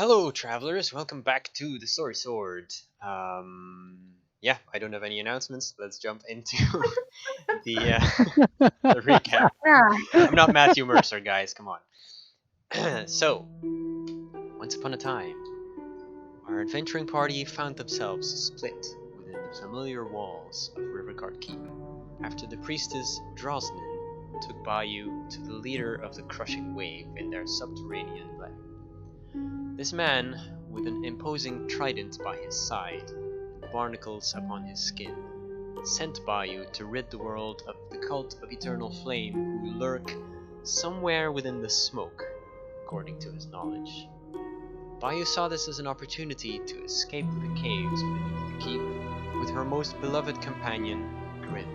Hello, travelers. Welcome back to the Story Sword. Yeah, I don't have any announcements. Let's jump into the the recap. I'm not Matthew Mercer, guys. Come on. So, once upon a time, our adventuring party found themselves split within the familiar walls of Riverguard Keep after the priestess Drosnin took Bayou to the leader of the crushing wave in their subterranean lair. This man, with an imposing trident by his side and barnacles upon his skin, sent Bayou to rid the world of the cult of eternal flame who lurk somewhere within the smoke, according to his knowledge. Bayou saw this as an opportunity to escape the caves beneath the keep with her most beloved companion, Grin.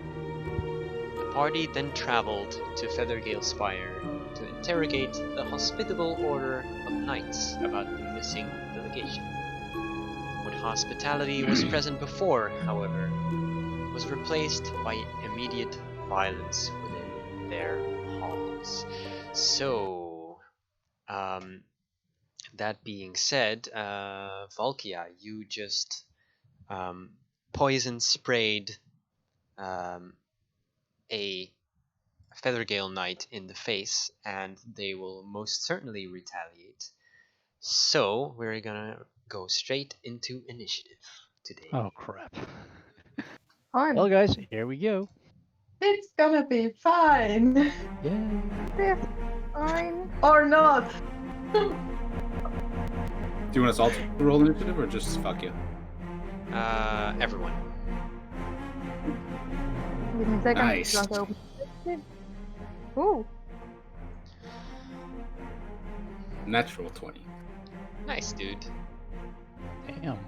The party then traveled to Feathergale Spire to interrogate the hospitable order of knights about the missing delegation. What hospitality was present before, however, was replaced by immediate violence within their halls. So, that being said, Valkia, you just poison sprayed a Feathergale Knight in the face, and they will most certainly retaliate. So we're gonna go straight into initiative today. Oh crap. Fine. Well, guys, here we go. It's gonna be fine. Yay. It's fine. Or not. Do you want us all to roll initiative or just fuck you? Everyone. Give me a second. Nice. Don't open it. Ooh. Natural 20. Nice, dude. Damn.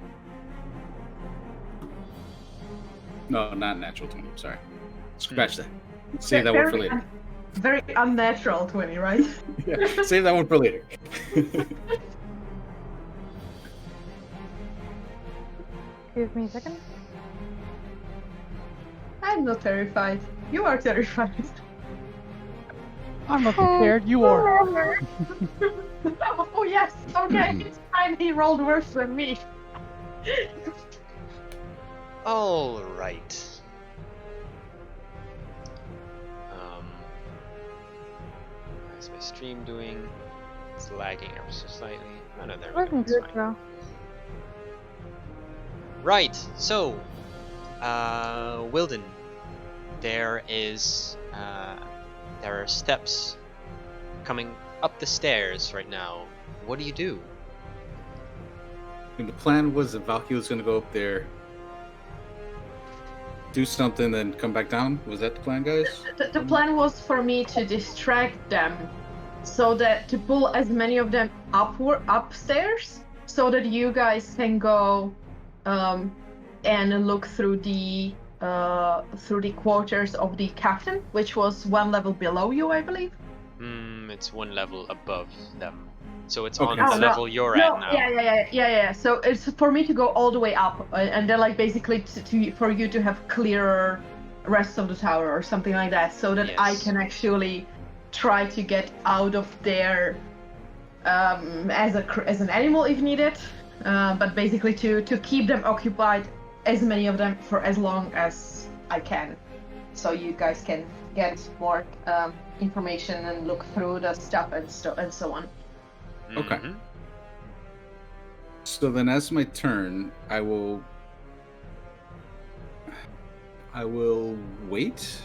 No, not natural 20. Sorry. Scratch that. Save that one for later. Very unnatural 20, right? Yeah, save that one for later. Give me a second. I'm not terrified. You are terrified. I'm not prepared. You are. Oh yes. Okay. It's fine. He rolled worse than me. All right. How's my stream doing? It's lagging ever so slightly. Oh no, there we go. Wasn't It's good fine. though. Right. So, Wilden, there are steps coming up the stairs right now. What do you do? And the plan was that Valky was going to go up there, do something, then come back down. Was that the plan, guys? The plan was for me to distract them, so that to pull as many of them upstairs, so that you guys can go and look through the quarters of the captain, which was one level below you, I believe. It's one level above them, so it's Okay. on the level you're at now. Yeah. So it's for me to go all the way up, and then like basically for you to have clearer rest of the tower or something like that, so that I Yes. can actually try to get out of there as an animal if needed, but basically to keep them occupied, as many of them for as long as I can, so you guys can get more information and look through the stuff and so on. Okay. Mhm. So then, as my turn, I will wait.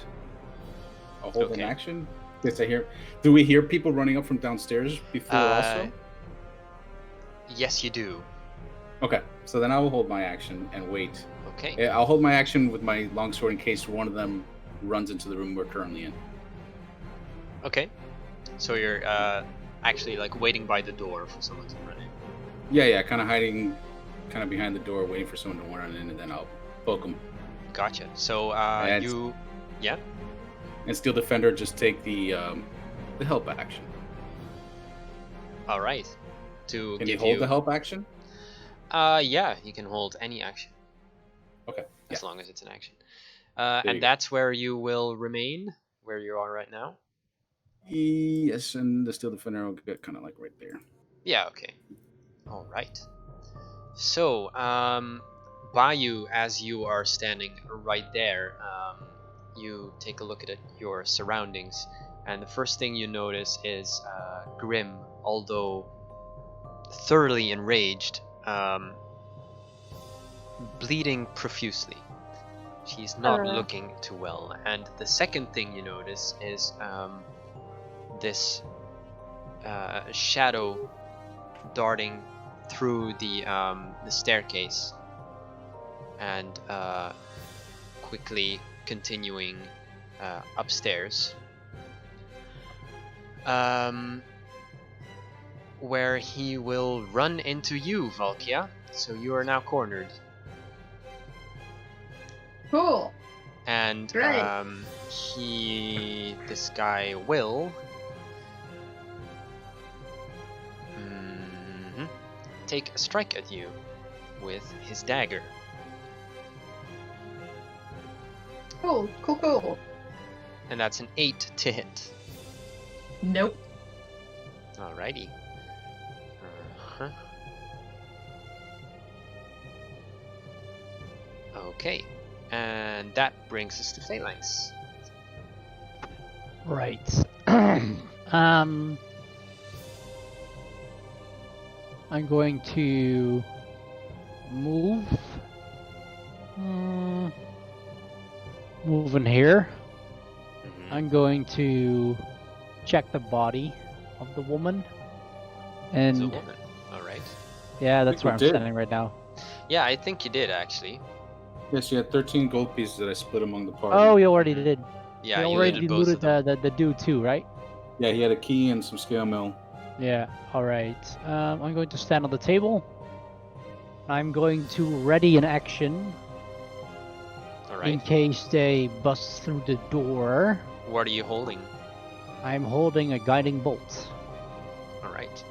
I'll hold an Okay. action. Yes, I hear. Do we hear people running up from downstairs before also? Yes, you do. Okay. So then I will hold my action and wait. Okay. Yeah, I'll hold my action with my longsword in case one of them runs into the room we're currently in. Okay. So you're actually like waiting by the door for someone to run in. Yeah, kind of hiding, kind of behind the door, waiting for someone to run in, and then I'll poke them. Gotcha. So And- yeah. And Steel Defender just take the help action. All right. To Can give you hold you the help action? Yeah, you can hold any action Okay. as Yeah. long as it's an action. you And go. that's where you will remain, where you are right now. Yes, and the Steel Defender will get kind of like right there. Yeah. Okay. All right. So, Bayou, as you are standing right there, you take a look at your surroundings, and the first thing you notice is Grim, although thoroughly enraged, bleeding profusely. She's not looking too well. And the second thing you notice is this shadow darting through the staircase and quickly continuing upstairs, where he will run into you, Valkia. So you are now cornered. Cool. And Great. this guy will take a strike at you with his dagger. Cool. And that's an 8 to hit. Nope. Alrighty. Okay. And that brings us to Phalanx. Right. I'm going to move. Move in here. I'm going to check the body of the woman. And It's a woman. Alright. yeah, that's we where I'm did. standing right now. Yeah, I think you did actually. Yes, you had 13 gold pieces that I split among the party. Oh, you already did. Yeah, you you already looted both of looted them. the dude too, right? Yeah, he had a key and some scale mill. Yeah, alright. I'm going to stand on the table. I'm going to ready an action in Alright. case they bust through the door. What are you holding? I'm holding a guiding bolt. Alright.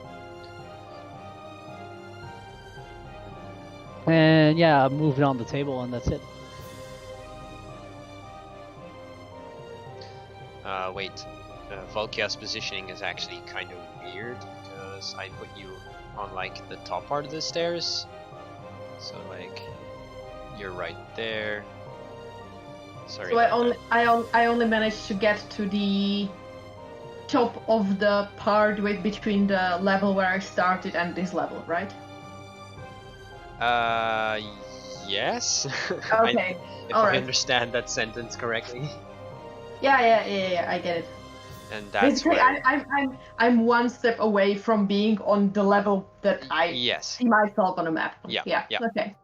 And yeah, I'm moving on the table and that's it. Wait. Valkia's positioning is actually kind of weird because I put you on like the top part of the stairs. So like you're right there. Sorry. So about that. I only managed to get to the top of the part with between the level where I started and this level, right? Yes. Okay. If All I right. understand that sentence correctly. Yeah, I get it. And that's Basically, where. I'm one step away from being on the level that I Yes. see myself on a map. Yeah. Okay.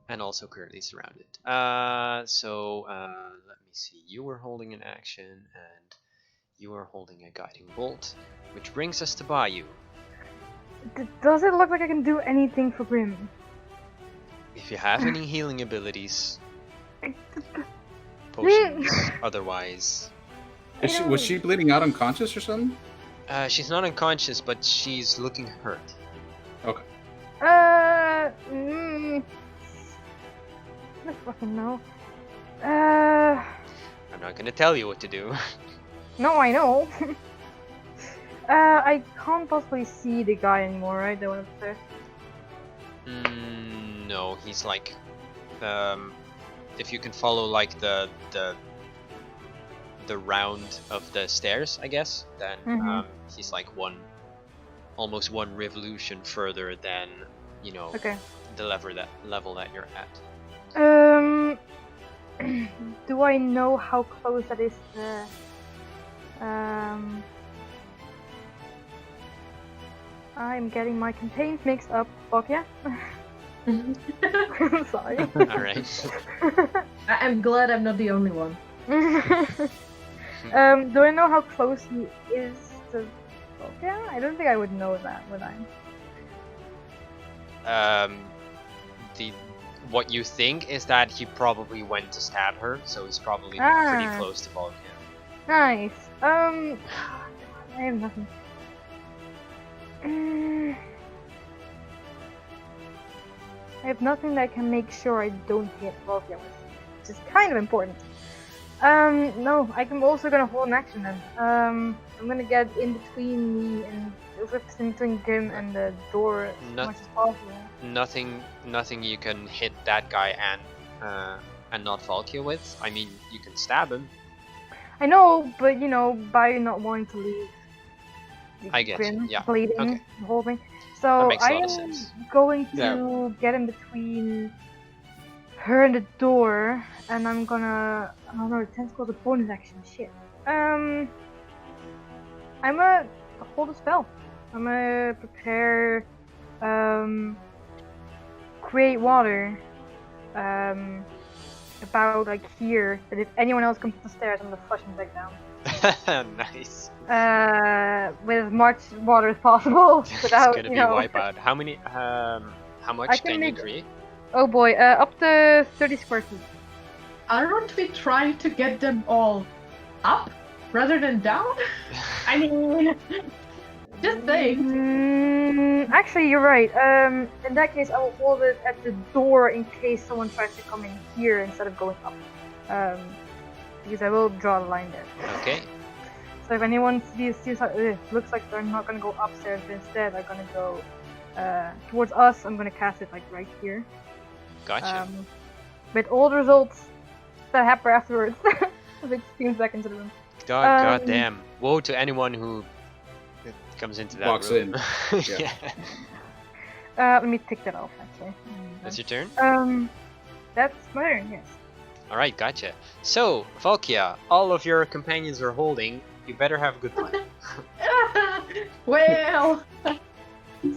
And also currently surrounded. Let me see. You were holding an action, and you are holding a guiding bolt, which brings us to Bayou. Does it look like I can do anything for Grim? If you have any healing abilities, potions, otherwise. Was she bleeding out unconscious or something? She's not unconscious, but she's looking hurt. Okay. I don't fucking know. I'm not gonna tell you what to do. No, I know. I can't possibly see the guy anymore, right? The one upstairs. No, he's like, if you can follow like the round of the stairs, I guess, then he's like almost one revolution further than Okay. the level that you're at. Do I know how close that is to... I'm getting my contains mixed up. Fuck yeah. Sorry. All right. I'm glad I'm not the only one. Do I know how close he is to Sophia? I don't think I would know that, would I? What you think is that he probably went to stab her, so he's probably pretty close to Volk. Nice. I have nothing. I have nothing that can make sure I don't hit Volkia, which is kind of important. No, I'm also gonna hold an action then. I'm gonna get in between me and whips in between him and the door as No- much as possible. Nothing you can hit that guy and not Valkyr with. I mean, you can stab him. I know, but you know, by not wanting to leave I get you, Grim yeah, bleeding, okay. the whole thing. That So makes a I lot of am sense. going to Yeah. get in between her and the door, and I'm gonna. I don't know. The tentacle's a bonus action. Shit. I'm gonna hold a spell. I'm gonna prepare. Create water. About like here. That if anyone else comes up the stairs, I'm gonna flush them back down. Nice. With as much water as possible without, It's gonna you be know. wipeout. How many? How much I can can you make- create? Oh boy, up to 30 square feet. Aren't we trying to get them all up rather than down? I mean, just saying. Actually, you're right. In that case, I will hold it at the door in case someone tries to come in here instead of going up. Because I will draw a line there. Okay. So if anyone sees looks like they're not gonna go upstairs, but instead are gonna go towards us, I'm gonna cast it like right here. Gotcha. With all the results that happen afterwards. 16 seconds into the room. God damn. Woe to anyone who comes into that Walks room. in. Yeah. Let me take that off actually. That's your turn? That's my turn, yes. Alright, gotcha. So, Valkia, all of your companions are holding. You better have a good plan. Well,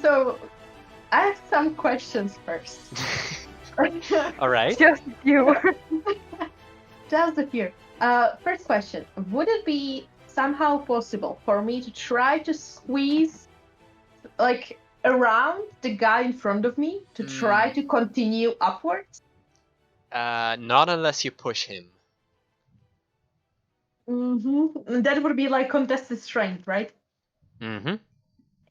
so I have some questions first. Alright. Just you. Just a few. First question: would it be somehow possible for me to try to squeeze, like, around the guy in front of me to try to continue upwards? Not unless you push him. Mm-hmm. That would be like contested strength, right? Mm-hmm.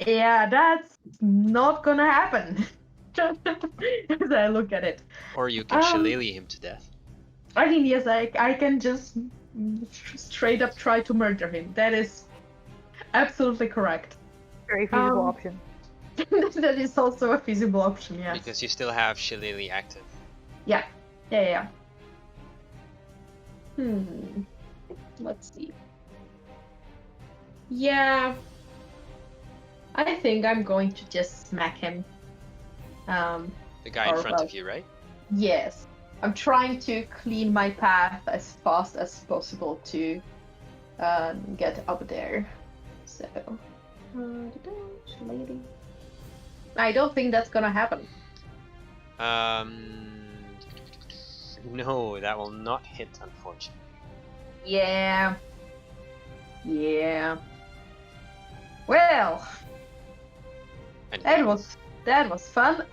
Yeah, that's not gonna happen. As I look at it. Or you can shillelagh him to death. I mean, yes, I can just straight up try to murder him. That is absolutely correct. Very feasible option. That is also a feasible option, yes. Because you still have shillelagh active. Yeah. Let's see. Yeah. I think I'm going to just smack him. The guy in front of you, right? Yes. I'm trying to clean my path as fast as possible to get up there. So. I don't think that's gonna happen. No, that will not hit, unfortunately. Yeah. Well, Anything that was fun.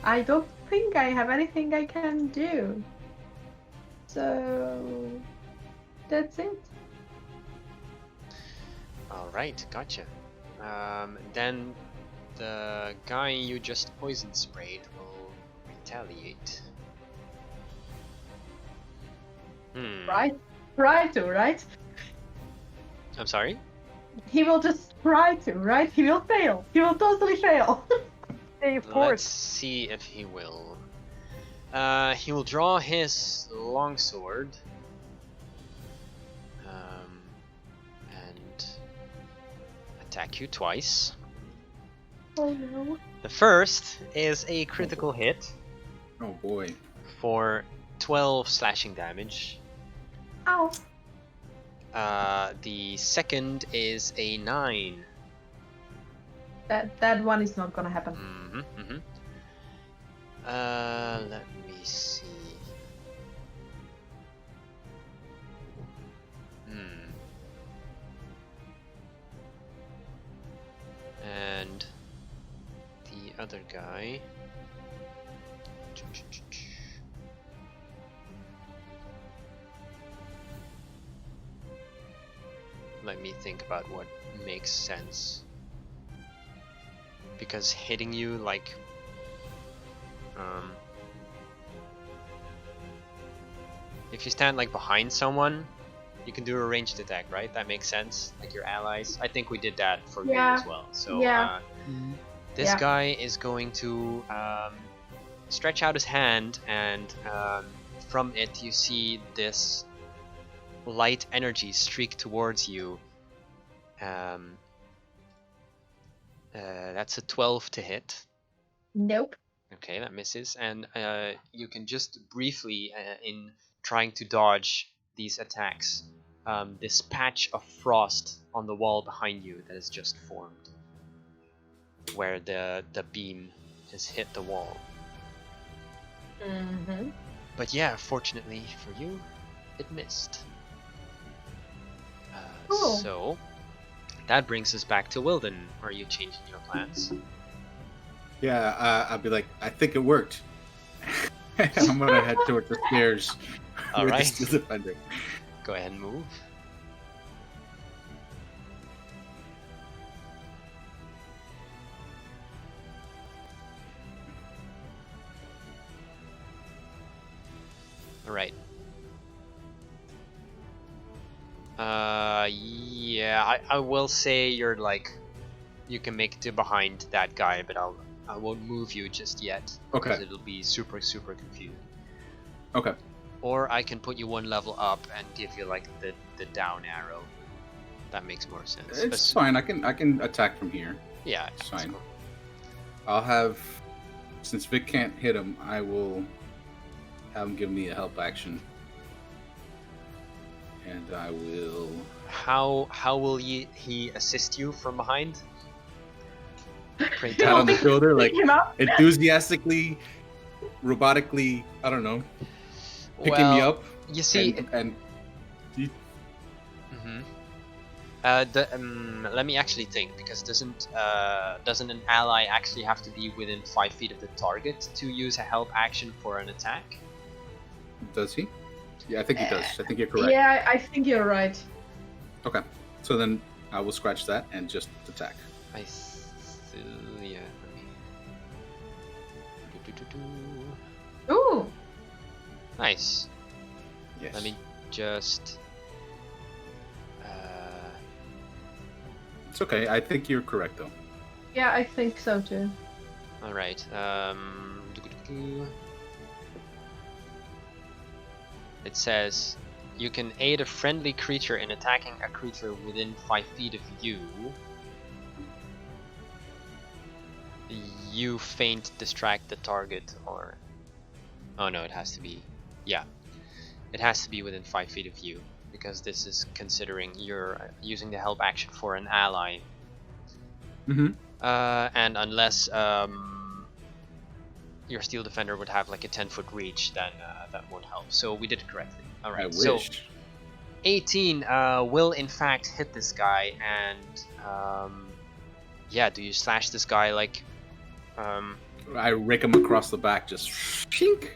I don't think I have anything I can do. So that's it. Alright, gotcha. Then the guy you just poison sprayed will retaliate. Right? Right? I'm sorry? He will just try to, right? He will fail. He will totally fail. Hey, of Let's course. see if he will. He will draw his longsword. And attack you twice. Oh no. The first is a critical hit Oh boy. for 12 slashing damage. Ow. The second is a 9. That one is not gonna happen. Let me see. And the other guy. Let me think about what makes sense. Because hitting you like if you stand like behind someone, You can do a ranged attack, right? That makes sense. Like your allies. I think we did that for you Yeah. as well. So Yeah. this Yeah. guy is going to stretch out his hand, and from it you see this light energy streak towards you. That's a 12 to hit. Nope. Okay, that misses, and you can just briefly, in trying to dodge these attacks, this patch of frost on the wall behind you that has just formed, where the beam has hit the wall. Mm-hmm. But yeah, fortunately for you, it missed. Cool. So that brings us back to Wilden. Are you changing your plans? Yeah, I'll be like, I think it worked. I'm gonna head towards the stairs. All with right. the Steel Defender. Go ahead and move. All right. Yeah, I will say you're like, you can make it to behind that guy, but I won't move you just yet. Okay. Because it'll be super confusing. Okay. Or I can put you one level up and give you like the down arrow. That makes more sense. It's fine. I can attack from here. Yeah, It's that's fine. cool. I'll have, since Vic can't hit him, I will have him give me a help action, and I will. How will he assist you from behind? Pray Pat on the shoulder, like Pick him up. enthusiastically, robotically. I don't know, picking me up. You see, and mhm. Let me actually think, because doesn't an ally actually have to be within 5 feet of the target to use a help action for an attack? does he? Yeah, I think he does. I think you're correct. Yeah, I think you're right. Okay, so then I will scratch that and just attack. Yeah. Let me... Do-do-do-do. Ooh. Nice. Yes. Let me just. It's okay. I think you're correct though. Yeah, I think so too. All right. Do-do-do-do. It says you can aid a friendly creature in attacking a creature within 5 feet of you. You feint, distract the target, or oh no, it has to be, yeah, it has to be within 5 feet of you, because this is considering you're using the help action for an ally. Mm-hmm. And unless your Steel Defender would have like a 10-foot reach, then that won't help. So we did it correctly. All right. I So wish. 18 will in fact hit this guy, and yeah, do you slash this guy like? I rake him across the back, just shink.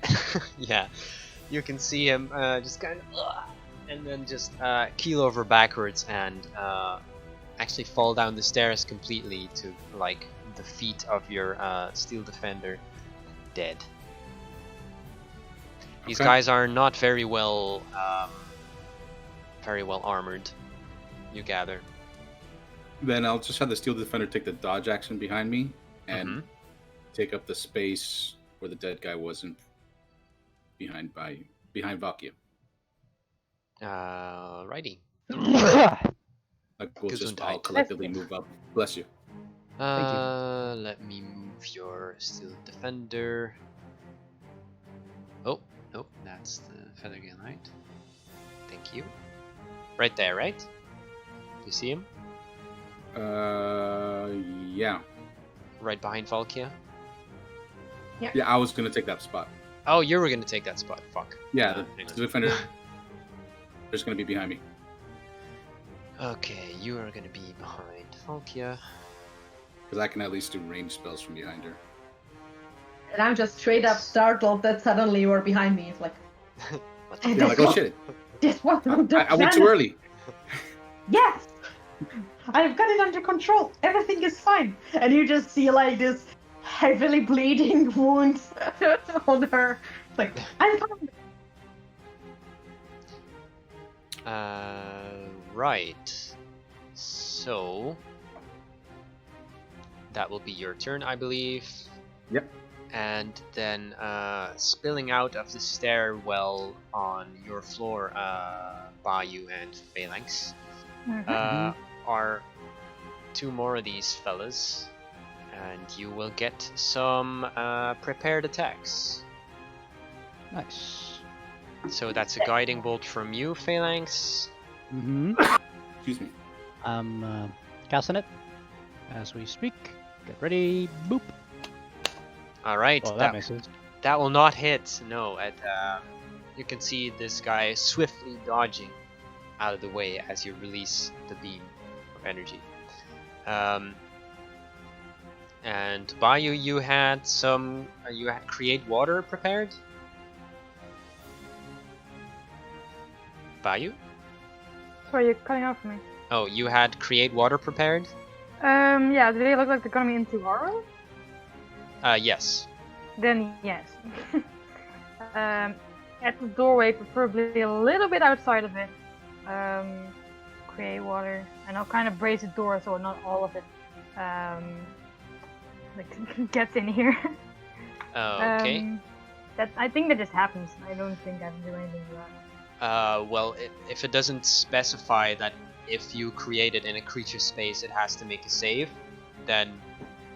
Yeah, you can see him just kind of, and then just keel over backwards and actually fall down the stairs completely to like the feet of your Steel Defender, dead. These Okay. guys are not very well armored, you gather. Then I'll just have the Steel Defender take the dodge action behind me and Mhm. take up the space where the dead guy wasn't behind Valkia. Righty. Like we'll just Gesundheit. all collectively move up. Bless you. Let me move your Steel Defender. Oh, nope, that's the Feather Gale Knight. Thank you. Right there, right? Do you see him? Yeah. Right behind Valkia? Yeah, I was gonna take that spot. Oh, you were gonna take that spot. Fuck. Yeah, hang the on. defender is gonna be behind me. Okay, you are gonna be behind Valkia. Because I can at least do range spells from behind her. And I'm just straight up startled that suddenly you are behind me. It's like, What the And Yeah, fuck? like, oh shit. this wasn't I went too early. Yes! I've got it under control. Everything is fine. And you just see like this heavily bleeding wound on her. It's like, I'm fine. Right. So that will be your turn, I believe. Yep. And then spilling out of the stairwell on your floor, Bayou and Phalanx, are two more of these fellas, and you will get some prepared attacks. Nice. So that's a guiding bolt from you, Phalanx. Excuse me. I'm casting it as we speak. Get ready. Boop. All right, Oh, that misses. that will not hit. No, you can see this guy swiftly dodging out of the way as you release the beam of energy. And Bayou, you had create water prepared. Bayou? Sorry, you're cutting off me. Oh, you had create water prepared? Yeah, do they look like they're gonna be into horror? Yes. Then yes. At the doorway, preferably a little bit outside of it. Create water, and I'll kind of brace the door so not all of it like gets in here. Okay. I think that just happens. I don't think I can do anything to that. Well, if it doesn't specify that if you create it in a creature space, it has to make a save, then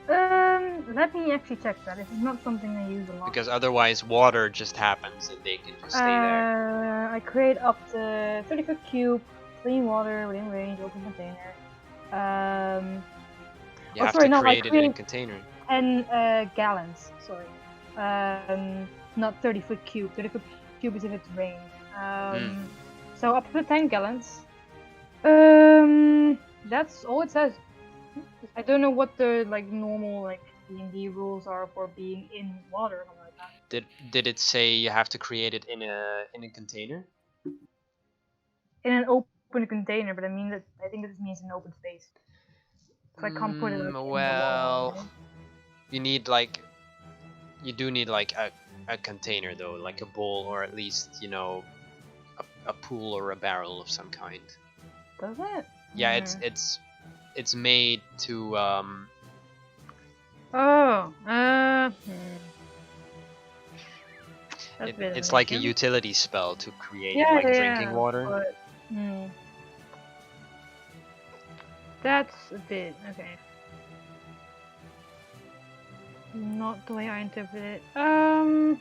Let me actually check that. This is not something I use a lot. because otherwise water just happens and they can just stay there. I create up to 30-foot cube, clean water within range, open container. You have to create it in a container. 10 gallons, sorry. Not 30-foot cube. 30-foot cube is in its range. So up to 10 gallons. That's all it says. I don't know what the normal D&D rules are for being in water or something like that. Did it say you have to create it in a container? In an open container, but I think that this means an open space. So I can't put it in the Well, water. you do need a container though, like a bowl or at least a pool or a barrel of some kind. Does it? Yeah, it's made to it's like a utility spell to create drinking water. But, that's a bit okay. Not the way I interpret it. I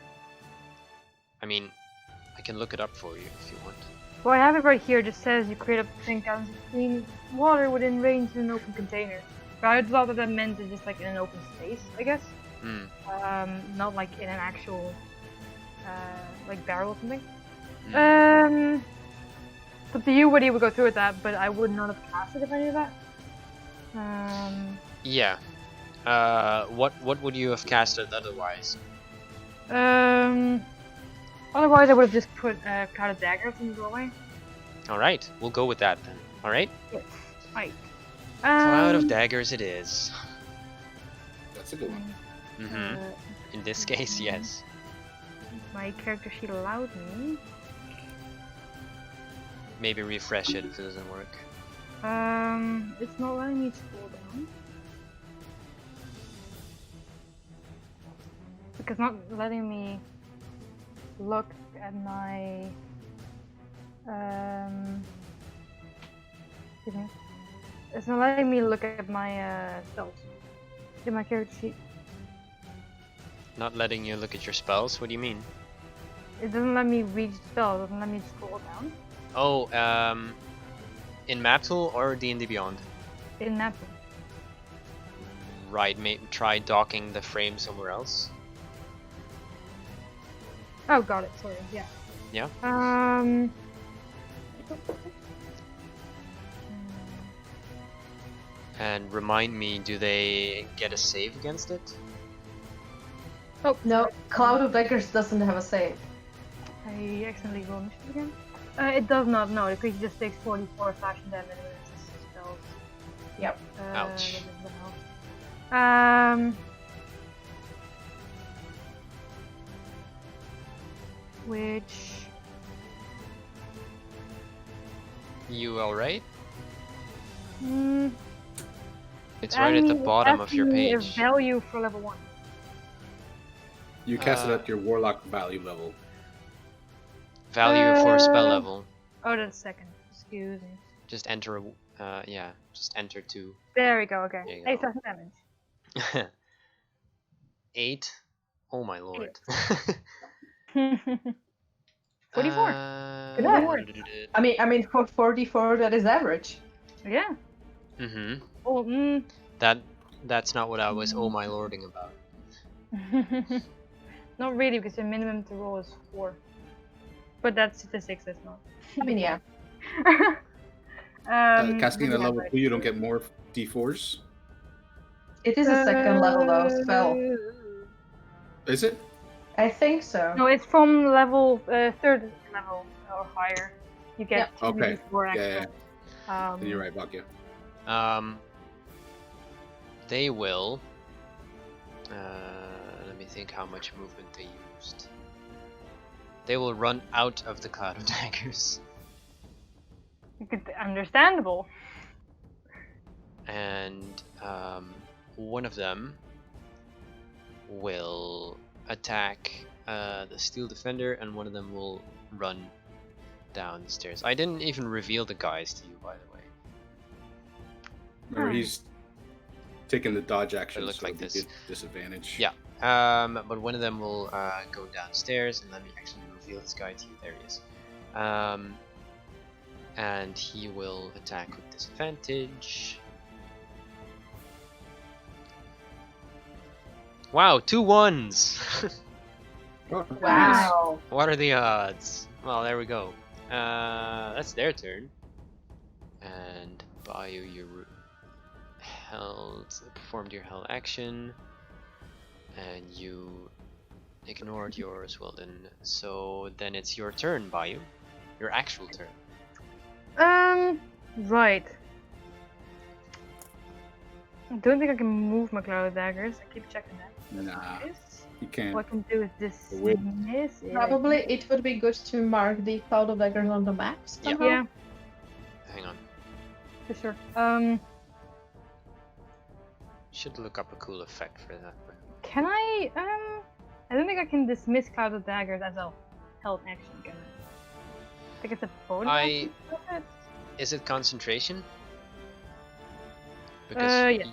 mean, I can look it up for you if you want. Well, I have it right here. It just says you create up to 10 gallons of clean water within range in an open container. But I thought that meant it's just in an open space, I guess. Not in an actual barrel or something. It's up to you whether you would go through with that, but I would not have cast it if I knew that. Yeah. What would you have casted otherwise? Otherwise I would have just put Cloud of Daggers in the doorway. Alright, we'll go with that then. Alright? Yes. Right. Cloud of Daggers it is. That's a good one. In this case, yes. My character sheet allowed me. Maybe refresh it if it doesn't work. It's not letting me scroll down. Because not letting me look at my excuse me. It's not letting me look at my spells in my character sheet. Not letting you look at your spells? What do you mean? It doesn't let me read spells. It doesn't let me scroll down. Oh, in Map Tool or D&D Beyond? In that one. Right, try docking the frame somewhere else. Oh, got it. Sorry. Yeah. Yeah. And remind me, do they get a save against it? Oh no, Cloud of Daggers doesn't have a save. I accidentally rolled initiative again. It does not. No, the creature just takes 44 slashing damage when it spells. Yep. Ouch. Which You alright? Mm, It's right at the bottom of your asking me a page. value for level 1. You cast it at your warlock value level. Value for spell level. Oh, that's second. Excuse me. Just enter. Yeah. Just enter 2. There we go. Okay. There you 8,000 damage. 8. Oh my lord. 44. Yeah. I mean, for 44, that is average. Yeah. Mhm. Oh, That's not what I was oh my lording about. Not really, because the minimum to roll is 4. But that's statistics, that's not. I mean, yeah. Casting but at yeah, level right. 2, you don't get more d4s. It is a second level though spell. Is it? I think so. No, it's from level 3rd level or higher. You get Yep. 2d4 Yeah, extra. Then you're right, Bakya. They will. Let me think how much movement they used. They will run out of the cloud of daggers. Understandable. And one of them will attack the steel defender, and one of them will run downstairs. I didn't even reveal the guys to you, by the way. Remember, he's taking the dodge action, They look so like it'd this. be disadvantage. Yeah. But one of them will go downstairs, and let me actually reveal this guy to you. There he is. And he will attack with disadvantage. Wow, 2 1s! Oh, Wow. What are the odds? Well, there we go. That's their turn. And Bayou, you performed your held action, and you ignored yours. Well then it's your turn, Bayou. Your actual turn. Right. I don't think I can move my cloud daggers. I keep checking that. Nah, Yes. you can't. What I can do is this. Wait. Probably it would be good to mark the cloud of daggers on the map somehow. Yeah, Hang on. for sure. Should look up a cool effect for that. But Can I? I don't think I can dismiss cloud of daggers as a held action. Can I? I think it's a bonus. I- action? is it concentration? Because Yes.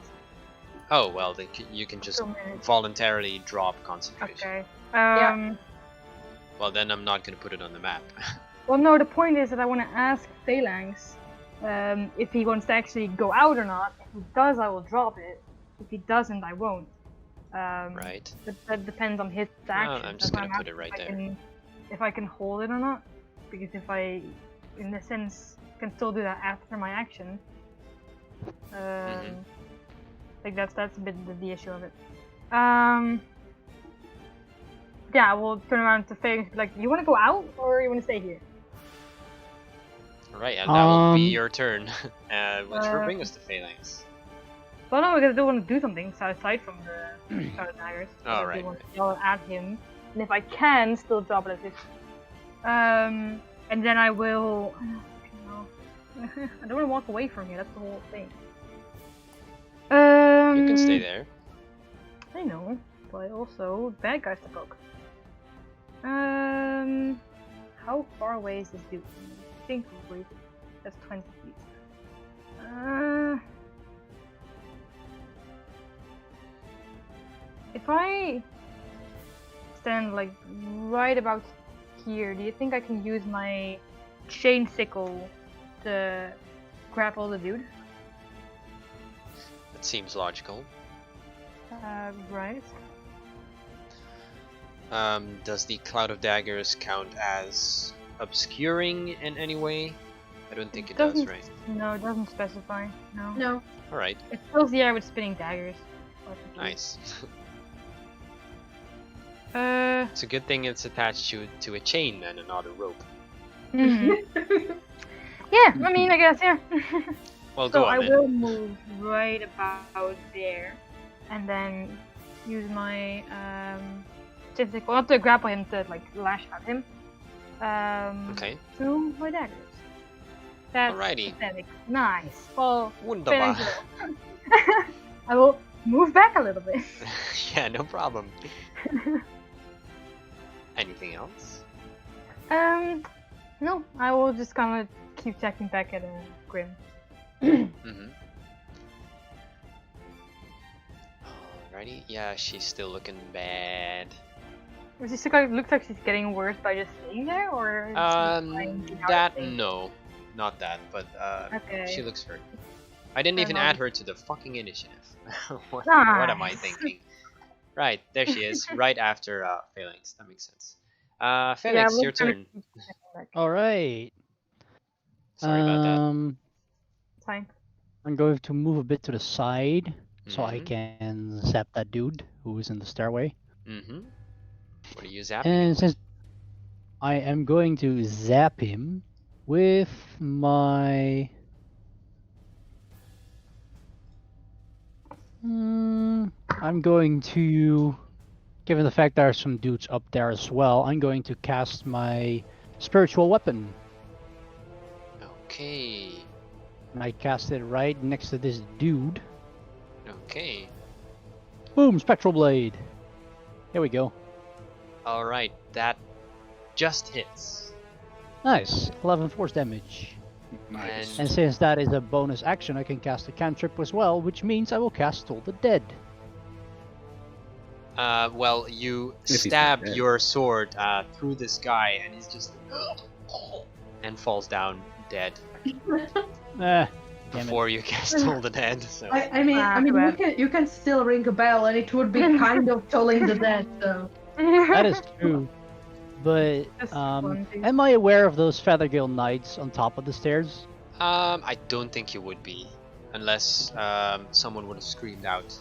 oh well, you can just So many- voluntarily drop concentration. Okay. Yeah. Well, then I'm not gonna put it on the map. Well, no. The point is that I want to ask Phalanx if he wants to actually go out or not. If he does, I will drop it. If he doesn't, I won't. Right. But that depends on his action. I'm just gonna put it right there. If I can hold it or not, because if I, in a sense, can still do that after my action. Like that's a bit the issue of it. Yeah, we'll turn around to Phalanx and be like, you want to go out or you want to stay here? Right, and that will be Um, your turn. Which will bring us to Phalanx. Well, no, because I do want to do something aside from the Scarlet Daggers. Oh, I right, do want right. to yell at him, and if I can, still drop it at 50. And then I will. I don't want to walk away from here. That's the whole thing. You can stay there. I know, but also bad guys to poke. How far away is this dude? I think wait, that's 20 feet. If I stand like right about here, do you think I can use my chain sickle to grapple the dude? That seems logical. Right. Does the cloud of daggers count as obscuring in any way? I don't think it does, Doesn't- right? No, it doesn't specify. No. No. Alright, It fills the air with spinning daggers. nice. Uh. It's a good thing it's attached to a chain and not a rope. mhm. Yeah, I mean, I guess, yeah. Well, So go I on then. will move right about there, and then use my tentacle, not to grapple him, to like lash at him. Okay. To my daggers. That's Alrighty. pathetic. Nice. Well, Wunderbar. I will move back a little bit. Yeah, no problem. Anything else? No, I will just kind of keep checking back at Grim. Mm-hmm. Alrighty. Yeah, she's still looking bad. Does she still looks like she's getting worse by just sitting there, or? Is she finding out That things? no, not that. But Okay. she looks hurt. I didn't Fair even enough. add her to the fucking initiative. What am I Nice. thinking? Right, there she is, right after Phalanx. That makes sense. Yeah, Phalanx, we're your gonna turn. keep checking back. All right. Sorry about that. Fine. I'm going to move a bit to the side so I Mhm. can zap that dude who is in the stairway. Mm-hmm. What are you zapping? And since I am going to zap him with my... I'm going to, given the fact there are some dudes up there as well, I'm going to cast my spiritual weapon. Okay. And I cast it right next to this dude. Okay. Boom, spectral blade. Here we go. All right, that just hits. Nice, 11 force damage. Nice. And since that is a bonus action, I can cast a cantrip as well, which means I will cast Toll the Dead. Well, you If he's not stab dead. your sword through this guy, and he's just and falls down dead Damn it. before you cast Toll the Dead. So I mean, you can still ring a bell, and it would be kind of tolling the dead. So That is true. But Just one thing. am I aware of those Feathergale Knights on top of the stairs? I don't think you would be, unless someone would have screamed out.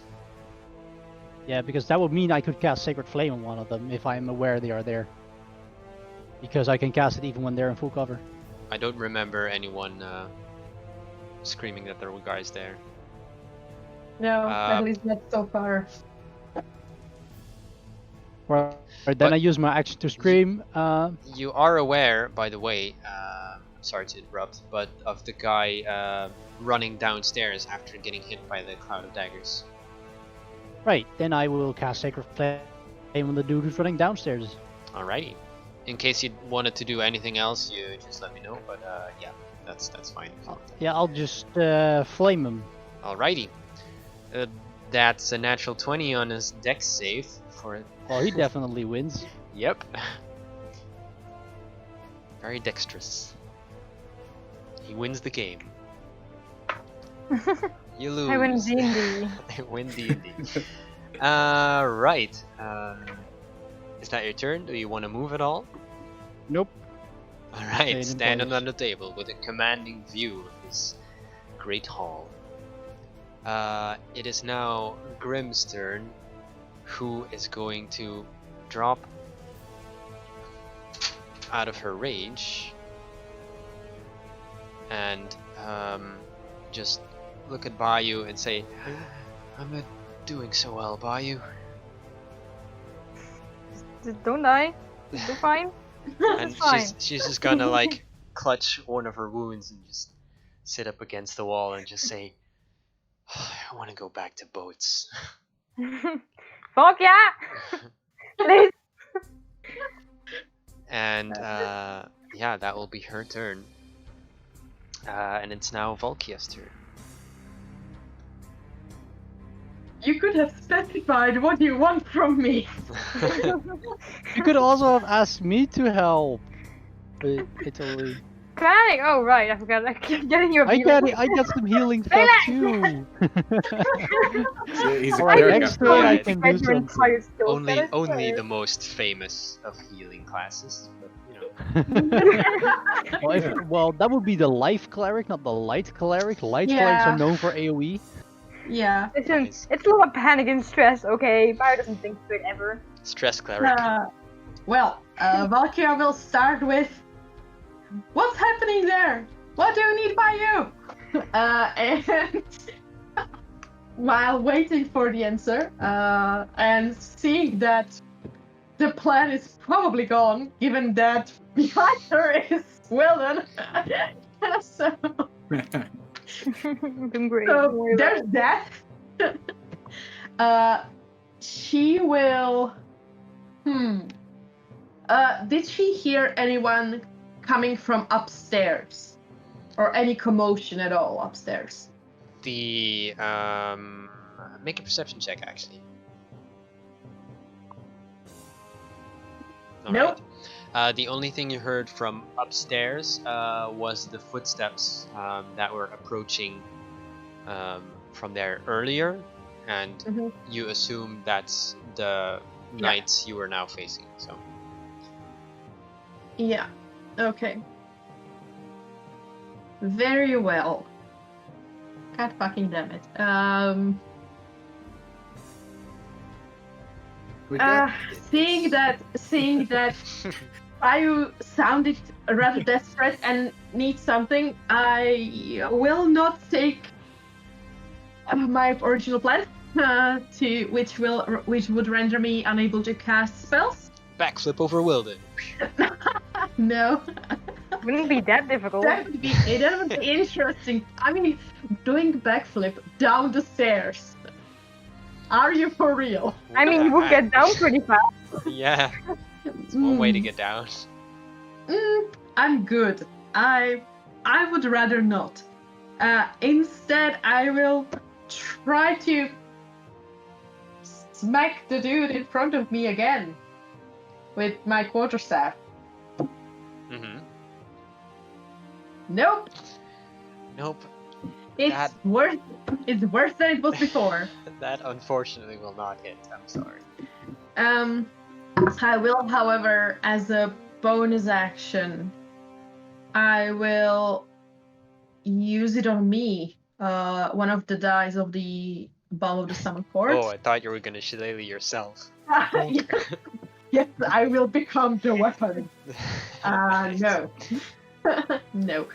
Yeah, because that would mean I could cast Sacred Flame on one of them if I'm aware they are there. Because I can cast it even when they're in full cover. I don't remember anyone screaming that there were guys there. no, at least not so far. Right, then But- I use my action to scream. You are aware, by the way, sorry to interrupt, but of the guy running downstairs after getting hit by the cloud of daggers. Right, then I will cast Sacred Flame on the dude who's running downstairs. Alrighty. In case you wanted to do anything else, you just let me know. But yeah, that's fine. Yeah, I'll just flame him. Alrighty. That's a natural 20 on his dex save for it. Well, he definitely wins. Yep. Very dexterous. He wins the game. You lose. I win D&D. I win D&D. Right. Is that your turn? Do you want to move at all? Nope. Alright, Staying in standing place. on the table with a commanding view of this great hall. It is now Grim's turn, who is going to drop out of her rage and just look at Bayou and say, I'm not doing so well, Bayou. Just don't die. You're fine. And It's fine. she's just gonna like clutch one of her wounds and just sit up against the wall and just say, I want to go back to boats. Fuck yeah! Please. And yeah, that will be her turn. And it's now Volkia's turn. You could have specified what you want from me. You could also have asked me to help. But it's totally... Panic! Oh right, I forgot. I keep getting your. I healing. got some healing stuff too. He's a Alright, cleric next after turn I all. can Get do your something. entire skill set, I Only swear. the most famous of healing classes, but you know. Well, that would be the life cleric, not the light cleric. Light clerics Yeah. are known for AoE. Yeah. Listen, Nice. it's a lot of panic and stress, okay? Bio doesn't think straight ever. Stress cleric. Well, Valkyria will start with, what's happening there? What do you need by you? And while waiting for the answer, and seeing that the plan is probably gone, given that behind her is Weldon, So, Been great. Don't worry about there's it. that. She will. Did she hear anyone coming from upstairs, or any commotion at all upstairs? The make a perception check actually. All Nope. right. The only thing you heard from upstairs was the footsteps that were approaching from there earlier, and Mhm. you assume that's the knights you are now facing. So Yeah. Okay. Very well. God fucking damn it. We got Seeing that Ayu sounded rather desperate and needs something, I will not take my original plan, which would render me unable to cast spells. backflip over Wilden. No, Wouldn't be that difficult. that would be interesting. I mean, doing backflip down the stairs. Are you for real? I mean, you would get down pretty fast. Yeah, it's one way to get down. I'm good. I would rather not. Instead, I will try to smack the dude in front of me again with my quarterstaff. Mm-hmm. Nope. Nope. It's That- worse. It's worse than it was before. That unfortunately will not hit. I'm sorry. I will, however, as a bonus action, I will use it on me. One of the dice of the Balm of the Summon Court. Oh, I thought you were gonna shillelagh yourself. Yes, I will become the weapon. No. No.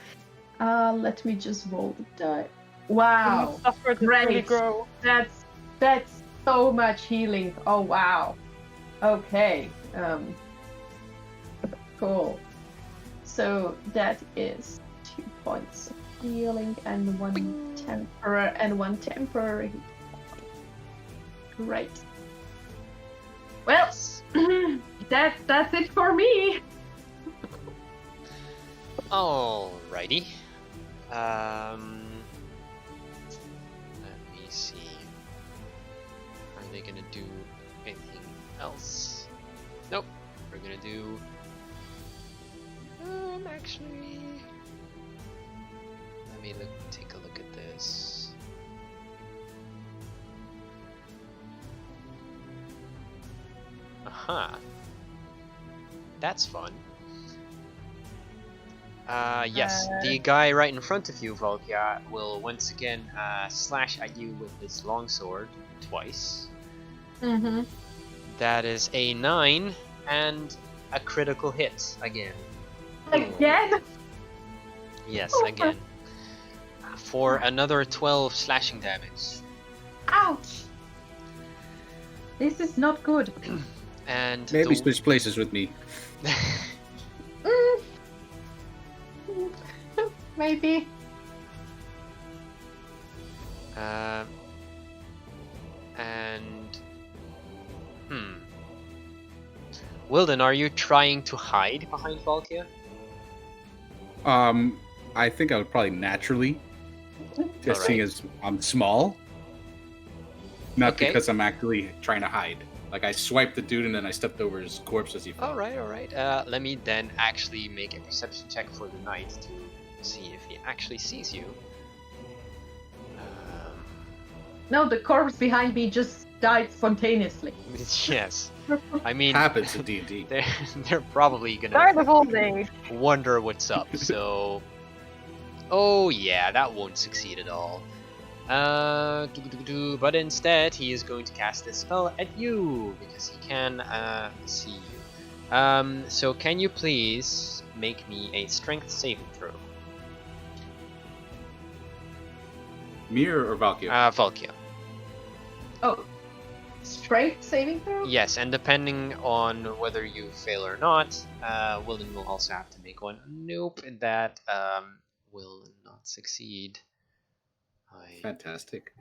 Let me just roll the die. Wow. Suffer to Great. really grow. That's so much healing. Oh wow. Okay. Cool. So that is 2 points of healing and one temporary. Great. Well, that's it for me. Alrighty. Let me see. Are they gonna do anything else? Nope. We're gonna do. Actually. Let me take a look at this. Aha. That's fun. Yes, the guy right in front of you, Volkia, will once again slash at you with his longsword twice. Mm-hmm. That is a 9 and a critical hit again. Again? Yes, again. For another 12 slashing damage. Ouch! This is not good. And maybe switch places with me. Maybe. Wilden, are you trying to hide behind Valkia? I think I would probably naturally, just seeing as I'm small, not because I'm actually trying to hide. Like I swiped the dude and then I stepped over his corpse as he fell. Alright. Let me then actually make a perception check for the knight to see if he actually sees you. No, the corpse behind me just died spontaneously. Yes. I mean, happens in D&D. They're probably gonna Start the whole day. wonder what's up, so... Oh yeah, that won't succeed at all. But instead, he is going to cast a spell at you, because he can see you. So can you please make me a strength saving throw? Mir or Valkia? Valkia. Oh, strength saving throw? Yes, and depending on whether you fail or not, Wilden will also have to make one. Nope, that will not succeed. Fantastic.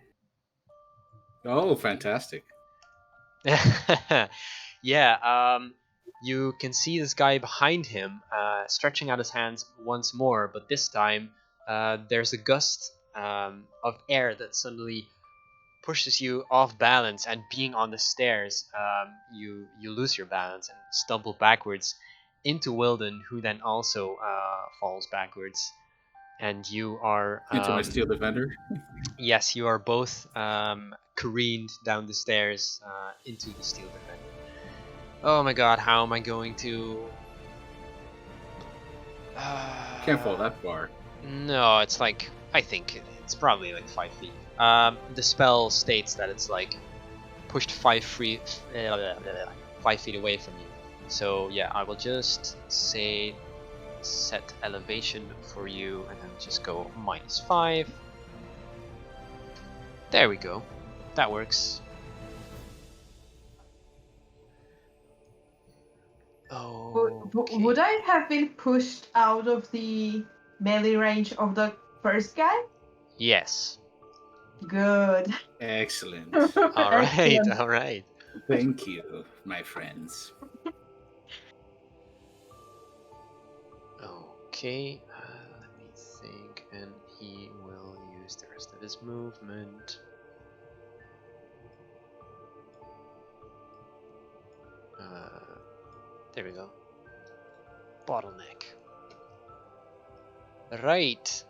Oh, fantastic. Yeah, you can see this guy behind him stretching out his hands once more, but this time there's a gust of air that suddenly pushes you off balance, and being on the stairs, you lose your balance and stumble backwards into Wilden, who then also falls backwards, and you are Into my steel defender. yes, you are both careened down the stairs into the steel defender. Oh my god, how am I going to... Can't fall that far. No, it's like, I think it's probably like 5 feet. The spell states that it's like pushed 5 feet away from you. So yeah, I will just say set elevation for you and then just go -5. There we go. That works. Oh. Would I have been pushed out of the melee range of the first guy? Yes. Good. Excellent. All right. Excellent. All right. Thank you, my friends. Okay. Let me think. And he will use the rest of his movement. There we go. Bottleneck. Right.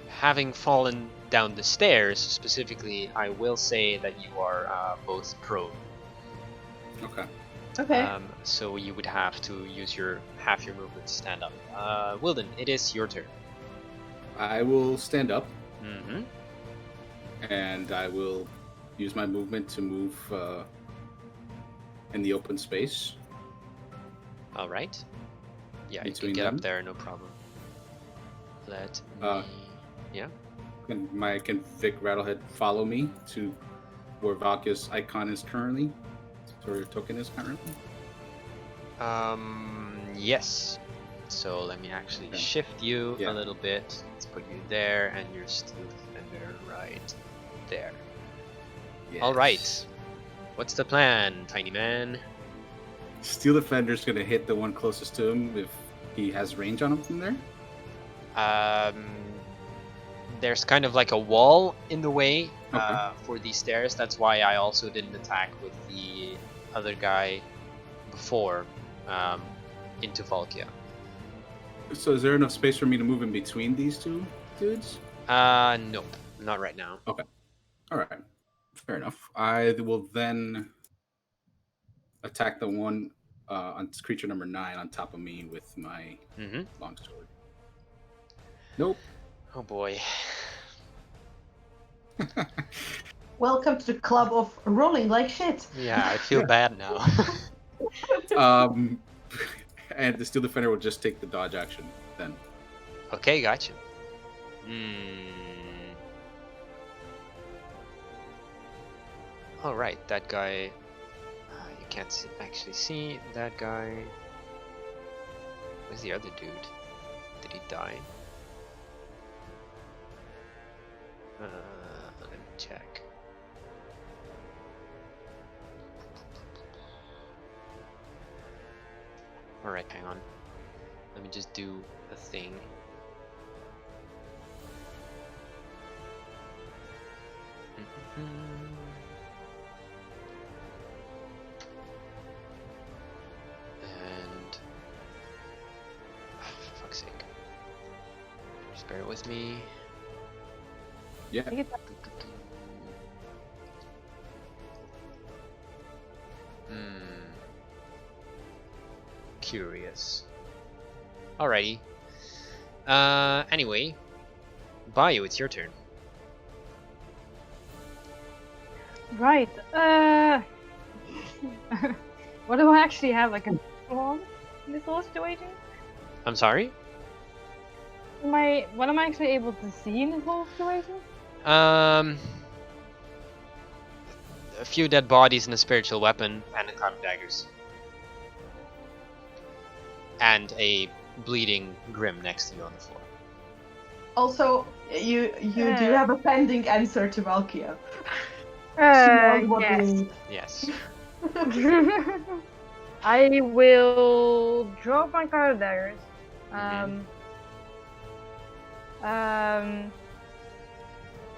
Having fallen down the stairs, specifically, I will say that you are both prone. Okay. Okay. So you would have to use half your movement to stand up. Wilden, it is your turn. I will stand up. Mm-hmm. And I will use my movement to move in the open space. All right. Yeah, you can Between get them. up there, no problem. Let me... Yeah? Can Vic Rattlehead follow me to where Valkia's icon is currently? So your token is currently? Yes. So let me actually shift you a little bit. Let's put you there, and you're still defender right there. Yes. All right. What's the plan, tiny man? Steel Defender's gonna hit the one closest to him if he has range on him from there. There's kind of like a wall in the way Okay. for these stairs. That's why I also didn't attack with the other guy before into Valkia. So is there enough space for me to move in between these two dudes? Nope, not right now. Okay. All right. Fair enough. I will then attack the one on creature number 9 on top of me with my longsword. Nope. Oh boy. Welcome to the club of rolling like shit. Yeah, I feel bad now. And the Steel Defender will just take the dodge action then. Okay, gotcha. All right, that guy. You can't actually see that guy. Where's the other dude? Did he die? Let me check. Alright, hang on. Let me just do a thing. And... for fuck's sake. Just bear with me. Yeah. Curious. Alrighty. Anyway, Bayou, it's your turn. Right. What do I actually have? Like a wall in this whole situation? I'm sorry? What am I actually able to see in this whole situation? A few dead bodies and a spiritual weapon and a cloud of daggers. and a bleeding Grim next to you on the floor. Also, you do have a pending answer to Valkia. She knows what we Yes. need. Yes. I will drop my card daggers.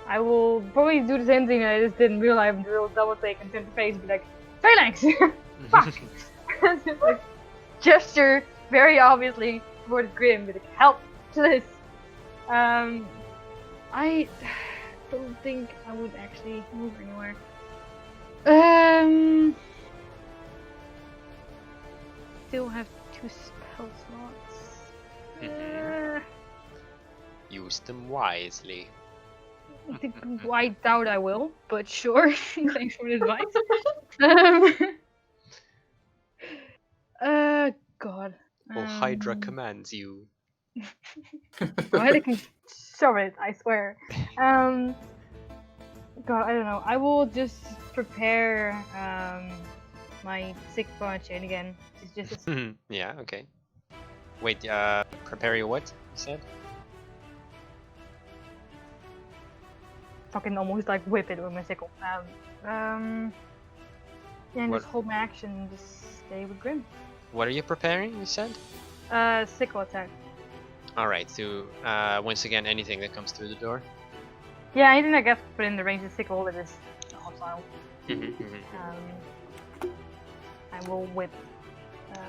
I will probably do the same thing that I just didn't realize. Do a double take and turn the face and be like, Phalanx! Fuck! Like, gesture very obviously towards Grim, be like, help, please. I don't think I would actually move anywhere. Still have 2 spell slots. Use them wisely. I doubt I will, but sure. Thanks for the advice. God. Well, Hydra commands you. Go ahead and shove it, I swear. God, I don't know. I will just prepare my sick punch and again. It's just Yeah, okay. Wait, prepare your what, you said? fucking almost like whip it with my sickle. And just hold my action and just stay with Grim. What are you preparing, you said? Sickle attack. Alright, so once again, anything that comes through the door? Yeah, anything that gets put in the range of sickle that is hostile. I will whip.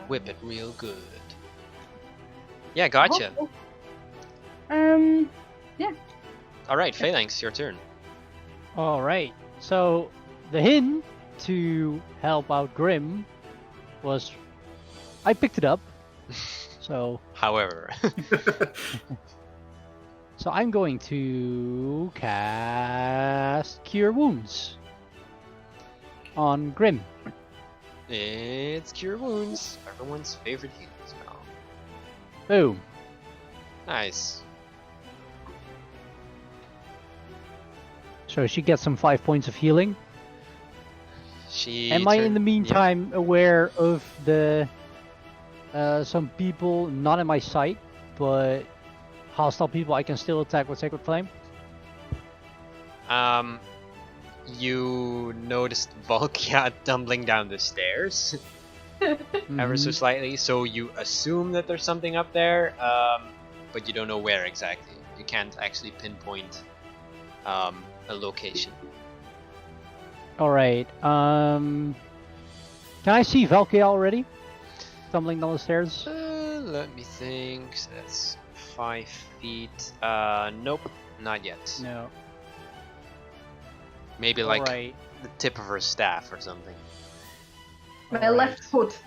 Whip it real good. Yeah, gotcha. Yeah. Alright, Phalanx, your turn. Alright, so the hint to help out Grim was I picked it up. So However. so I'm going to cast Cure Wounds on Grim. It's Cure Wounds, everyone's favorite healing spell. Boom. Nice. So she gets some 5 points of healing. Am I in the meantime aware of the some people not in my sight, but hostile people I can still attack with Sacred Flame? You noticed Valkia tumbling down the stairs ever so slightly, so you assume that there's something up there, but you don't know where exactly. You can't actually pinpoint a location. Alright, can I see Valkia already? Tumbling down the stairs? Let me think. So that's 5 feet. Nope, not yet. No. Maybe like Alright. the tip of her staff or something. My left foot.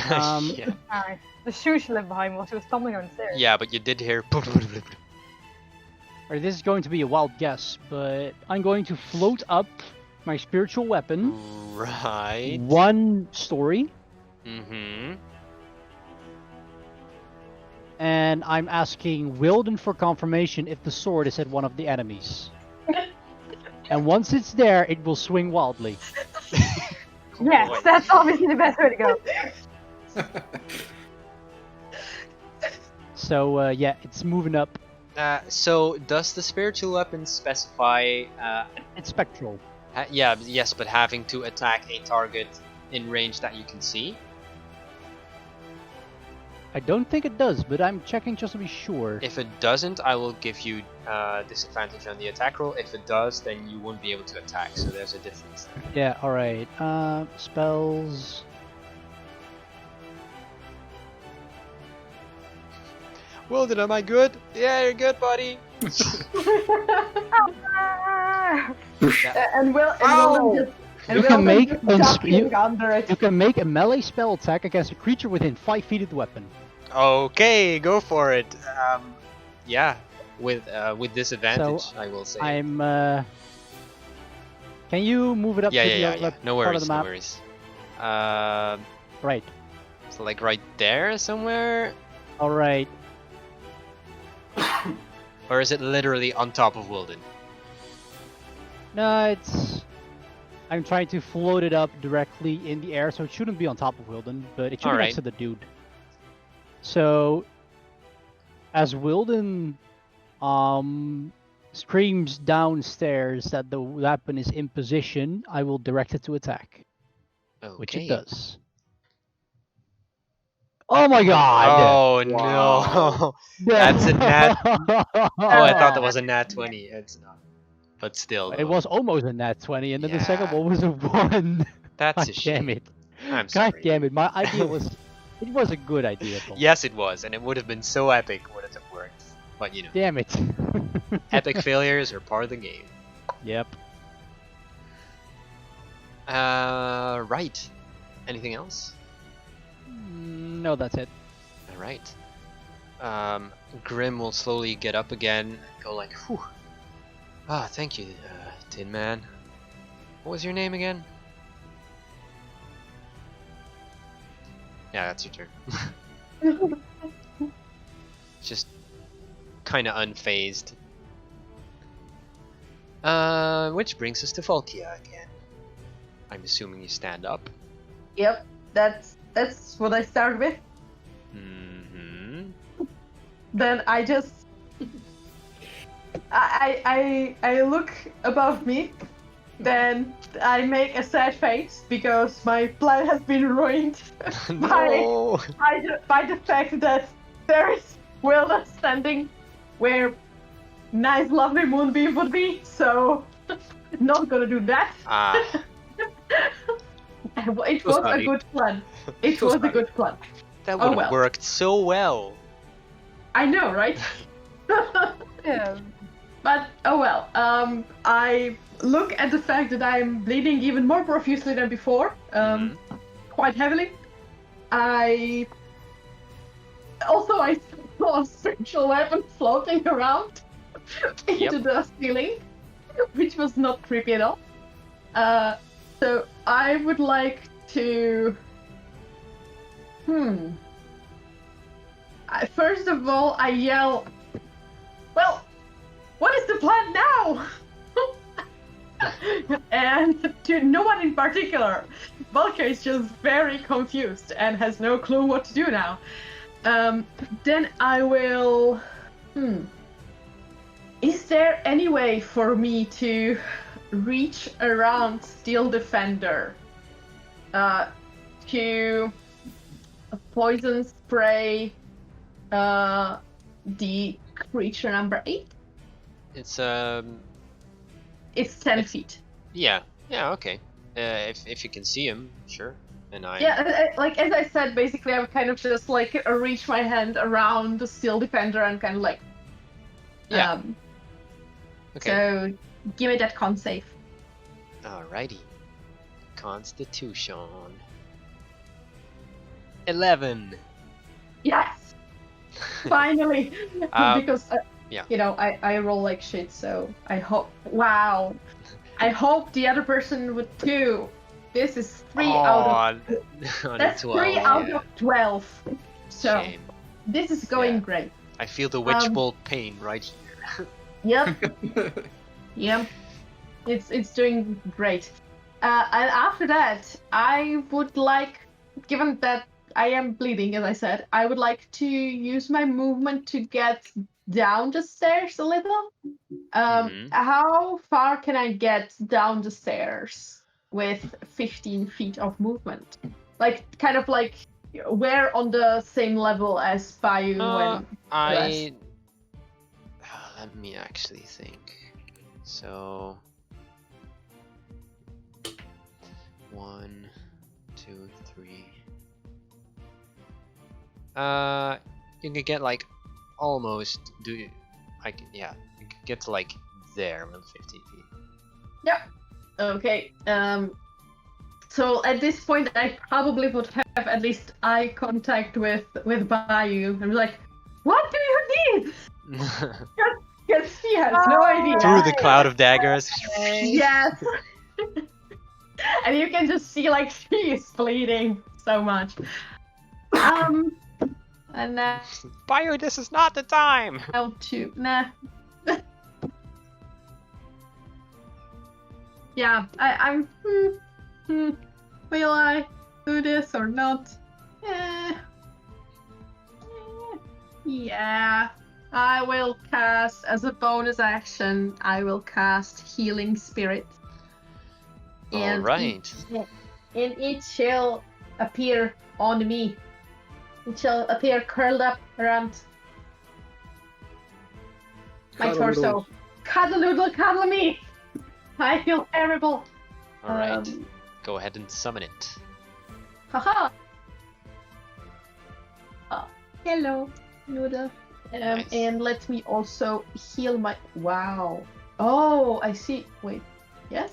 Yeah. The shoe she left behind while she was tumbling on the stairs. Yeah, but you did hear. Alright, this is going to be a wild guess, but I'm going to float up my spiritual weapon. Right. 1 story. And I'm asking Wilden for confirmation if the sword is at one of the enemies. And once it's there, it will swing wildly. Yes, Boy. that's obviously the best way to go. So yeah, it's moving up. So does the spiritual weapon specify? It's spectral. Yes, but having to attack a target in range that you can see. I don't think it does, but I'm checking just to be sure. If it doesn't, I will give you disadvantage on the attack roll. If it does, then you won't be able to attack. So there's a difference there. Yeah, alright. Spells. Well, then am I good? Yeah, you're good, buddy. And Will just You can make under it. you can make a melee spell attack against a creature within 5 feet of the weapon. Okay, go for it. Yeah, with disadvantage, So, I will say. I'm. Can you move it up Yeah, to yeah, the yeah, other yeah. No part of worries, the no map? worries. Right. So like right there somewhere, Alright. or is it literally on top of Wilden? No, it's. I'm trying to float it up directly in the air, so it shouldn't be on top of Wilden, but it should be Alright. next to the dude. So, as Wilden screams downstairs that the weapon is in position, I will direct it to attack, which it Okay. does. Oh my god! Oh Wow. no! That's a nat. Oh, I thought that Oh, was a nat 20. It's not. But still, it though. was almost a nat 20, and then the second Yeah. one was a 1. That's God a damn shame. it. I'm God sorry. damn it. My idea was. It was a good idea, Paul. Yes, it was, and it would have been so epic would it have worked. But you know, Damn it. epic failures are part of the game. Yep. Right. Anything else? No, that's it. All right. Grim will slowly get up again and go like, whew. Ah, thank you, Tin Man. What was your name again? Yeah, that's your turn. Just kind of unfazed. Which brings us to Volkia again. I'm assuming you stand up. Yep, that's what I start with. Mm-hmm. Then I just I look above me. Then I make a sad face because my plan has been ruined No. by the fact that there is Wilda standing where nice lovely Moonbeam would be, so not gonna do that. Ah, It was a funny. good plan. It So was a funny. good plan. that Oh, would have well. worked so well. I know, right? Yeah. But oh well. I look at the fact that I'm bleeding even more profusely than before, quite heavily. I saw a spiritual weapon floating around into the ceiling, which was not creepy at all. So I would like to. First of all, I yell, well, what is the plan now? And to no one in particular. Valka is just very confused and has no clue what to do now. Then I will... Is there any way for me to reach around Steel Defender? To poison spray the creature number 8? It's It's 10 feet. yeah, okay. If you can see him, sure. And I Like as I said, basically I would kind of just like reach my hand around the Steel Defender and kind of like Yeah. Okay. So give me that con save. Alrighty. Constitution. 11. Yes, finally. Because yeah. you know I roll like shit, so I hope. Wow, I hope the other person would too. This is 3 out of. That's 12, 3 out of 12. So Shame. this is going Yeah. great. I feel the witch bolt pain right here. Yep. Yep. It's doing great. And after that, I would like, given that I am bleeding, as I said, I would like to use my movement to get down the stairs a little. How far can I get down the stairs with 15 feet of movement? Like, kind of like, we're on the same level as Bayou and let me actually think. So 1, 2, 3. You can get like almost you can get to like there with 15 feet. Yep. Okay. So at this point, I probably would have at least eye contact with Bayou. I'm like, what do you need? Because she has no idea. Through the cloud of daggers. Yes. And you can just see like she is bleeding so much. And now Bio, this is not the time. to nah. Yeah, I'm. Will I do this or not? Yeah. I will cast, as a bonus action, I will cast Healing Spirit. And Alright. it shall appear on me. It shall appear curled up around my torso. Cuddle-doodle, cuddle me! I feel terrible. Alright. Go ahead and summon it. Haha! Hello, Noodle. Nice. And let me also heal my... Wow. Oh, I see. Wait. Yes?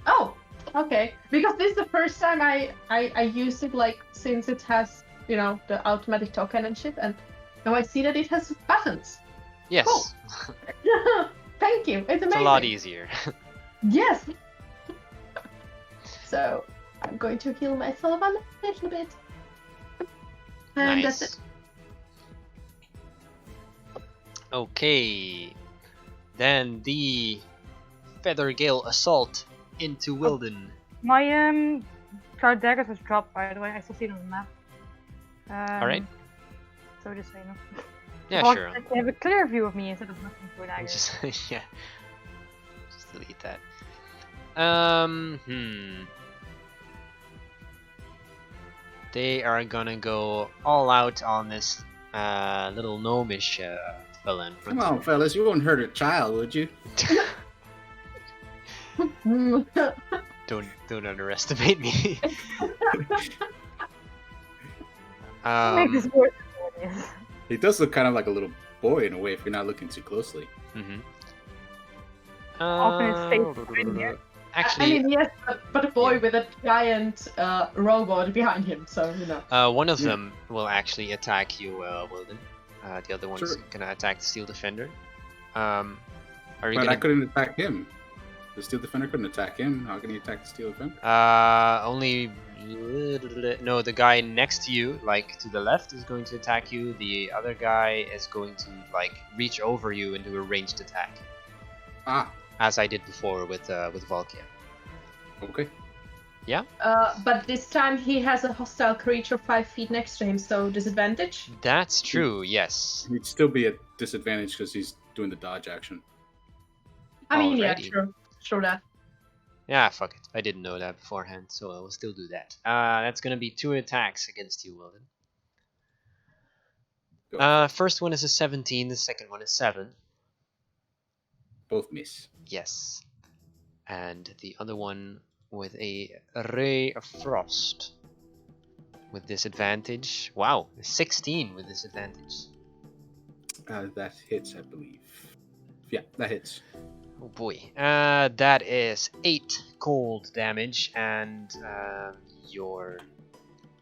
Oh, okay. Because this is the first time I used it, like, since it has, you know, the automatic token and shit, and now I see that it has buttons. Yes. Cool. Thank you. It's amazing. It's a lot easier. Yes. So, I'm going to heal myself a little bit. And Nice. that's it. Okay. Then the Feathergale assault into Wilden. My Cloud Daggers has dropped, by the way. I still see it on the map. Alright. So just so you know. Yeah, Well, sure. They have a clear view of me instead of looking for daggers. Just, yeah. Just delete that. They are gonna go all out on this little gnomish fella in front Come on, of fellas, you wouldn't hurt a child, would you? you. Don't underestimate me. Make this worse than it is. He does look kind of like a little boy in a way if you're not looking too closely. Often his face is right here. Actually, I mean, yes, but a boy with a giant robot behind him, so, you know. one of them will actually attack you, Wilden. The other one's Sure. gonna attack the Steel Defender. Are you But gonna... I couldn't attack him. The Steel Defender couldn't attack him. How can he attack the Steel Defender? Only... No, the guy next to you, like, to the left, is going to attack you. The other guy is going to, like, reach over you and do a ranged attack. Ah, As I did before with Valkia. okay. Yeah? But this time he has a hostile creature 5 feet next to him, so disadvantage? That's true, yes. He'd still be at disadvantage because he's doing the dodge action. I mean, yeah, Alrighty. sure that. Yeah, fuck it. I didn't know that beforehand, so I will still do that. That's gonna be 2 attacks against you, Wilden. Go. First one is a 17, the second one is 7. Both miss. Yes. And the other one with a Ray of Frost. With disadvantage. Wow, 16 with disadvantage. That hits, I believe. Yeah, that hits. Oh boy. That is 8 cold damage, and your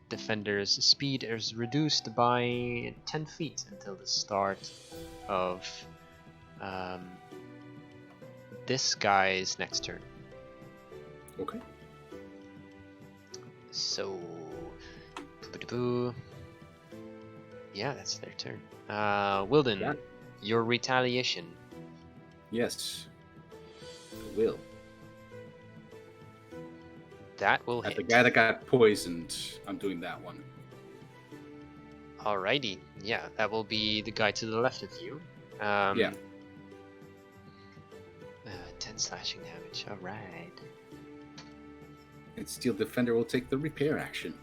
defender's speed is reduced by 10 feet until the start of this guy's next turn. Okay. So, yeah, that's their turn. Wilden, Yeah. your retaliation. Yes. I will. That will At hit. the guy that got poisoned, I'm doing that one. Alrighty, yeah, that will be the guy to the left of you. Yeah. 10 slashing damage, alright. And Steel Defender will take the repair action.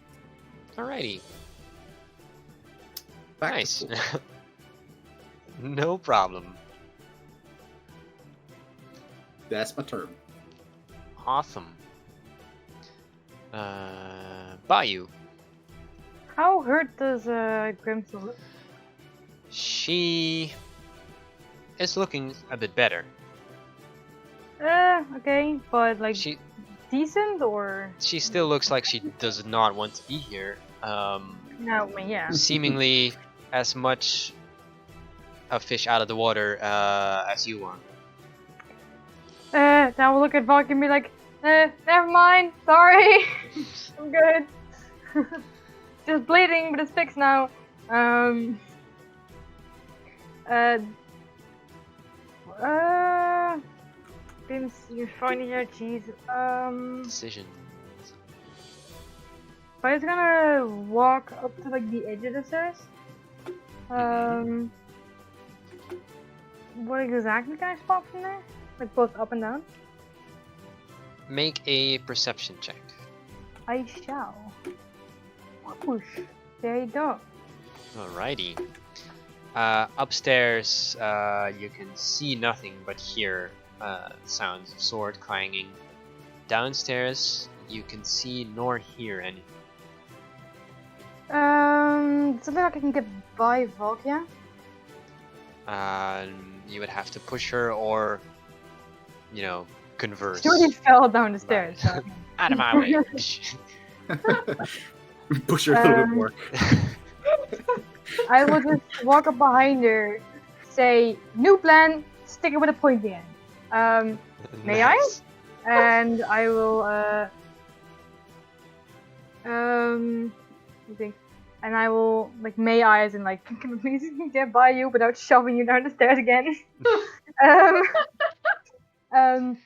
Alrighty, Back to nice. full. No problem. That's my turn. Awesome. Bayou. How hurt does Grimsel look? She is looking a bit better. Okay, but like She decent or still looks like she does not want to be here. no? I mean, yeah. Seemingly as much a fish out of the water as you are. Now we'll look at Valk and be like, never mind, sorry, I'm good. Just bleeding, but it's fixed now. Vince, you're finding here, jeez. Decision. But it's gonna walk up to like the edge of the stairs. What exactly can I spot from there? Like both up and down? Make a perception check. I shall. Whoosh. There you go. Alrighty. Upstairs, you can see nothing but hear sounds of sword clanging. Downstairs, you can see nor hear anything. Something like I can get by Volkia? You would have to push her or, you know, converse. She already fell down the stairs. So. Out of my way. Push her a little bit more. I will just walk up behind her, say, new plan, stick it with a point in the end. May Nice. I? And I will, I think, and I will, like, may I, as in, like, can I please get by you without shoving you down the stairs again? And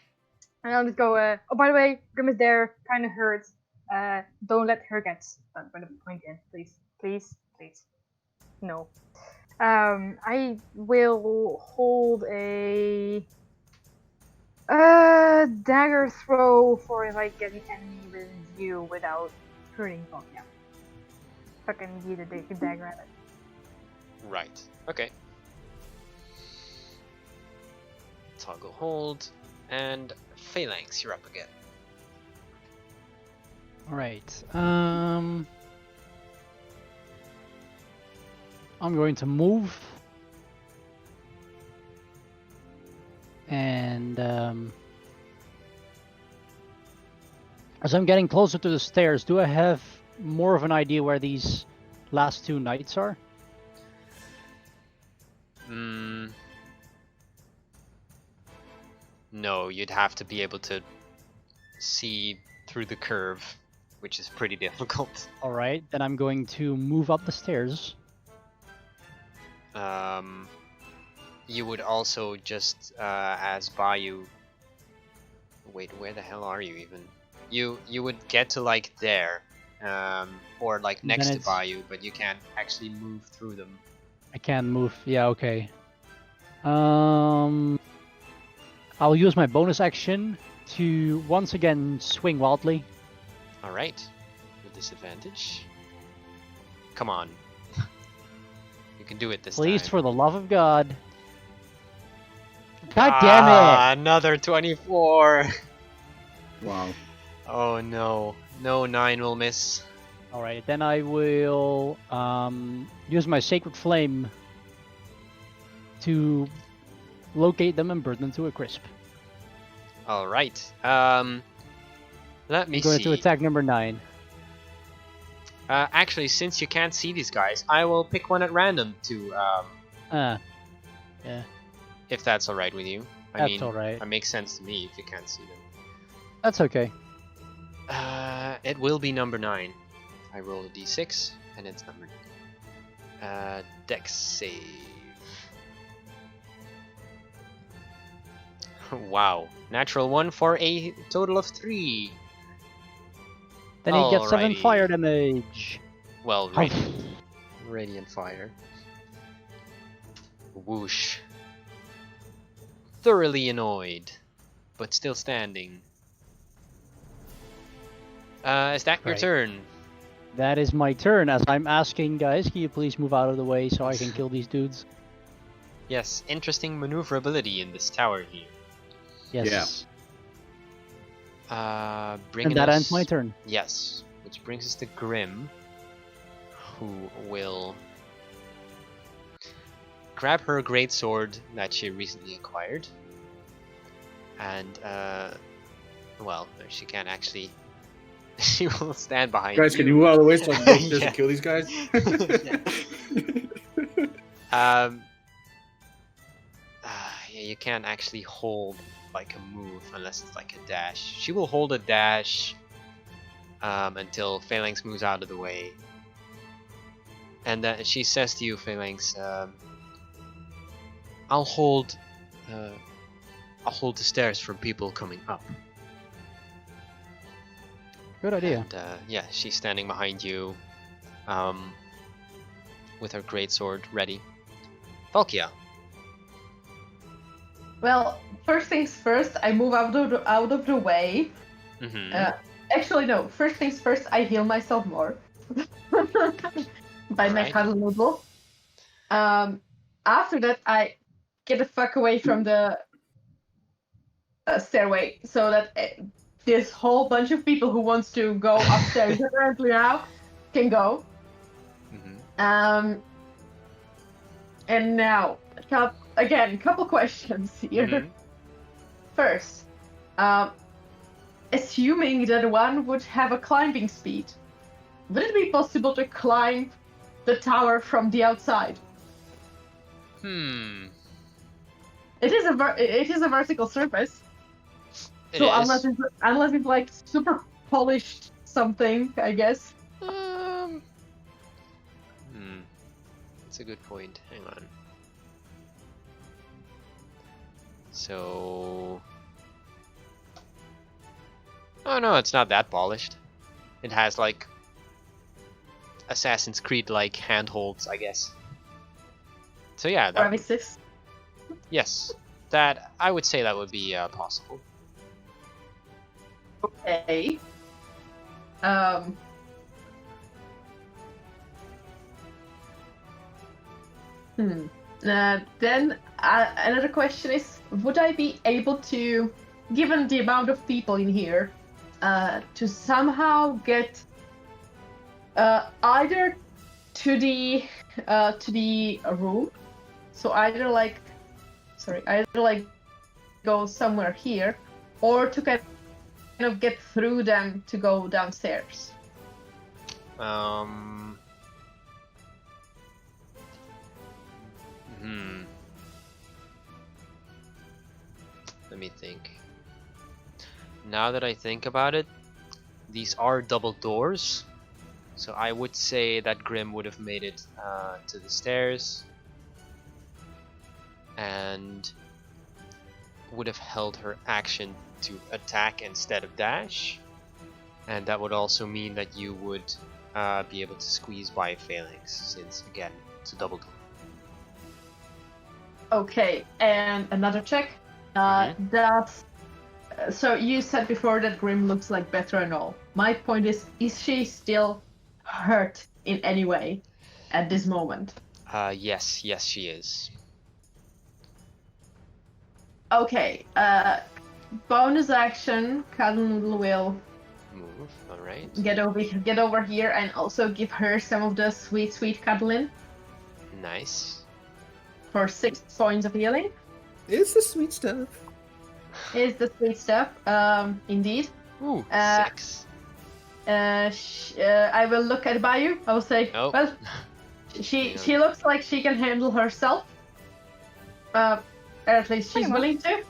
I'll just go, oh, by the way, Grim is there, kind of hurts. Don't let her get stuck by the point in, please. Please, please. No. I will hold a dagger throw for if I get an enemy within view without hurting Volkia. If I can use a dagger at it. Right. Okay. Toggle hold. And Phalanx, you're up again. Alright. I'm going to move. And as I'm getting closer to the stairs, do I have more of an idea where these last two knights are? No, you'd have to be able to see through the curve, which is pretty difficult. Alright, then I'm going to move up the stairs. You would also just, as Bayou... Wait, where the hell are you even? You would get to, like, there. Or, like, next to Bayou, but you can't actually move through them. I can move, yeah, okay. I'll use my bonus action to once again swing wildly. Alright. With disadvantage. Come on. You can do it this time. Please, for the love of God. God damn it! Another 24! Wow. Oh no. No, 9 will miss. Alright, then I will use my Sacred Flame to locate them and burn them to a crisp. Alright. Let me I'm going see. to attack number 9. Actually, since you can't see these guys, I will pick one at random to, Yeah. if that's alright with you. I That's mean, alright. it makes sense to me if you can't see them. That's okay. It will be number 9. I roll a d6, and it's number 9. Dex save. Wow. Natural 1 for a total of 3. Then he gets 7 Alrighty. fire damage. Well, radiant. Radiant fire. Whoosh. Thoroughly annoyed, but still standing. Is that your Right. turn? That is my turn, as I'm asking, guys, can you please move out of the way so I can kill these dudes? Yes, interesting maneuverability in this tower here. Yes. Bringing And that us... ends my turn. Yes, which brings us to Grim, who will grab her great sword that she recently acquired, and well, no, she can't actually. She will stand behind Guys, you. can you move out of the way so I can go upstairs Yeah. and kill these guys? Yeah, you can't actually hold like a move unless it's like a dash. She will hold a dash until Phalanx moves out of the way, and she says to you, Phalanx, I'll hold the stairs from people coming up. Good idea. And yeah, she's standing behind you. with her greatsword ready. Valkia. Well, first things first, I move out of the way. Mm-hmm. Actually, no. First things first, I heal myself more by my Right. cuddle noodle. After that, I get the fuck away from the stairway so that this whole bunch of people who wants to go upstairs apparently now can go. Mm-hmm. And now, again, couple questions here. Mm-hmm. First, assuming that one would have a climbing speed, would it be possible to climb the tower from the outside? It is a vertical surface. It so is. unless it's like super polished something, I guess. That's a good point. Hang on. So. Oh no, it's not that polished. It has like Assassin's Creed-like handholds, I guess. So yeah, that. Gravisis. Yes, that I would say that would be possible. Okay. Then another question is, would I be able to, given the amount of people in here, to somehow get either to the room, so either like go somewhere here, or to kind of get through them to go downstairs? Let me think. Now that I think about it, these are double doors, so I would say that Grim would have made it to the stairs and would have held her action to attack instead of dash, and that would also mean that you would be able to squeeze by Phalanx, since again it's a double door. Okay, and another check. So you said before that Grim looks like better and all. My point is she still hurt in any way at this moment? Yes, she is. Okay, bonus action, Cuddle Noodle will move. All right. Get over here and also give her some of the sweet cuddling. Nice. For 6 points of healing. It's the sweet stuff. Is the sweet stuff, indeed. Ooh, 6. I will look at Bayou. I will say, well, she looks like she can handle herself. At least she's willing to.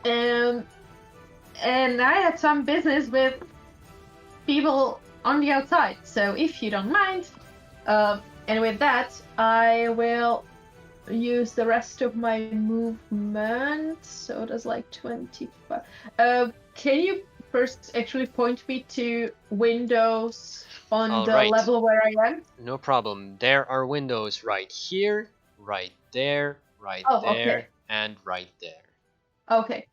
And I had some business with people on the outside. So if you don't mind, and with that, I will use the rest of my movement. So that's like 25. Can you first actually point me to windows on the level where I am? No problem. There are windows right here, right there, right there, and right there. Okay.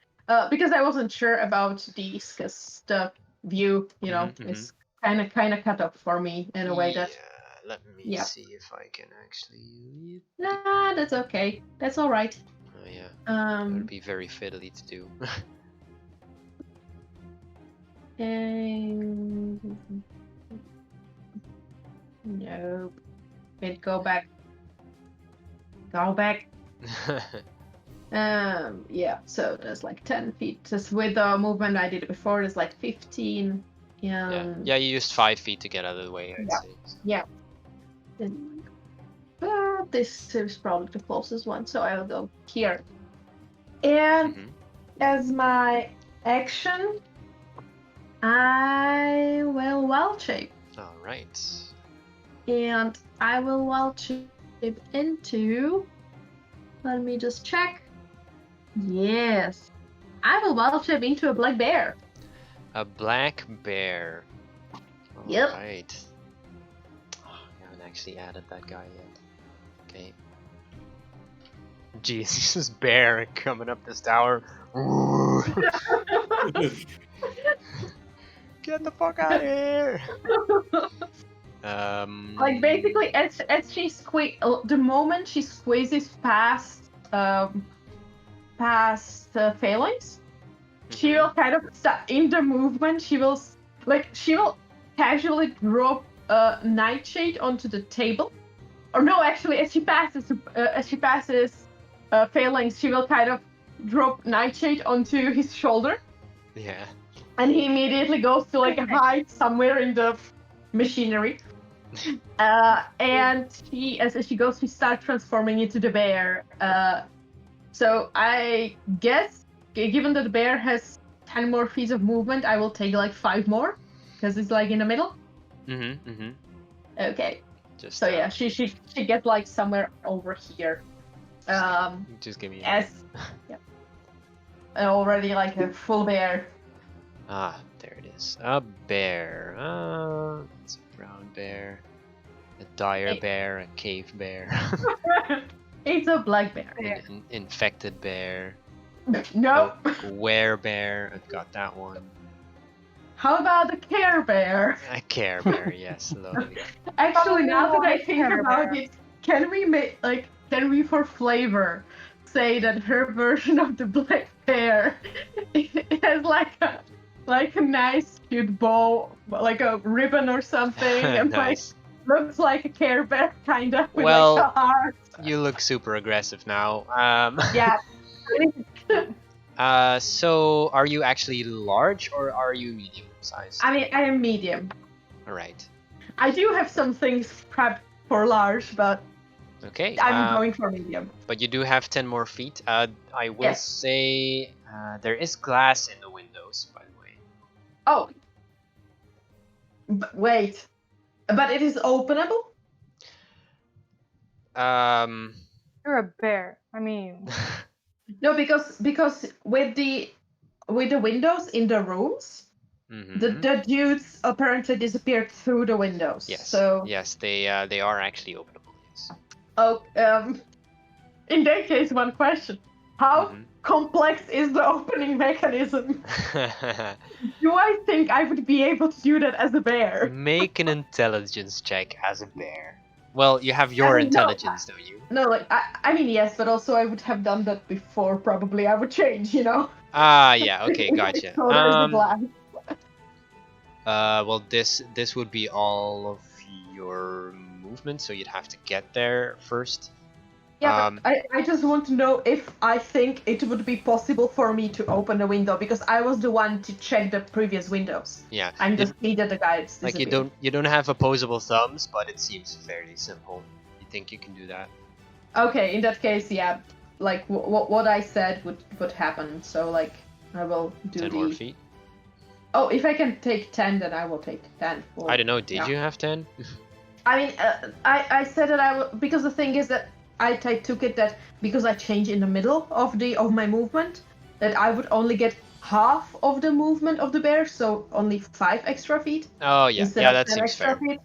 Because I wasn't sure about these, because the view, is kind of cut off for me in a way that. Let me see if I can actually. Nah, that's okay. That's all right. Oh yeah. That would be very fiddly to do. Nope. Wait, go back. Go back. Yeah. So there's like 10 feet. Just with the movement I did before, there's like 15. Yeah. You used 5 feet to get out of the way. I'd say. Yeah. This is probably the closest one, so I will go here. And as my action, I will wild shape. All right. And I will wild shape into. Let me just check. Yes, I will wild shape into a black bear. A black bear. All yep. Right. I haven't actually added that guy yet. Okay. Jeez, this bear coming up this tower. Ooh. Get the fuck out of here! Like basically, as she the moment she squeezes past Phalanx, she will kind of in the movement. She will casually drop Nightshade onto the table. Or no, actually, as she passes Phalanx, she will kind of drop Nightshade onto his shoulder. Yeah. And he immediately goes to like hide somewhere in the machinery. And as she goes, she starts transforming into the bear. So I guess, given that the bear has 10 more feet of movement, I will take like 5 more, because it's like in the middle. Okay. Just so yeah, she gets like somewhere over here. Just give me yeah. Already like a full bear. Ah, there it is. A bear. It's a brown bear. A dire bear, a cave bear. It's a black bear. An infected bear. No. A werebear. I've got that one. How about the Care Bear? A Care Bear, yes, lovely. Actually, now that I think about it, can we for flavor say that her version of the black bear has like a nice cute bow, like a ribbon or something, and nice. Looks like a Care Bear kind of with well, like a heart. You look super aggressive now. Yeah. So are you actually large or are you medium size? I mean, I am medium. All right. I do have some things prepped for large, but okay. I'm going for medium. But you do have 10 more feet. I will say there is glass in the windows, by the way. Oh. Wait. But it is openable? You're a bear. I mean. No, because with the windows in the rooms, the dudes apparently disappeared through the windows. Yes. So yes, they are actually openable. Yes. Oh, in that case, one question: how complex is the opening mechanism? Do I think I would be able to do that as a bear? Make an intelligence check as a bear. Well, you have your intelligence, don't you? No, like I mean yes, but also I would have done that before. Probably I would change, you know. Ah, yeah. Okay, gotcha. So there's a glass. Well, this would be all of your movement, so you'd have to get there first. Yeah, but I just want to know if I think it would be possible for me to open the window, because I was the one to check the previous windows. Yeah. I'm just needed the guys. Like you don't have opposable thumbs, but it seems fairly simple. You think you can do that? Okay, in that case, yeah. Like what I said would happen. So like I will do 10 more feet. Oh, if I can take 10, then I will take 10. Well, I don't know. Did you have 10? I mean, I said that I will, because the thing is that I took it that because I changed in the middle of my movement, that I would only get half of the movement of the bear, so only 5 extra feet. Oh yeah, yeah, that seems fair. Feet.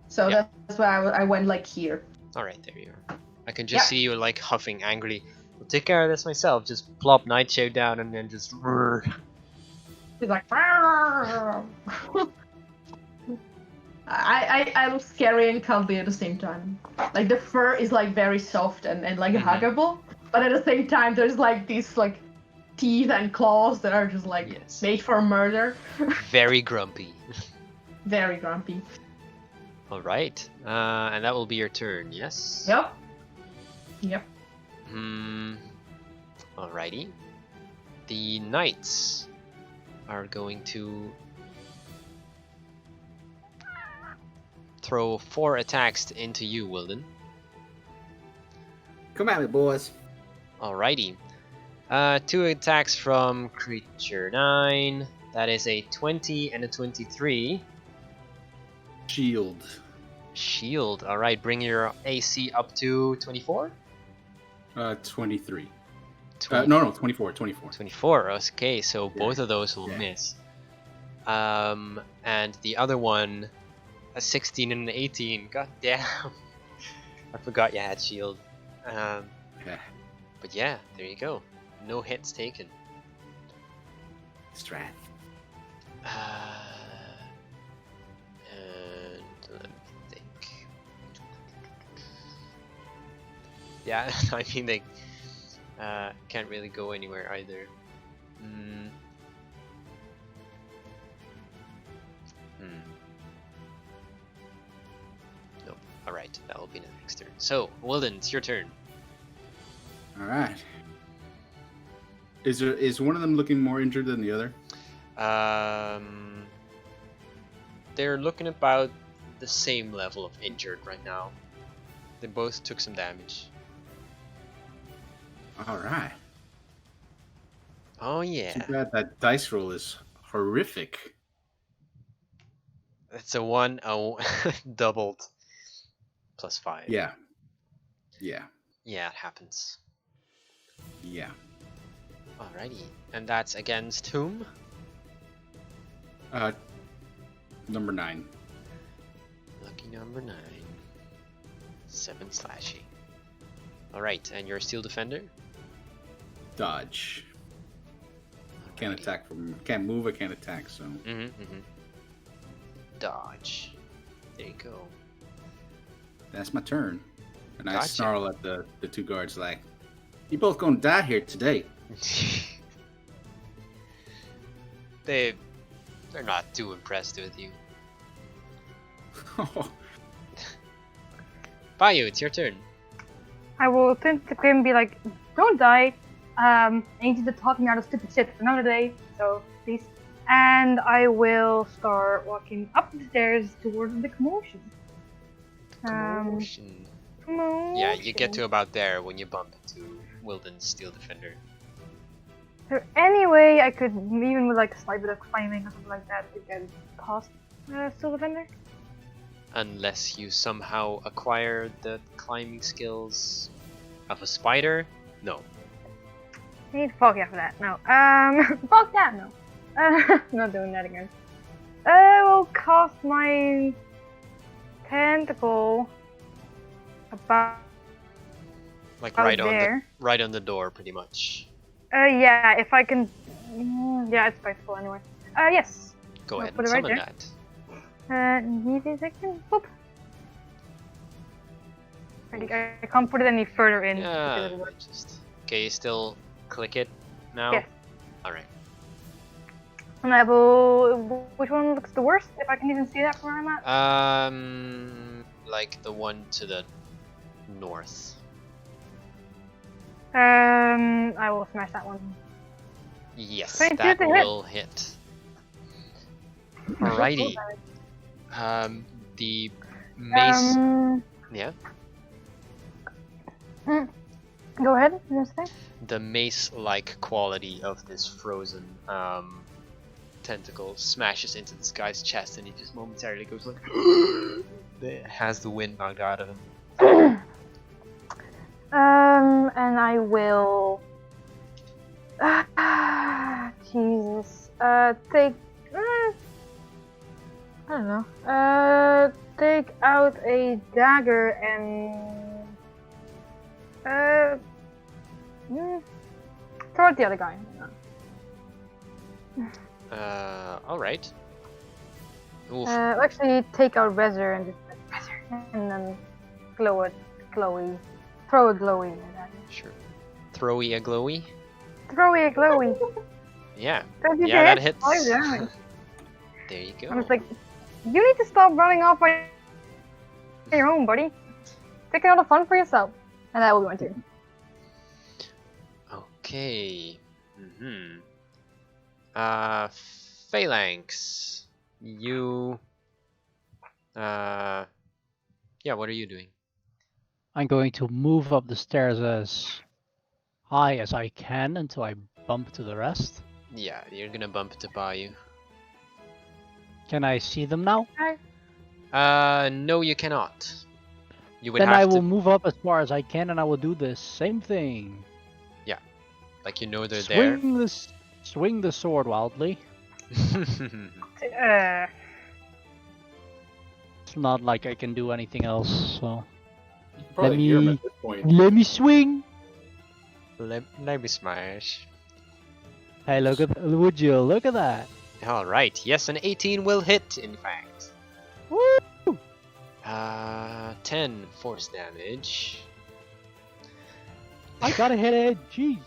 So that's why I went like here. All right, there you are. I can just see you like huffing angrily. I'll take care of this myself. Just plop Nightshade down and then just. He's like. I look scary and cuddly at the same time. Like the fur is like very soft and like huggable, but at the same time there's like these like teeth and claws that are just like made for murder. Very grumpy. Very grumpy. All right, and that will be your turn. Yes. Yep. Yep. Alrighty. The knights are going to throw 4 attacks into you, Wilden. Come at me, boys. Alrighty. 2 attacks from creature 9. That is a 20 and a 23. Shield. Shield. Alright, bring your AC up to 24? 23. No, 24. 24, okay, so both of those will miss. And the other one, a 16 and an 18. God damn. I forgot you had shield. Yeah. But yeah, there you go. No hits taken. Strat. And let me think. Yeah, I mean they can't really go anywhere either. Nope. Alright, that will be the next turn. So, Wilden, it's your turn. All right. Is one of them looking more injured than the other? They're looking about the same level of injured right now. They both took some damage. All right. Oh yeah. Too bad that dice roll is horrific. It's a 1 doubled +5. Yeah. Yeah. Yeah, it happens. Yeah. Alrighty. And that's against whom? Number 9. Lucky number 9. 7 slashing. Alright, and you're a steel defender? Dodge. Can't Alrighty. attack from. Can't move. I can't attack. So. Dodge. There you go. That's my turn. And I Gotcha. snarl at the two guards like, "You both gonna die here today." They're not too impressed with you. Bayu, it's your turn. I will turn to Grim and be like, don't die. I need you to talk me out of stupid shit for another day, so please. And I will start walking up the stairs towards the commotion. Commotion. Yeah, you get to about there when you bump into Wilden's steel defender. Is there any way I could, even with like a slight bit of climbing or something like that, to get past Steel Defender? Unless you somehow acquire the climbing skills of a spider? No. I need to fuck yeah for that. No. Fuck that, no. Not doing that again. I will cast my tentacle about Like right there. right on the door, pretty much. Yeah, if I can. Yeah, it's spiteful anyway. Yes. Go I'll ahead put and it right summon there. that. Give me a second. Boop. I can't put it any further in. because of the word. Okay, you still click it now? Yes. Alright. And I will. Which one looks the worst? If I can even see that from where I'm at. Like the one to the north. I will smash that one. Yes, 22 that to hit. will hit. Alrighty. The mace. Yeah. Go ahead. You want to say? The mace-like quality of this frozen tentacle smashes into this guy's chest, and he just momentarily goes like, has the wind knocked out of him. And I will. Jesus. Take. I don't know. Take out a dagger and. Throw at the other guy. Alright. Oof. Actually, take out Rezer and just and then throw a glowy at it. Sure. Throwy a glowy? Throwy a glowy. Yeah. 22 Yeah, that hits, hits. 5 damage. There you go. I was like, you need to stop running off on your own, buddy. Take all the fun for yourself. And that will be my turn. Okay. Phalanx. You. Yeah, what are you doing? I'm going to move up the stairs as high as I can until I bump to the rest. Yeah, you're gonna bump into Bayou. Can I see them now? No, you cannot. You would Then have I will to. move up as far as I can and I will do the same thing. Like you know they're there. Swing the sword wildly. Uh, It's not like I can do anything else, so. You can probably hear him at this point. Let me swing. Let me smash. Hey, look at would you look at that? All right. Yes, an 18 will hit. In fact. Woo! 10 force damage. I gotta hit it. Jeez.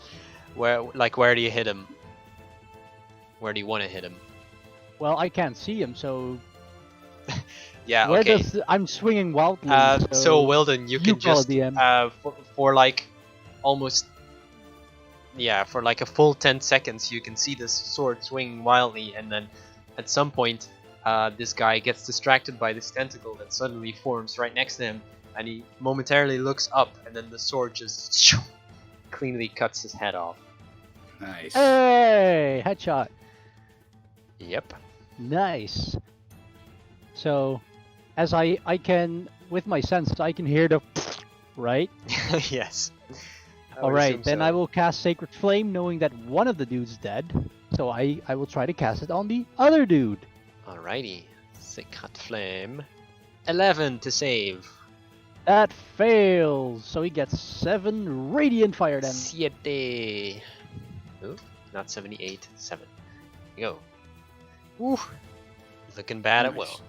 Where do you hit him? Where do you want to hit him? Well, I can't see him, so Yeah. where Okay. I'm swinging wildly. So Wilden, you can call it just DM. for like almost for like a full 10 seconds you can see this sword swinging wildly, and then at some point this guy gets distracted by this tentacle that suddenly forms right next to him, and he momentarily looks up, and then the sword just cleanly cuts his head off. Nice. Hey, headshot. Yep. Nice. So, as I can, with my senses, I can hear the right? Yes. Alright, then I will cast Sacred Flame, knowing that one of the dudes is dead. So I will try to cast it on the other dude. Alrighty. Sacred Flame. 11 to save. That fails. So he gets 7 Radiant Fire damage. 7. Ooh, not 78. 7. Go. Woo. Looking bad at Nice. will.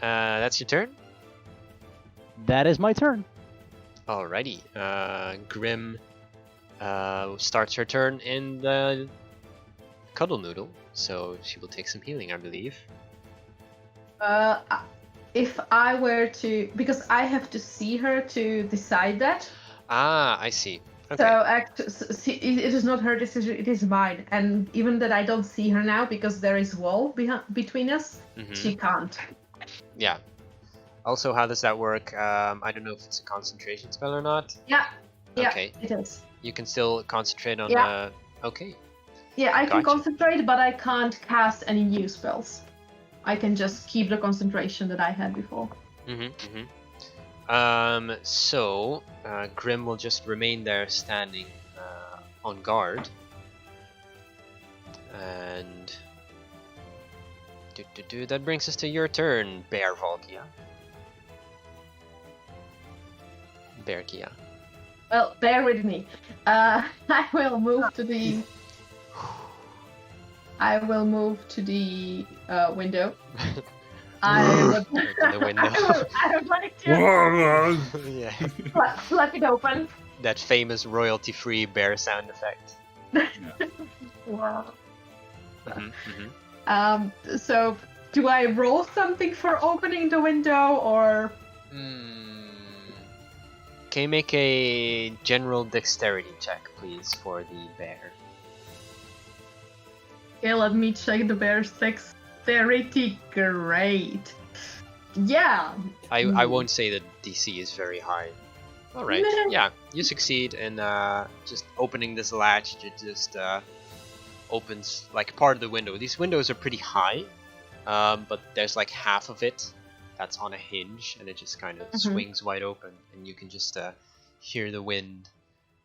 That's your turn? That is my turn. Alrighty. Grim starts her turn in the Cuddle Noodle, so she will take some healing, I believe. If I were to, because I have to see her to decide that. Ah, I see. Okay. So it is not her decision; it is mine. And even that I don't see her now because there is wall between us, she can't. Yeah. Also, how does that work? I don't know if it's a concentration spell or not. Yeah. Yeah. Okay. It is. You can still concentrate on. Yeah. Okay. Yeah, I can Gotcha. concentrate, but I can't cast any new spells. I can just keep the concentration that I had before. So Grim will just remain there standing on guard. And that brings us to your turn, Bear Valkia. Bearkia. Well, bear with me. I will move to the. I will move to the window. I would. Open the window. I would like to Yeah. flap it open. That famous royalty-free bear sound effect. Wow. Mhm. So, do I roll something for opening the window, or? Can you make a general dexterity check, please, for the bear? Okay, let me check the bear's dexterity. Great. Yeah. I won't say that DC is very high. Alright, yeah, you succeed in just opening this latch. It just opens like part of the window. These windows are pretty high, but there's like half of it that's on a hinge, and it just kind of swings wide open, and you can just hear the wind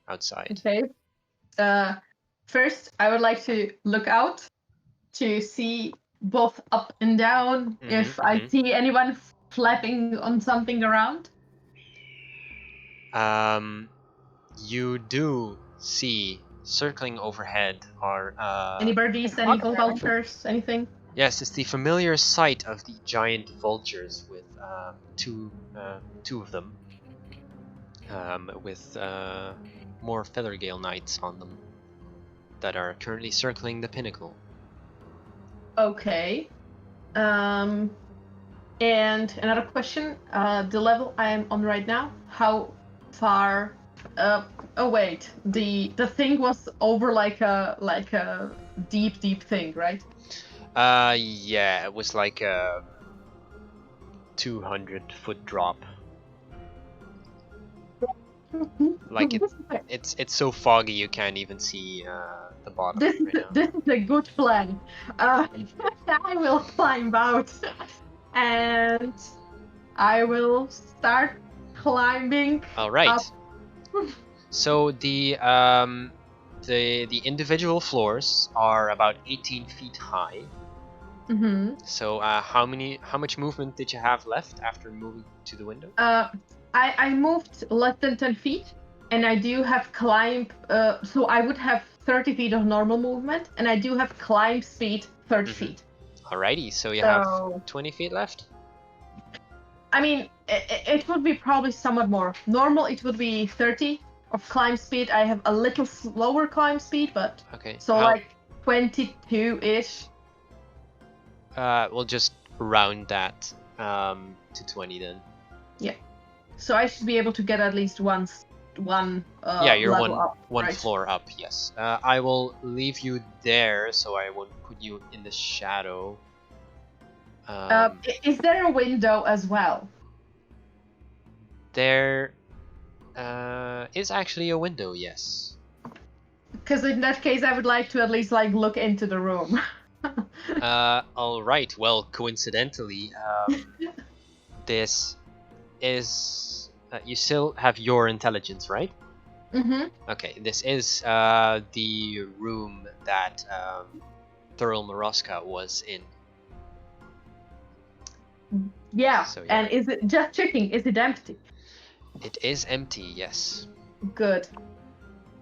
outside. Okay. First, I would like to look out to see both up and down if I see anyone flapping on something around. You do see circling overhead are Any birdies, any vultures, anything? Yes, it's the familiar sight of the giant vultures with two of them, with more Feathergale Knights on them that are currently circling the pinnacle. Okay. And another question: the level I am on right now, how far? Oh wait, the thing was over like a deep thing, right? Yeah, it was like a 200-foot drop. Like it's so foggy you can't even see the bottom. This is a good plan. I will climb out, and I will start climbing. All right. Up. So the individual floors are about 18 feet high. Mm-hmm. So how much movement did you have left after moving to the window? I moved less than 10 feet, and I do have climb. So I would have 30 feet of normal movement, and I do have climb speed 30 feet. Alrighty, so you have 20 feet left? I mean, it would be probably somewhat more. Normal, it would be 30 of climb speed. I have a little slower climb speed, but okay. So like 22-ish. We'll just round that to 20 then. Yeah. So I should be able to get at least one. Yeah, you're level up, one right? floor up. Yes. I will leave you there, so I won't put you in the shadow. Is there a window as well? There is actually a window. Yes. Because in that case, I would like to at least like look into the room. All right. Well, coincidentally, this is you still have your intelligence, right? Mm-hmm. Okay. This is the room that Thurl Moroska was in. Yeah. So, yeah. And is it just checking? Is it empty? It is empty. Yes. Good.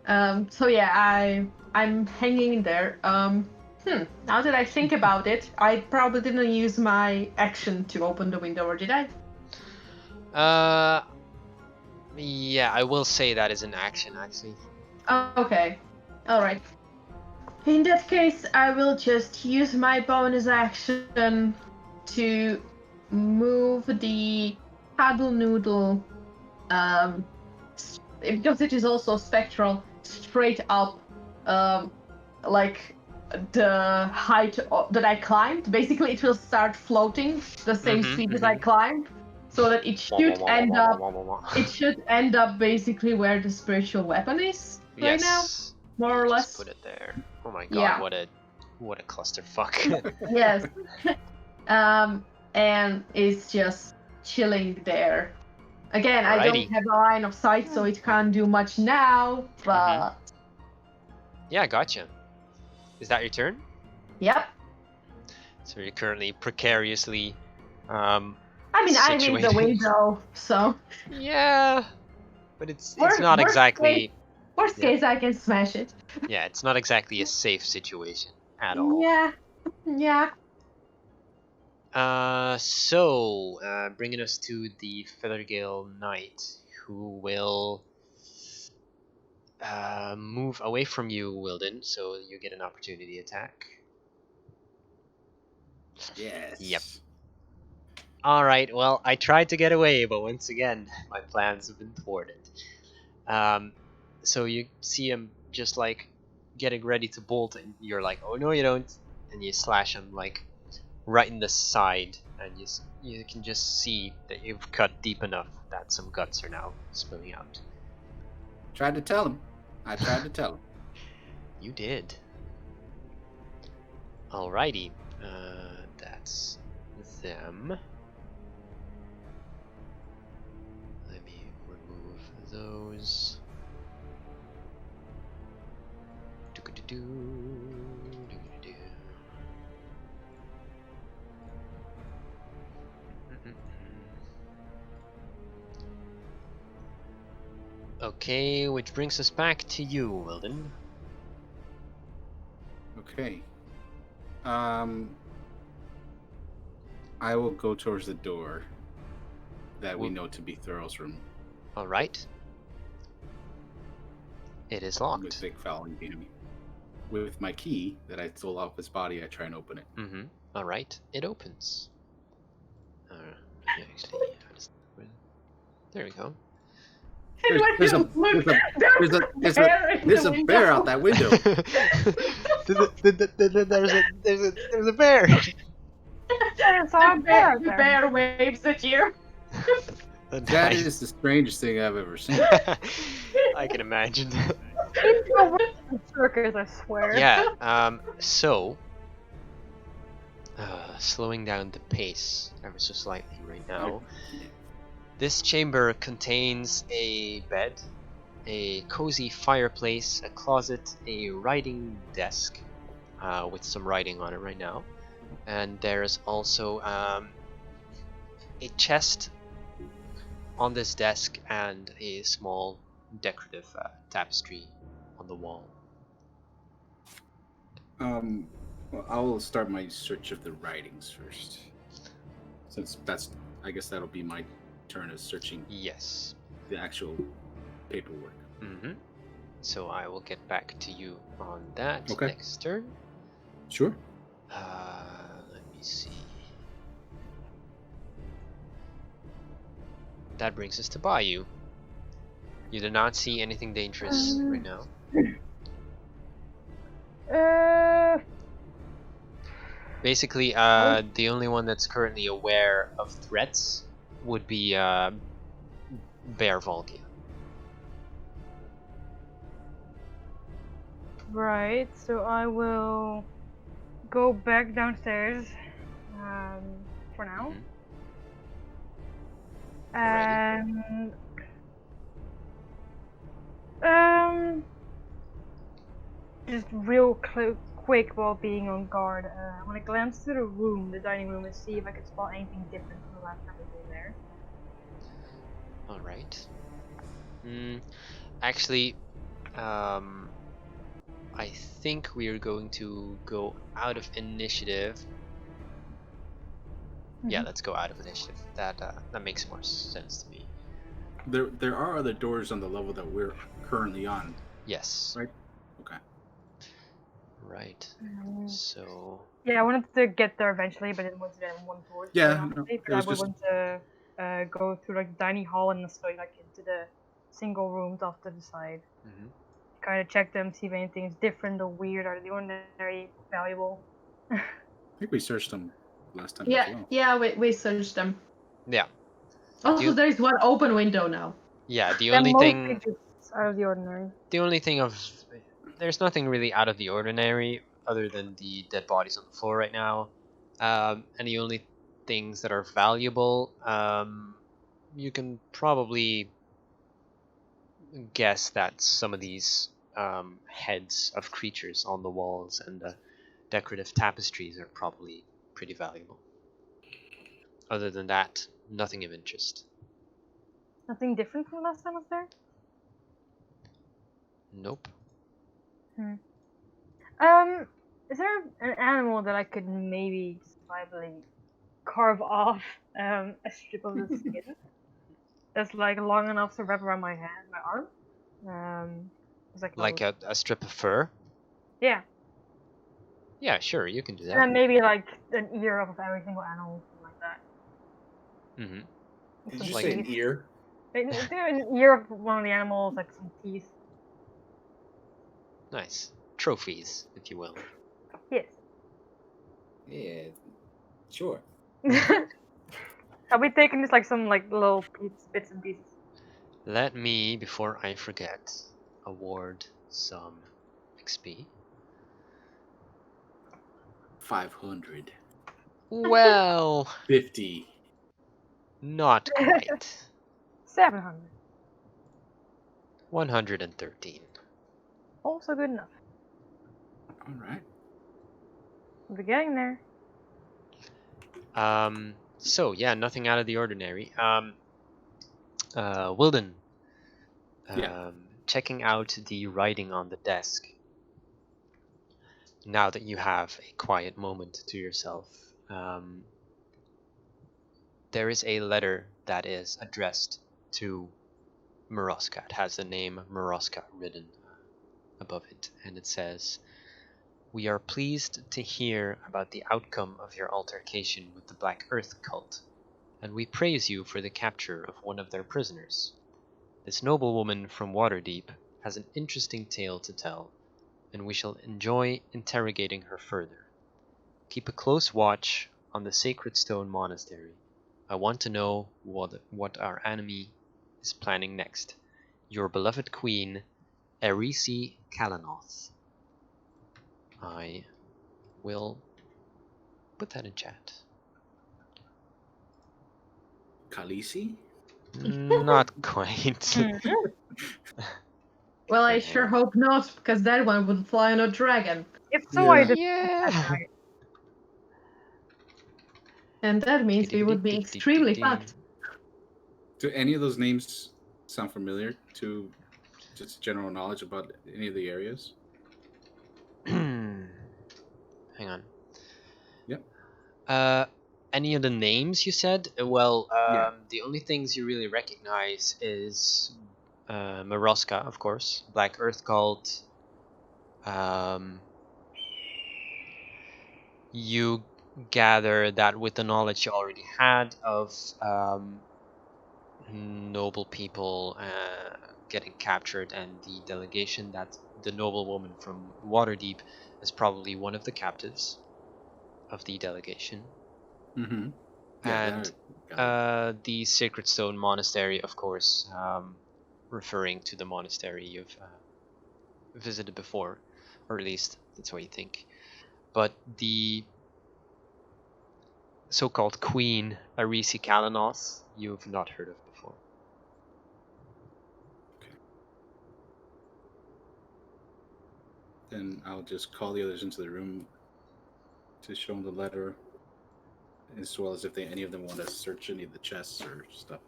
So yeah, I'm hanging in there. Now that I think about it, I probably didn't use my action to open the window, or did I? Yeah, I will say that is an action, actually. Okay. Alright. In that case, I will just use my bonus action to move the paddle noodle, because it is also spectral, straight up, like the height that I climbed. Basically, it will start floating the same speed as I climbed, so that it should end up. It should end up basically where the spiritual weapon is right now, more or less. Just put it there. Oh my god! Yeah. What a clusterfuck. Yes. And it's just chilling there. Again, I don't have a line of sight, so it can't do much now, but... Yeah, gotcha. Is that your turn? Yep. So you're currently precariously I'm in the window, so... Yeah, but it's not exactly... Worst case, I can smash it. Yeah, it's not exactly a safe situation at all. Yeah. So, bringing us to the Feathergale Knight, who will move away from you, Wilden, so you get an opportunity attack. Yes. Yep. Alright, well, I tried to get away, but once again, my plans have been thwarted. So you see him just like getting ready to bolt, and you're like, oh no you don't, and you slash him like right in the side, and you can just see that you've cut deep enough that some guts are now spilling out. Tried to tell him. I tried to tell him. You did. Alrighty, that's them. Let me remove those. Okay, which brings us back to you, Wilden. Okay. I will go towards the door that we know to be Thurl's room. Alright. It is locked. With Vic following behind me. With my key that I stole off his body, I try and open it. Alright, it opens. Actually, there we go. There's a bear out that window. There's a bear. The bear waves at you. That is the strangest thing I've ever seen. I can imagine. Circus, I swear. Yeah. So, slowing down the pace ever so slightly right now. This chamber contains a bed, a cozy fireplace, a closet, a writing desk with some writing on it right now, And there is also a chest on this desk and a small decorative tapestry on the wall. Well, I'll start my search of the writings first, since I guess that'll be my turn as searching Yes. the actual paperwork. Mm-hmm. So I will get back to you on that next turn. Sure. Let me see. That brings us to Bayou. You do not see anything dangerous right now. Basically, the only one that's currently aware of threats would be Bear Volgia. Right, so I will go back downstairs for now. Mm-hmm. And just real quick while being on guard, I want to glance through the room, the dining room, and see if I can spot anything different from the last time we were there. All right. Actually, I think we are going to go out of initiative. Mm-hmm. Yeah, let's go out of initiative. That makes more sense to me. There are other doors on the level that we're currently on. Yes. Right. Okay. Right. So. Yeah, I wanted to get there eventually, but didn't want to get one towards. Yeah. No, but I would want to go through like the dining hall and so like into the single rooms off to the side. Mm-hmm. Kind of check them, see if anything is different or weird, or the ordinary, valuable. I think we searched them last time yeah, as well. Yeah, we searched them. Yeah. Also, there is one open window now. Yeah, the only thing out of the ordinary. The only thing there's nothing really out of the ordinary other than the dead bodies on the floor right now. And the only things that are valuable, you can probably guess that some of these heads of creatures on the walls and the decorative tapestries are probably pretty valuable. Other than that, nothing of interest. Nothing different from last time I was there? Nope. Is there an animal that I could maybe justifiably carve off a strip of the skin that's like long enough to wrap around my arm? Like a strip of fur? Yeah. Yeah, sure, you can do that. And then maybe like an ear off of every single animal, something like that. Mm-hmm. Did you say an ear? An ear of one of the animals, like some teeth. Nice. Trophies, if you will. Yes. Yeah, sure. I'll be taking this like some like little bits and pieces. Let me, before I forget, award some XP. 500. Well. 50. Not quite. 700. 113. Also good enough. All right. We're getting there. So yeah, nothing out of the ordinary. Wilden. Checking out the writing on the desk. Now that you have a quiet moment to yourself, there is a letter that is addressed to Moroska. It has the name Moroska written above it, and it says, "We are pleased to hear about the outcome of your altercation with the Black Earth cult, and we praise you for the capture of one of their prisoners. This noblewoman from Waterdeep has an interesting tale to tell, and we shall enjoy interrogating her further. Keep a close watch on the Sacred Stone Monastery. I want to know what our enemy is planning next. Your beloved queen, Erisi Kalanoth." I will put that in chat. Khaleesi? Not quite. Well, I sure hope not, because that one would fly on a dragon. If so, I yeah. And that means we would be extremely fucked. Do any of those names sound familiar to just general knowledge about any of the areas? Hang on. Yep. Any of the names you said? Well, Yeah. the only things you really recognize is Maroska, of course, Black Earth Cult. You gather that with the knowledge you already had of noble people getting captured and the delegation, that the noble woman from Waterdeep is probably one of the captives of the delegation. Mm-hmm. Yeah, and the Sacred Stone Monastery, of course, referring to the monastery you've visited before, or at least that's what you think. But the so-called Queen Arisi Kalanos, you've not heard of before. Okay. Then I'll just call the others into the room to show them the letter, as well as if any of them want to search any of the chests or stuff.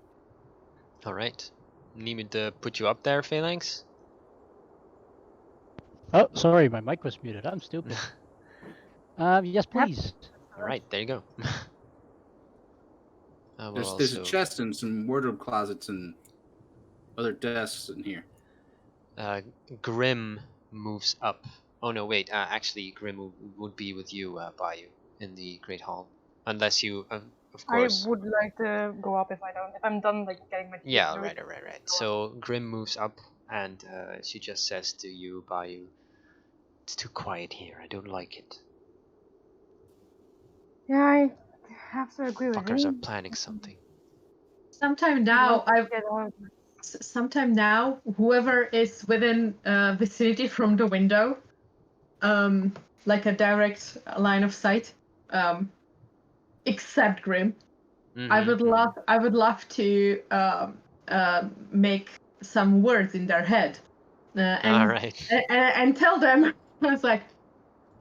All right. Need me to put you up there, Phalanx? Oh, sorry, my mic was muted. I'm stupid. Yes, please. All right, there you go. There's a chest and some wardrobe closets and other desks in here. Grim moves up. Oh no, wait. Actually, Grim would be with you, by you, in the Great Hall, unless you, of course. I would like to go up if I'm done like getting my teeth. Yeah, right. So Grim moves up, and she just says to you, by you, "It's too quiet here. I don't like it. Yeah, I have to agree with Fuckers are him. planning something." Sometime now, whoever is within vicinity from the window, like a direct line of sight, except Grim. I would love to make some words in their head, All right. and tell them. I was like,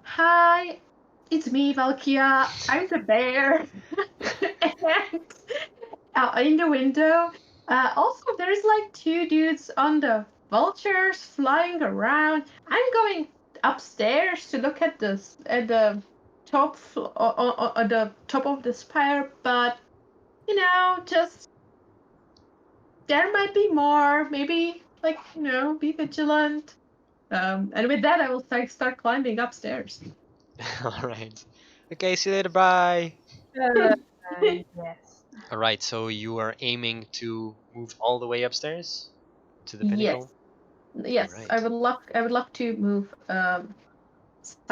"Hi, it's me, Valkia. I'm the bear." And in the window, also there's like two dudes on the vultures flying around. I'm going upstairs to look at the top the top of the spire, but just there might be more. Maybe be vigilant. And with that, I will start climbing upstairs. All right. Okay, see you later. Bye. Yes. All right, so you are aiming to move all the way upstairs to the pinnacle? Yes. Right. I would love to move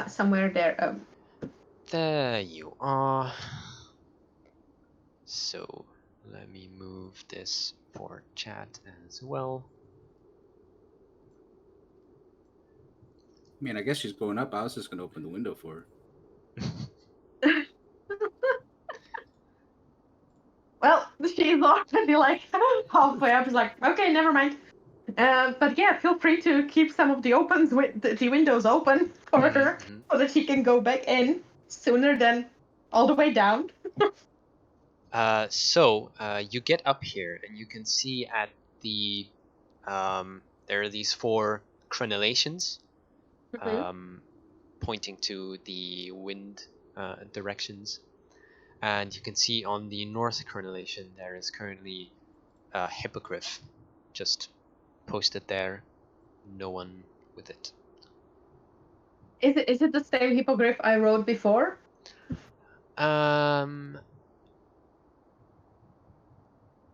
somewhere there. There you are. So let me move this for chat as well. I mean, I guess she's going up. I was just going to open the window for her. Well, she's already like halfway up. She's like, okay, never mind. But yeah, feel free to keep some of the the windows open for her, so that she can go back in sooner than all the way down. So you get up here, and you can see at the there are these 4 crenellations, pointing to the wind directions, and you can see on the north crenellation there is currently a hippogriff just posted there, no one with it. Is it the same hippogriff I rode before?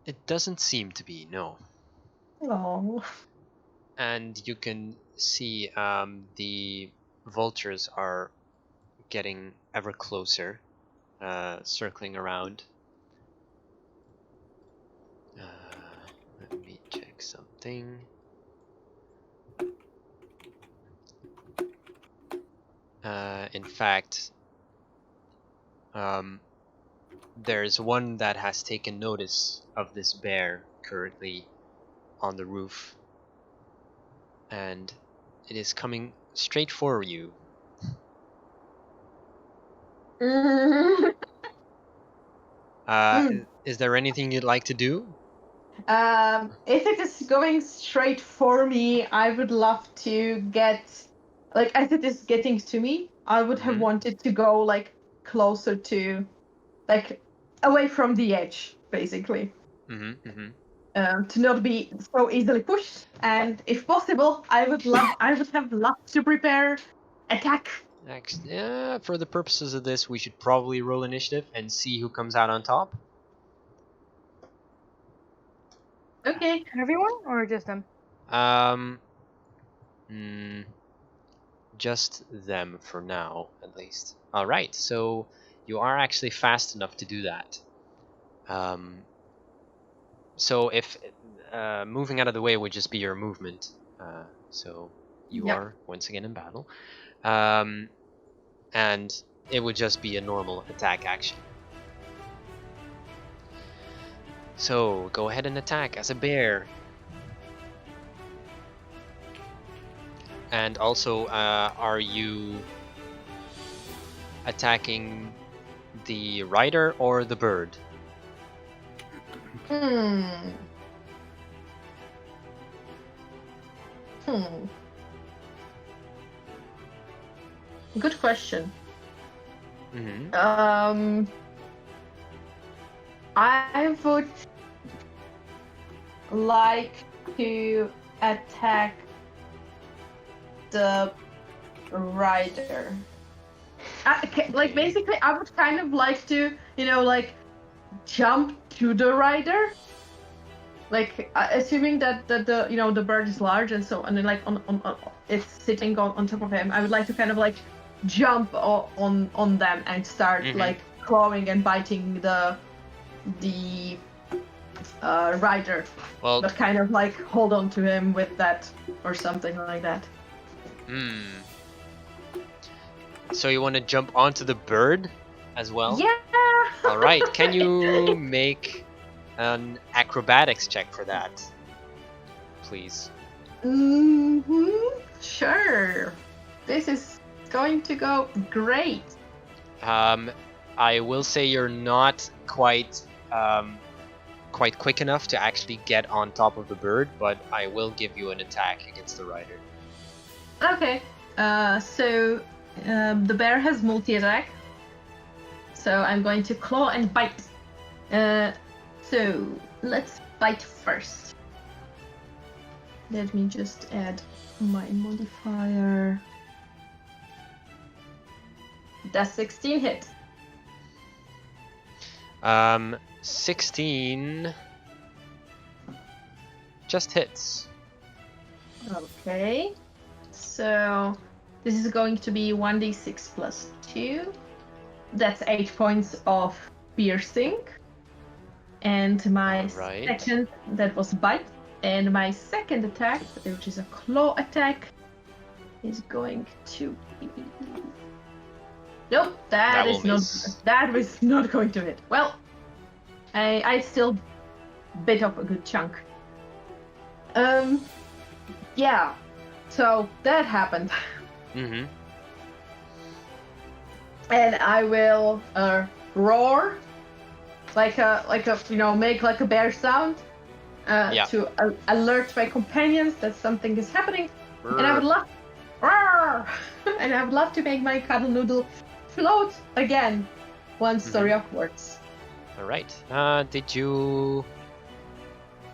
It doesn't seem to be, no. Oh. And you can see the vultures are getting ever closer, circling around. Let me check something. In fact, there's one that has taken notice of this bear currently on the roof, and it is coming straight for you. Is there anything you'd like to do? If it is going straight for me, I would love to get, like, as it is getting to me, I would have wanted to go, like, closer to, like, away from the edge, basically. To not be so easily pushed, and if possible, I would have loved to prepare attack. For the purposes of this, we should probably roll initiative and see who comes out on top. Okay. Everyone or just them? Just them for now, at least. All right, so you are actually fast enough to do that. So if moving out of the way would just be your movement, so you are once again in battle, and it would just be a normal attack action. So go ahead and attack as a bear. And also, are you attacking the rider or the bird? Good question. I would like to attack the rider. Like, basically, I would kind of like to, like, jump to the rider. Like, assuming that the the bird is large and so, and then, like, on it's sitting on top of him, I would like to kind of, like, jump on them and start like clawing and biting the rider. Well, but kind of like hold on to him with that or something like that. So you want to jump onto the bird as well? Yeah. All right. Can you make an acrobatics check for that, please? Sure. This is going to go great. I will say you're not quite quick enough to actually get on top of the bird, but I will give you an attack against the rider. Okay. So the bear has multi-attack. So I'm going to claw and bite. So let's bite first. Let me just add my modifier. Does 16 hit? 16 just hits. Okay. So this is going to be 1d6 plus 2. That's 8 points of piercing. And my second, that was bite. And my second attack, which is a claw attack, is going to be... Nope, that was not going to hit. Well, I still bit off a good chunk. Yeah. So that happened. And I will roar, like a make like a bear sound, to alert my companions that something is happening. And I would love, and I would love to make my cuddle noodle float again, one story upwards. All right. Did you?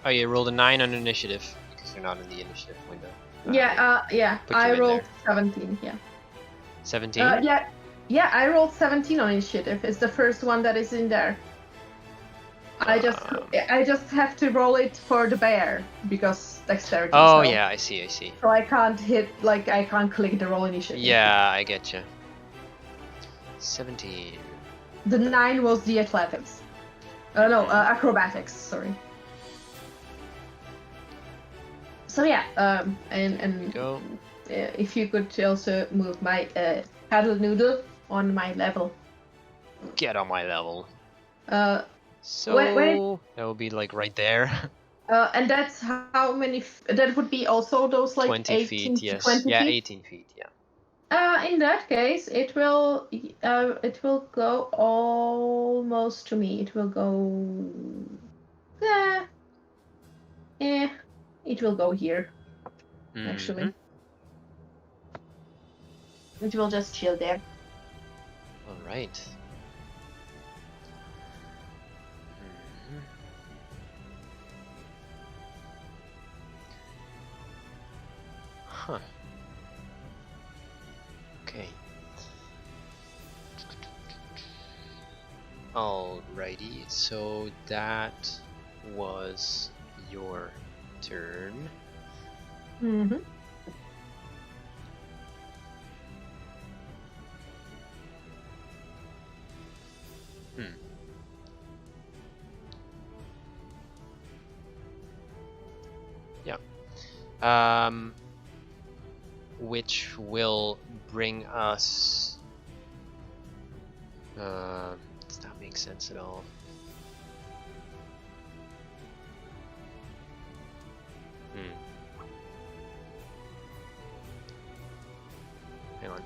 Oh, you rolled a 9 on initiative because you're not in the initiative window. I rolled 17. Yeah. 17. I rolled 17 on initiative. It's the first one that is in there. I just have to roll it for the bear because dexterity. Oh yeah, I see. So I can't I can't click the roll initiative. Yeah, I get you. 17. The 9 was the athletics. Acrobatics. Sorry. So yeah, and go. If you could also move my paddle noodle on my level. Get on my level. So that will be like right there. And that's how many? That would be also those like 20 18 feet. Yes. 20 yeah, feet? 18 feet. Yeah. In that case, it will go all almost to me. It will go. It will go here. Actually, it will just chill there. All right. Huh. Okay. Alrighty, so that was your turn. Mm-hmm. Yeah. Which will bring us. Does that make sense at all? Hang on.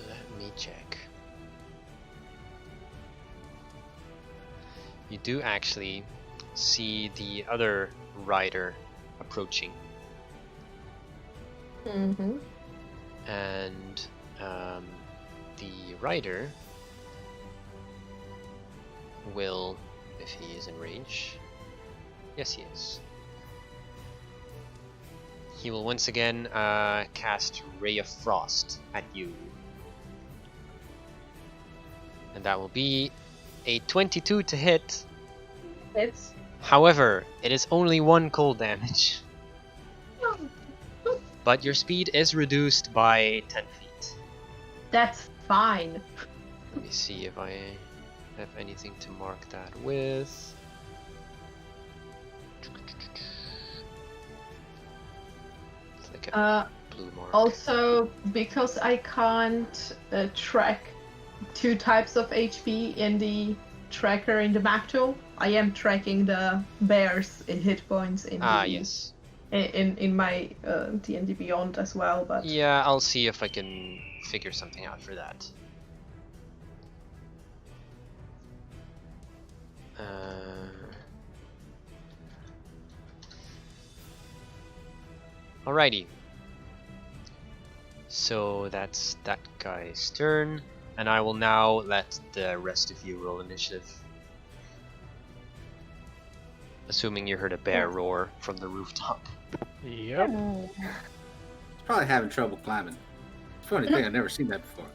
Let me check. You do actually see the other rider approaching. Mm-hmm. And the rider will, if he is in range, yes he is, he will once again cast Ray of Frost at you. And that will be a 22 to hit. It's. However, it is only 1 cold damage. But your speed is reduced by 10 feet. That's fine. Let me see if I have anything to mark that with. It's like a blue mark. Also, because I can't track 2 types of HP in the tracker in the map tool, I am tracking the bears in hit points in yes. in my D&D Beyond as well, but Yeah, I'll see if I can figure something out for that. Alrighty. So that's that guy's turn, and I will now let the rest of you roll initiative. Assuming you heard a bear roar from the rooftop. Yep. It's probably having trouble climbing. It's a funny thing, I've never seen that before.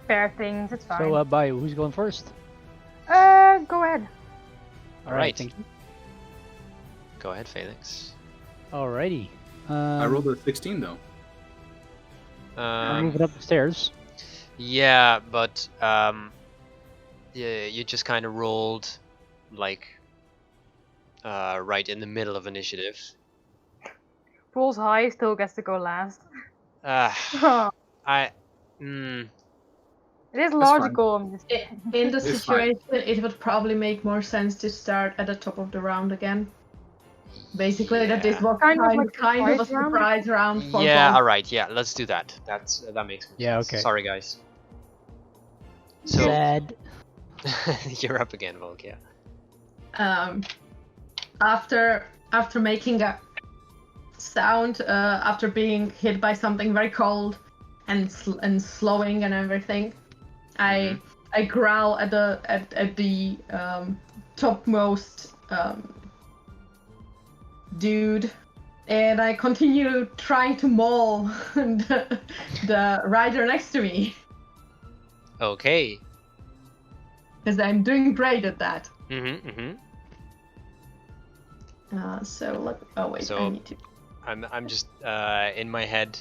Fair things, it's fine. So, Bayo, who's going first? Go ahead. Alright. Thank you. Go ahead, Felix. Alrighty. I rolled a 16 though. I'm moving up the stairs. Yeah, but yeah, you just kind of rolled like right in the middle of initiative. Rolls high, still gets to go last. It is logical. I'm just... In the It's situation, it would probably make more sense to start at the top of the round again. Basically, that this was kind of a surprise round for yeah, both. alright, yeah, let's do that. That makes more sense. Okay. Sorry, guys. So Sad. you're up again, Volk, yeah. After making a sound, after being hit by something very cold and slowing and everything, I growl at the topmost dude, and I continue trying to maul the rider next to me. Okay. Because I'm doing great at that. So I need to. I'm just in my head.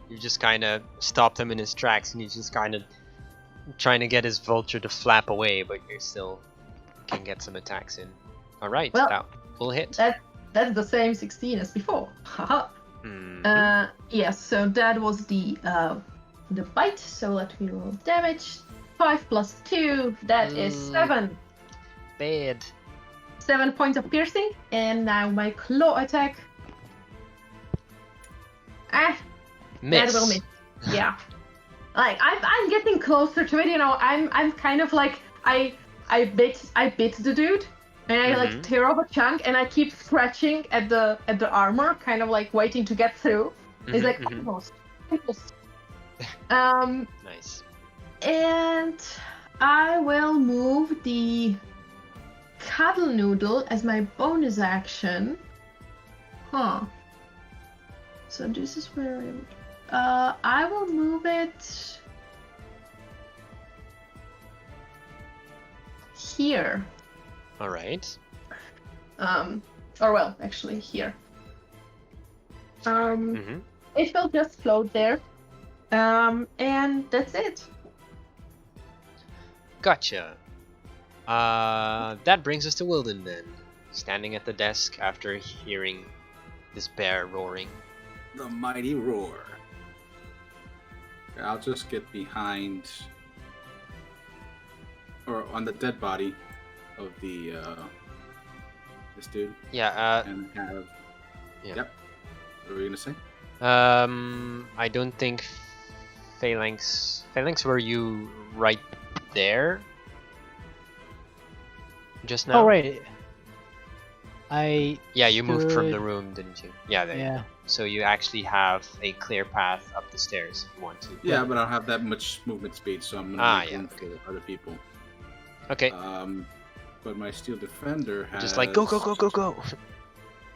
You just kind of stopped him in his tracks, and he's just kind of trying to get his vulture to flap away, but you still can get some attacks in. All right, well, that will hit. That's the same 16 as before. Haha. Yes. So that was the bite. So let me roll damage. 5 plus 2. That is 7. Bad. 7 points of piercing, and now my claw attack Miss. That will miss. Yeah. Like I'm getting closer to it. You know, I'm kind of like I bit the dude, and I like tear off a chunk, and I keep scratching at the armor, kind of like waiting to get through. It's like almost. Nice. And I will move the cuddle noodle as my bonus action. Huh. So this is where I will move it here. All right. Or well, actually here. It will just float there. And that's it. Gotcha. That brings us to Wilden then, standing at the desk after hearing this bear roaring. The mighty roar. I'll just get behind, or on the dead body of the this dude. Yeah. And have. Yeah. Yep. What were you gonna say? I don't think Phalanx. Were you right there? Just now? Oh, right. Yeah, you moved from the stood- room, didn't you? Yeah, there you Yeah. go. So you actually have a clear path up the stairs if you want to. Yeah, but I don't have that much movement speed, so I'm gonna make room okay. for other people. Okay. But my steel defender has Just like go, go, go, go, go.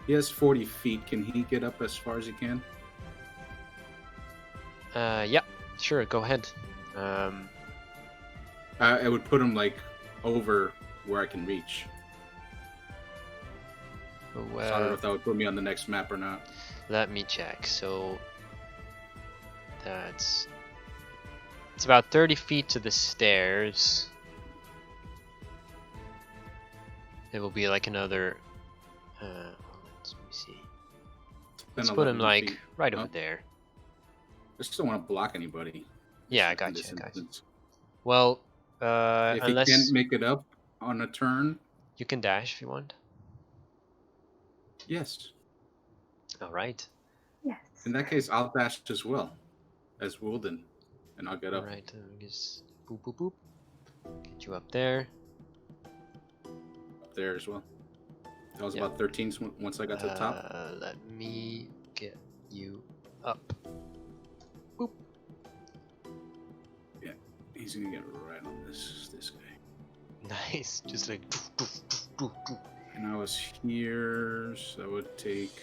He has 40 feet. Can he get up as far as he can? Yeah, sure, go ahead. I would put him like over where I can reach. So I don't know if that would put me on the next map or not. Let me check. So it's about 30 feet to the stairs. It will be like another. Let me see. Let's put him like right over there. I just don't want to block anybody. Yeah, I got you. Well, if unless he can't make it up on a turn, you can dash if you want. Yes. All right. Yes. In that case, I'll dash as well as Wilden, and I'll get up. All right. Just boop boop boop. Get you up there. Up there as well. That was about 13 once I got to the top. Let me get you up. Boop. Yeah, he's gonna get right on this guy. Nice. Just like. And I was here, so that would take.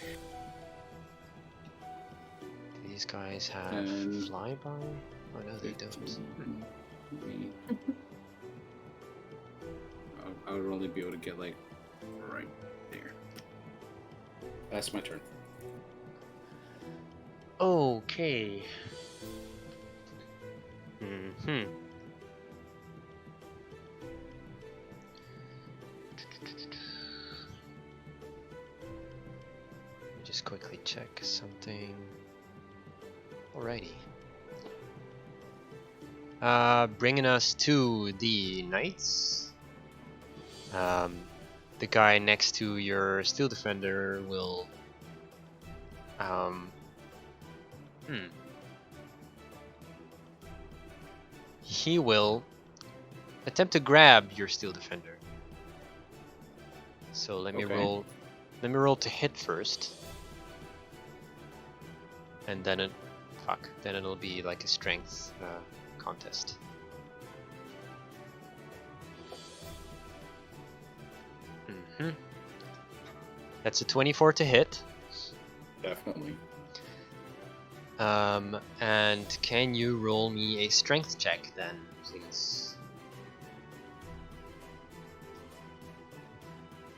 These guys have flyby? Oh no, they don't. I would only be able to get like right there. That's my turn. Okay. Just quickly check something. Alrighty. Bringing us to the knights. The guy next to your steel defender will he will attempt to grab your steel defender. So let me roll. Let me roll to hit first, and then then it'll be like a strength contest. That's a 24 to hit. Definitely. And can you roll me a strength check then, please?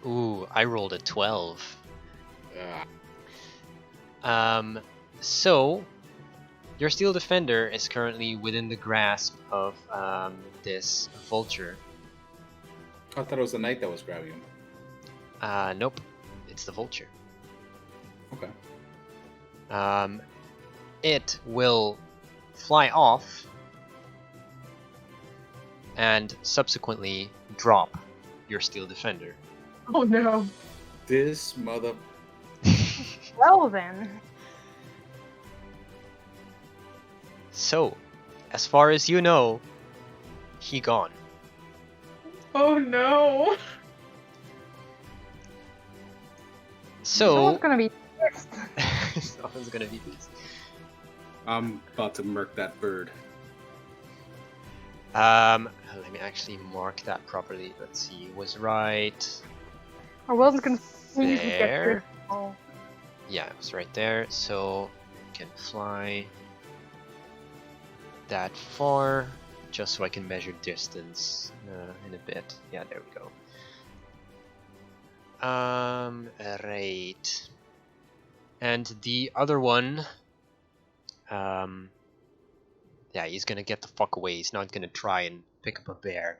Ooh, I rolled a 12. Yeah. So your steel defender is currently within the grasp of this vulture. I thought it was the knight that was grabbing him. Nope, it's the vulture. Okay. It will fly off and subsequently drop your steel defender. Oh no. This mother. Well then. So, as far as you know, he gone. Oh no! So Someone's gonna be pissed. someone's gonna be pissed. I'm about to murk that bird. Let me actually mark that properly. Let's see. It was right I wasn't gonna continue to get there. pissed. Oh. Yeah, it was right there. So you can fly that far, just so I can measure distance in a bit. Yeah, there we go. Right. And the other one, yeah, he's gonna get the fuck away. He's not gonna try and pick up a bear.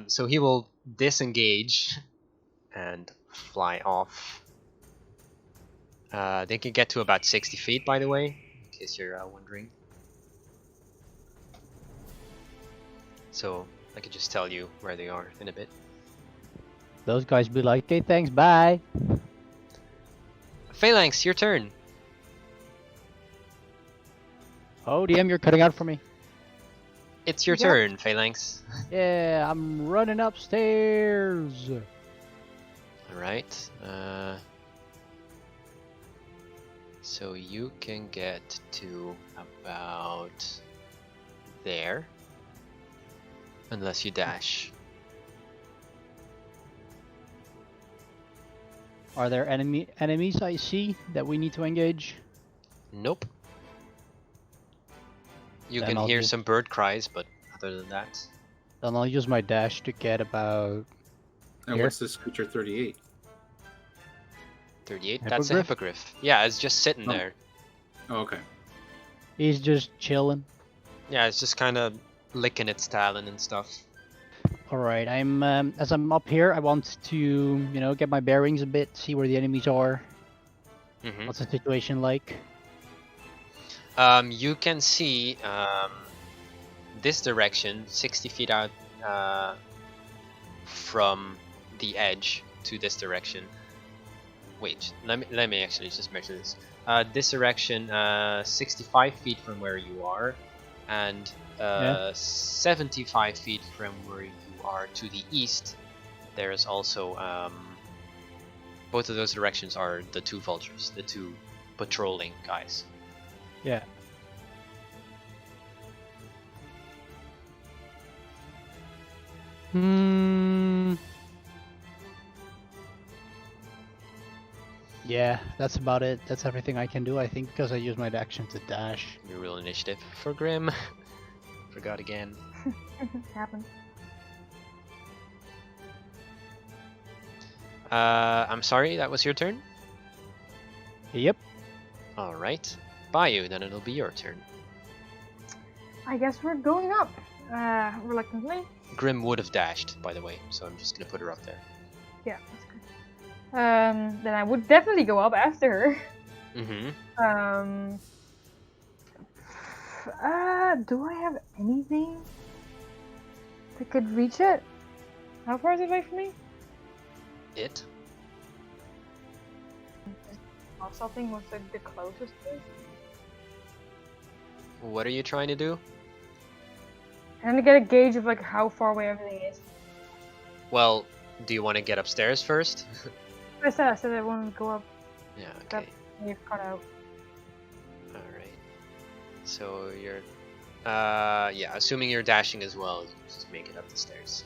So he will disengage and fly off. They can get to about 60 feet, by the way, in case you're wondering. So I can just tell you where they are in a bit. Those guys be like, okay, thanks, bye. Phalanx, your turn. Oh, DM, you're cutting out for me. It's your Yep. turn, Phalanx. Yeah, I'm running upstairs. Alright. So you can get to about there. Unless you dash. Are there enemies I see that we need to engage? Nope. You Then can I'll hear just- some bird cries, but other than that. Then I'll use my dash to get about And Here? what's this creature 38? 38? That's a Hippogriff? hippogriff. Yeah, it's just sitting Oh. there. Oh, okay. He's just chilling. Yeah, it's just kind of licking its talon and stuff. All right, I'm as I'm up here, I want to, you know, get my bearings a bit, see where the enemies are. Mm-hmm. What's the situation like? You can see this direction, 60 feet out from the edge to this direction. Wait, let me actually just measure this. This direction, 65 feet from where you are, and 75 feet from where you are to the east. There is also both of those directions are the two vultures, the two patrolling guys. Yeah. Yeah, that's about it. That's everything I can do, I think, because I used my action to dash. Your real initiative for Grim. Forgot again. Happened. I'm sorry, that was your turn? Yep. Alright. Bayou, then it'll be your turn. I guess we're going up. Reluctantly. Grim would have dashed, by the way, so I'm just gonna put her up there. Yeah, that's good. Then I would definitely go up after her. Mm-hmm. Do I have anything that could reach it? How far is it away from me? It? Something was like the closest thing. What are you trying to do? And to get a gauge of like how far away everything is. Well, do you want to get upstairs first? I said I wanted to go up. Yeah, okay. You've cut out. Alright. So you're... yeah, assuming you're dashing as well, you can just make it up the stairs.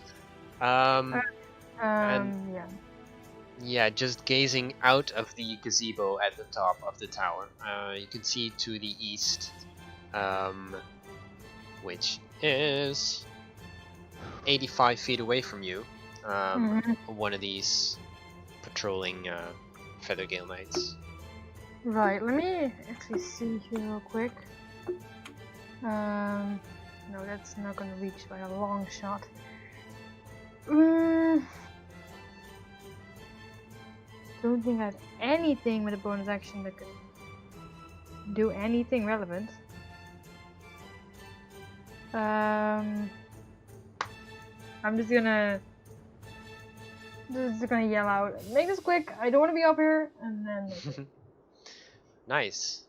And- Yeah. Yeah, just gazing out of the gazebo at the top of the tower. You can see to the east, which is 85 feet away from you, one of these patrolling Feathergale Knights. Right, let me actually see here real quick. No, that's not gonna reach by a long shot. Don't think I have anything with a bonus action that could do anything relevant. I'm just gonna yell out, make this quick, I don't want to be up here, and then Nice.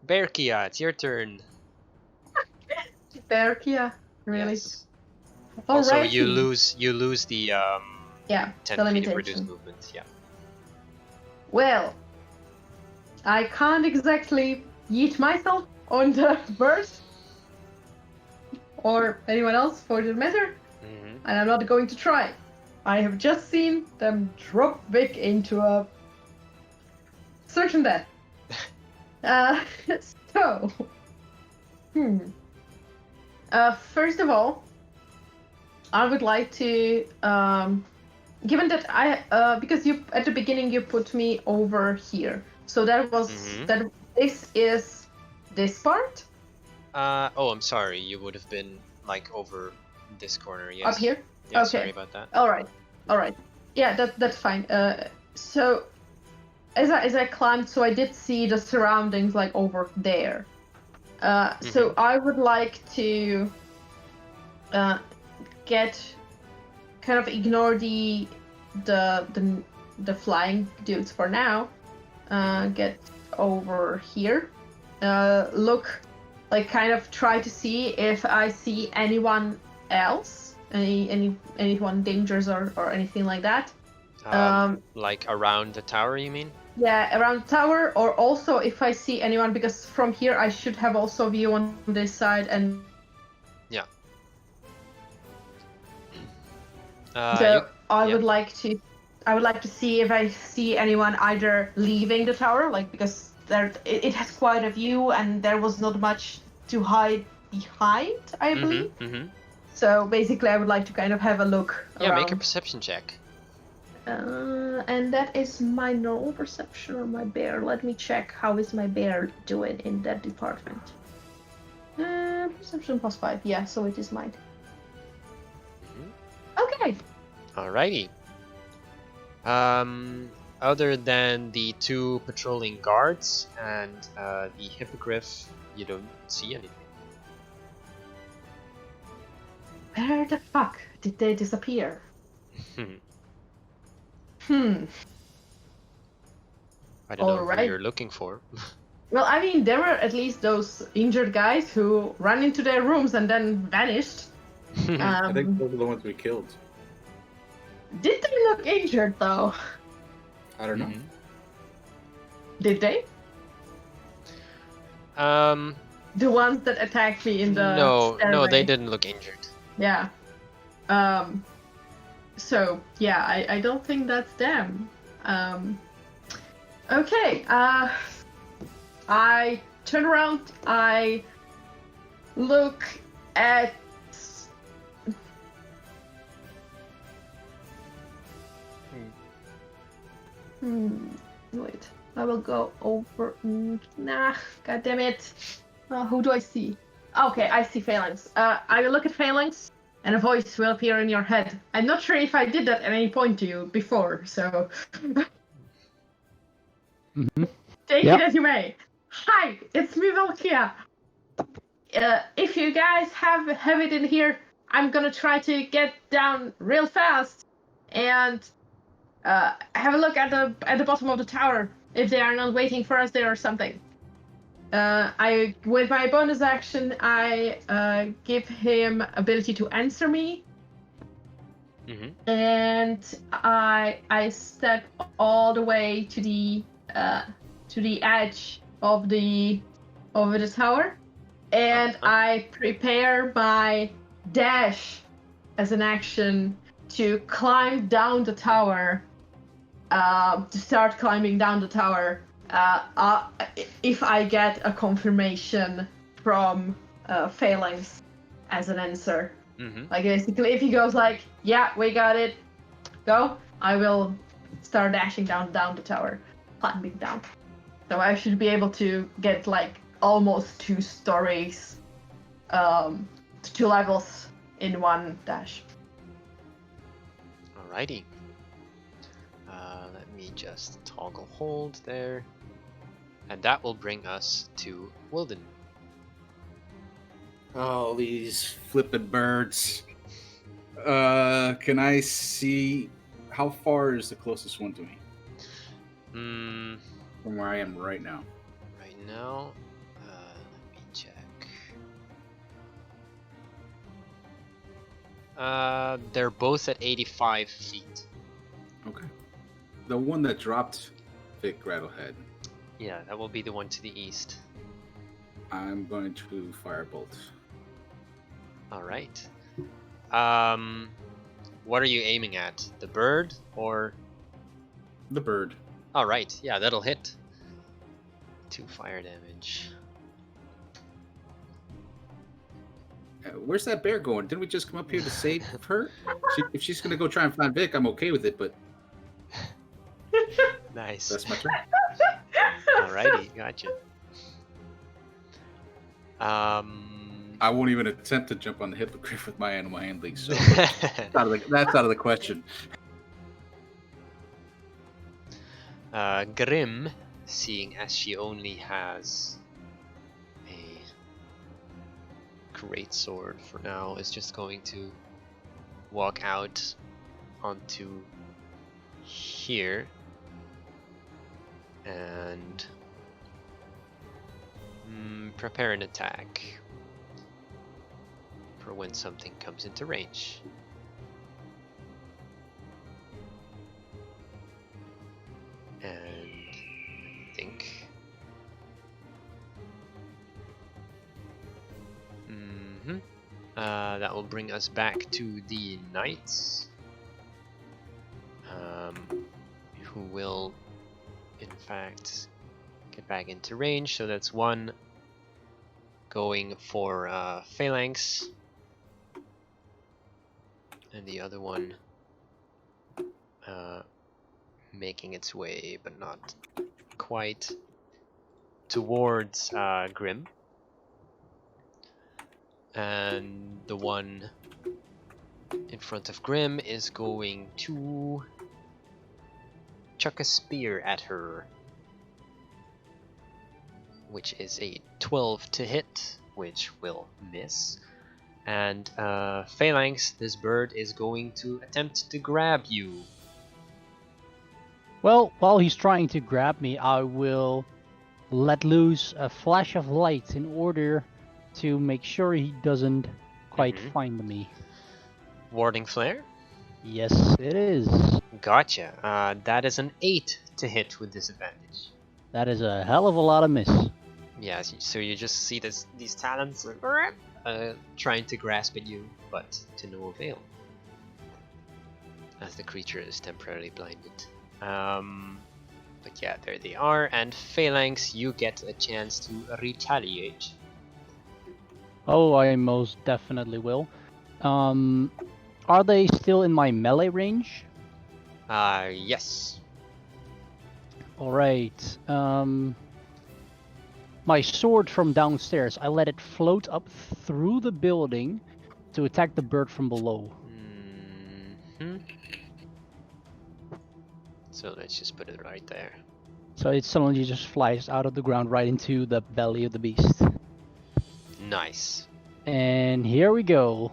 Berkia, it's your turn. Berkia, really? Yes. Alrighty. Also, you lose the yeah, 10 the feet of reduced limitation. movement. Yeah. Well, I can't exactly yeet myself on the bird, or anyone else for that matter, Mm-hmm. and I'm not going to try. I have just seen them drop Vic into a certain death. So, first of all, I would like to, given that because you at the beginning you put me over here, so that was that. This is this part. Oh, I'm sorry. You would have been like over this corner. Yes. Up here. Yeah. Okay. Sorry about that. All right. Yeah, that's fine. So as I climbed, so I did see the surroundings like over there. So I would like to get kind of ignore the flying dudes for now. Get over here. Look, like kind of try to see if I see anyone else, anyone dangerous or anything like that. Like around the tower, you mean? Yeah, around the tower, or also if I see anyone, because from here I should have also view on this side and. Yeah. I would like to see if I see anyone either leaving the tower, like because it has quite a view and there was not much to hide behind, I believe. So basically, I would like to kind of have a look. Yeah, around. make a perception check. And that is my normal perception or my bear. Let me check how is my bear doing in that department. Perception +5. Yeah, so it is mine. Okay. Alrighty. Other than the 2 patrolling guards and the hippogriff, you don't see anything. Where the fuck did they disappear? I don't know who you're looking for. Well, I mean, there were at least those injured guys who ran into their rooms and then vanished. I think those are the ones we killed. Did they look injured, though? I don't know. Did they? The ones that attacked me in the No, they didn't look injured. Yeah. So yeah, I don't think that's them. Okay. I turn around. I look at. Wait. I will go over. Nah. God damn it. Who do I see? Okay, I see Phalanx. I will look at Phalanx, and a voice will appear in your head. I'm not sure if I did that at any point to you before, so. Take it as you may. Hi, it's me, Valkia. If you guys have it in here, I'm gonna try to get down real fast and have a look at the bottom of the tower if they are not waiting for us there or something. With my bonus action, I give him ability to answer me, and I step all the way to the edge of the tower, and I prepare my dash as an action to climb down the tower. To start climbing down the tower. If I get a confirmation from Phalanx as an answer. Like basically, if he goes like, yeah, we got it, go, I will start dashing down the tower, climbing down. So I should be able to get like almost 2 stories, 2 levels in one dash. Alrighty. Let me just toggle hold there. And that will bring us to Wilden. Oh, these flippin' birds. Can I see how far is the closest one to me? From where I am right now. Right now, They're both at 85 feet. Okay. The one that dropped Vic Rattlehead. Yeah, that will be the one to the east. I'm going to firebolt. All right. What are you aiming at? The bird or? The bird. All right. Yeah, that'll hit. 2 fire damage. Where's that bear going? Didn't we just come up here to save her? If she's gonna go try and find Vic, I'm okay with it, but Nice. that's my turn. Alrighty, gotcha. I won't even attempt to jump on the hippogriff with my animal handling, so that's out of the question. Grim, seeing as she only has a great sword for now, is just going to walk out onto here and prepare an attack for when something comes into range. And I think that will bring us back to the knights, who will in fact get back into range. So that's one going for phalanx, and the other one making its way, but not quite, towards Grim. And the one in front of Grim is going to chuck a spear at her, which is a 12 to hit, which will miss. And Phalanx, this bird is going to attempt to grab you. Well, while he's trying to grab me, I will let loose a flash of light in order to make sure he doesn't quite find me. Warding Flare? Yes, it is. Gotcha. That is an 8 to hit with disadvantage. That is a hell of a lot of miss. Yeah, so you just see these talons trying to grasp at you, but to no avail, as the creature is temporarily blinded. But yeah, there they are, and Phalanx, you get a chance to retaliate. Oh, I most definitely will. Are they still in my melee range? Yes. Alright. My sword from downstairs, I let it float up through the building to attack the bird from below. So let's just put it right there. So it suddenly just flies out of the ground right into the belly of the beast. Nice. And here we go.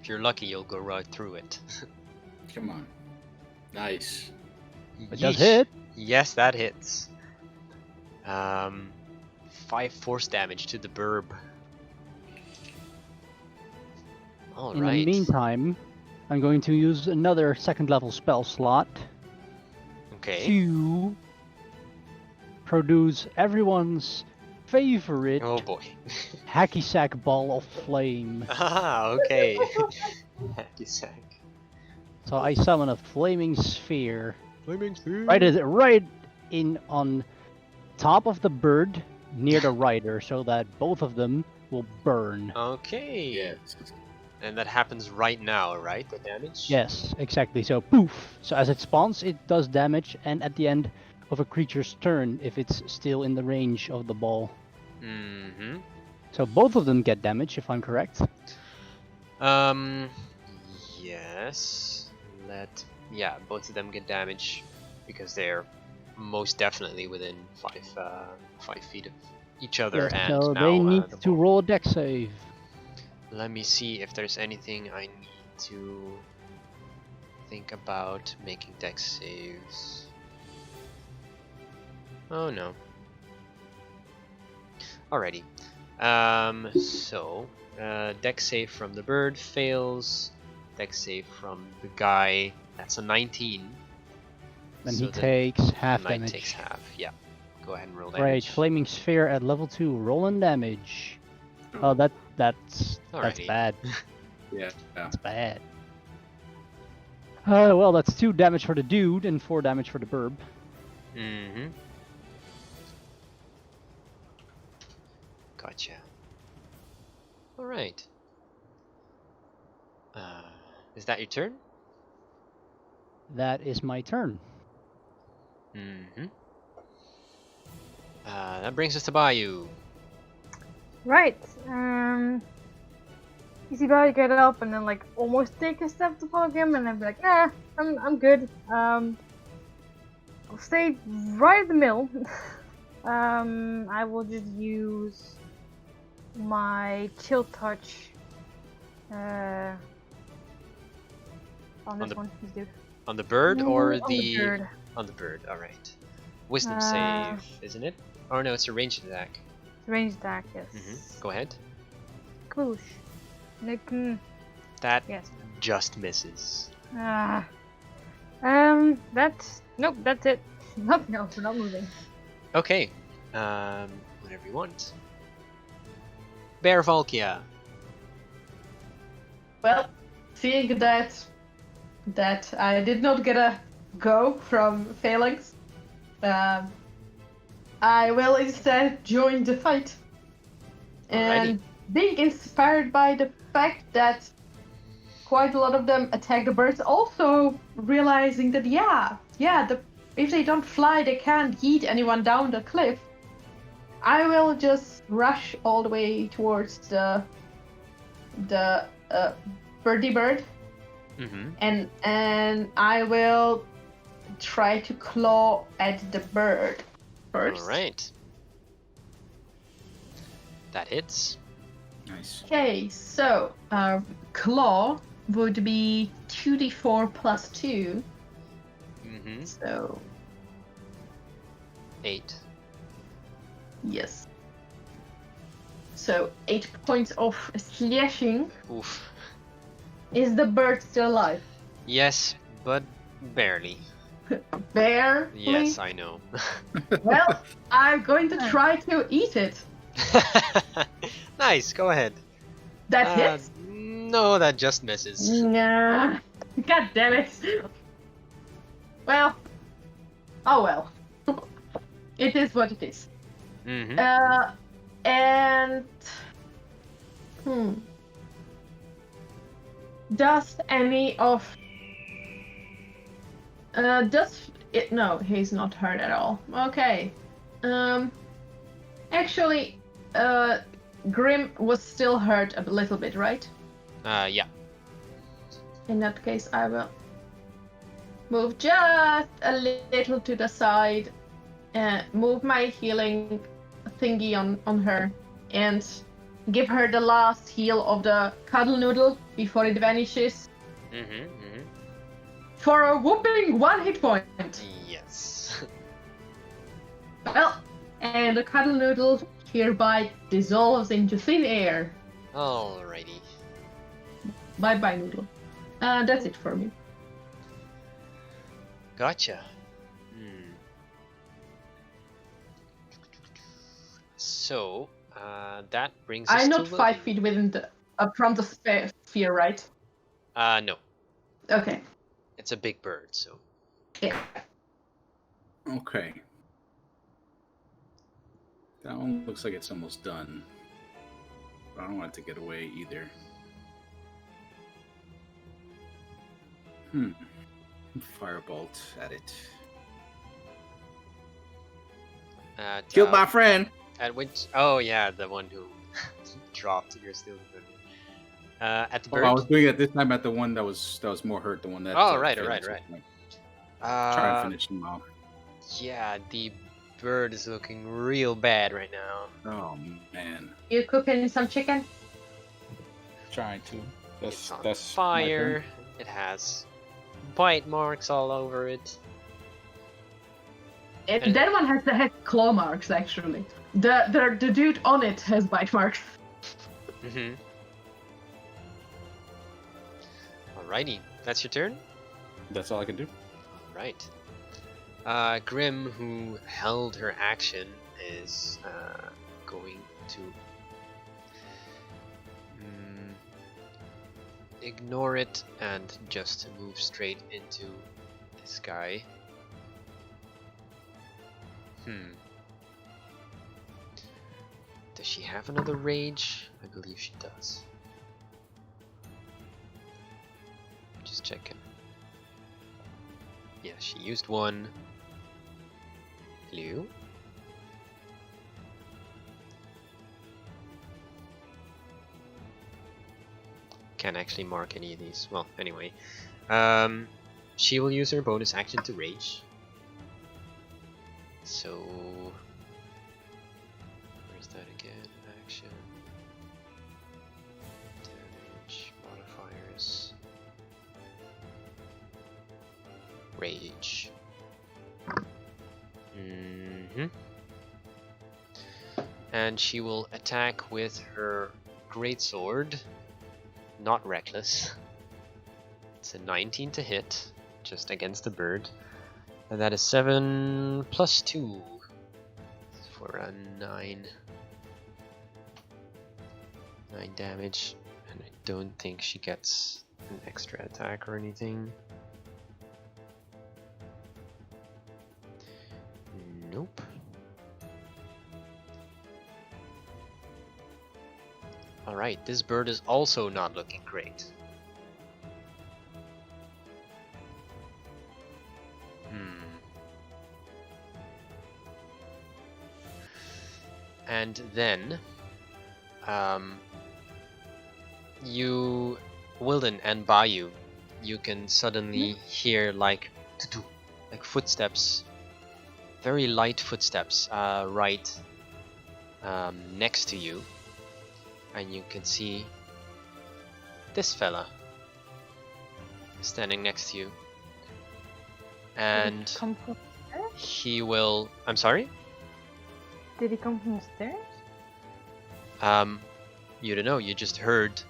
If you're lucky, you'll go right through it. Come on. Nice. It does hit. Yes, that hits. 5 force damage to the burb. All right. In the meantime, I'm going to use another second level spell slot to produce everyone's favorite hacky sack ball of flame. Ah, okay. Hacky sack. So I summon a flaming sphere. Flaming sphere. Right in on top of the bird near the rider, so that both of them will burn. Okay. Yes. And that happens right now, right? The damage? Yes, exactly. So poof. So as it spawns, it does damage, and at the end of a creature's turn, if it's still in the range of the ball. Mm-hmm. So both of them get damage, if I'm correct. Yes. Yeah, both of them get damage because they're most definitely within 5 feet of each other, Yes, and so now they need to roll a dex save. Let me see if there's anything I need to think about making dex saves. Oh no. Alrighty. So dex save from the bird fails. dex save from the guy. That's a 19. Then So he the takes half knight damage. takes half. Yeah. Go ahead and roll Right, damage. flaming sphere at level 2. Rolling damage. Oh, that's Alrighty. bad. Yeah. That's bad. Well, that's 2 damage for the dude and 4 damage for the burb. Mm-hmm. Gotcha. Alright. Is that your turn? That is my turn. Mm-hmm. That brings us to Bayou. Right. Is he about to get up and then like almost take a step to follow him, and then be like, nah, I'm good. I'll stay right in the middle. I will just use my chill touch. On this the- one, this dude. On the bird or On the bird. On the bird, alright. Wisdom Uh, save, isn't it? Or no, it's a ranged attack. Range attack, yes. Go ahead. Kloosh. Nick. That Yes. just misses. That's nope. That's it. Nothing else. We're not moving. Okay. Whatever you want. Bear Valkia. Well, seeing that I did not get a go from Phalanx, I will instead join the fight. And being inspired by the fact that quite a lot of them attack the birds, also realizing that if they don't fly, they can't yeet anyone down the cliff. I will just rush all the way towards the birdie bird, and I will try to claw at the bird first. Alright. That hits. Nice. Okay, so claw would be 2d4 plus 2. So 8. yes. So 8 points of slashing. Oof. Is the bird still alive? Yes, but barely. Barely? Yes, I know. Well, I'm going to try to eat it. Nice, go ahead. That hits? No, that just misses. Nah. God damn it. Well. Oh well. It is what it is. And... Does any of... does it... No, he's not hurt at all. Okay. Actually, Grim was still hurt a little bit, right? Yeah. In that case, I will move just a little to the side, move my healing thingy on her, and give her the last heal of the cuddle noodle before it vanishes. For a whooping 1 hit point. Yes. Well, and the cuddle noodle hereby dissolves into thin air. Alrighty. Bye bye, noodle. That's it for me. Gotcha. So, that brings us I'm to not 5 feet within the from the sphere, right? No. Okay. It's a big bird, so. Yeah. Okay. That one looks like it's almost done. But I don't want it to get away either. Firebolt at it. Killed my friend! At which... Oh, yeah, the one who dropped your steel defender. At the bird? Oh, I was doing it this time at the one that was more hurt. The one that... right. Try and finish him off. Yeah, the bird is looking real bad right now. Oh, man. You cooking some chicken? Trying to. It's on fire. It has bite marks all over it. That one has claw marks, actually. The dude on it has bite marks. Alrighty, that's your turn? That's all I can do. Alright. Grim, who held her action, is going to ignore it and just move straight into this guy. Does she have another rage? I believe she does. Just checking. Yeah, she used one. Hello? Can't actually mark any of these. Well, anyway. She will use her bonus action to rage. So... where's that again? Action. Damage. Modifiers. Rage. And she will attack with her greatsword. Not reckless. It's a 19 to hit, just against the bird. And that is 7 plus 2 for a 9 damage. And I don't think she gets an extra attack or anything. Nope. Alright, this bird is also not looking great. And then, you, Wilden and Bayou, you can suddenly hear like footsteps, very light footsteps, right next to you, and you can see this fella standing next to you, and come from there? he will. I'm sorry. Did he come from the stairs? You don't know. You just heard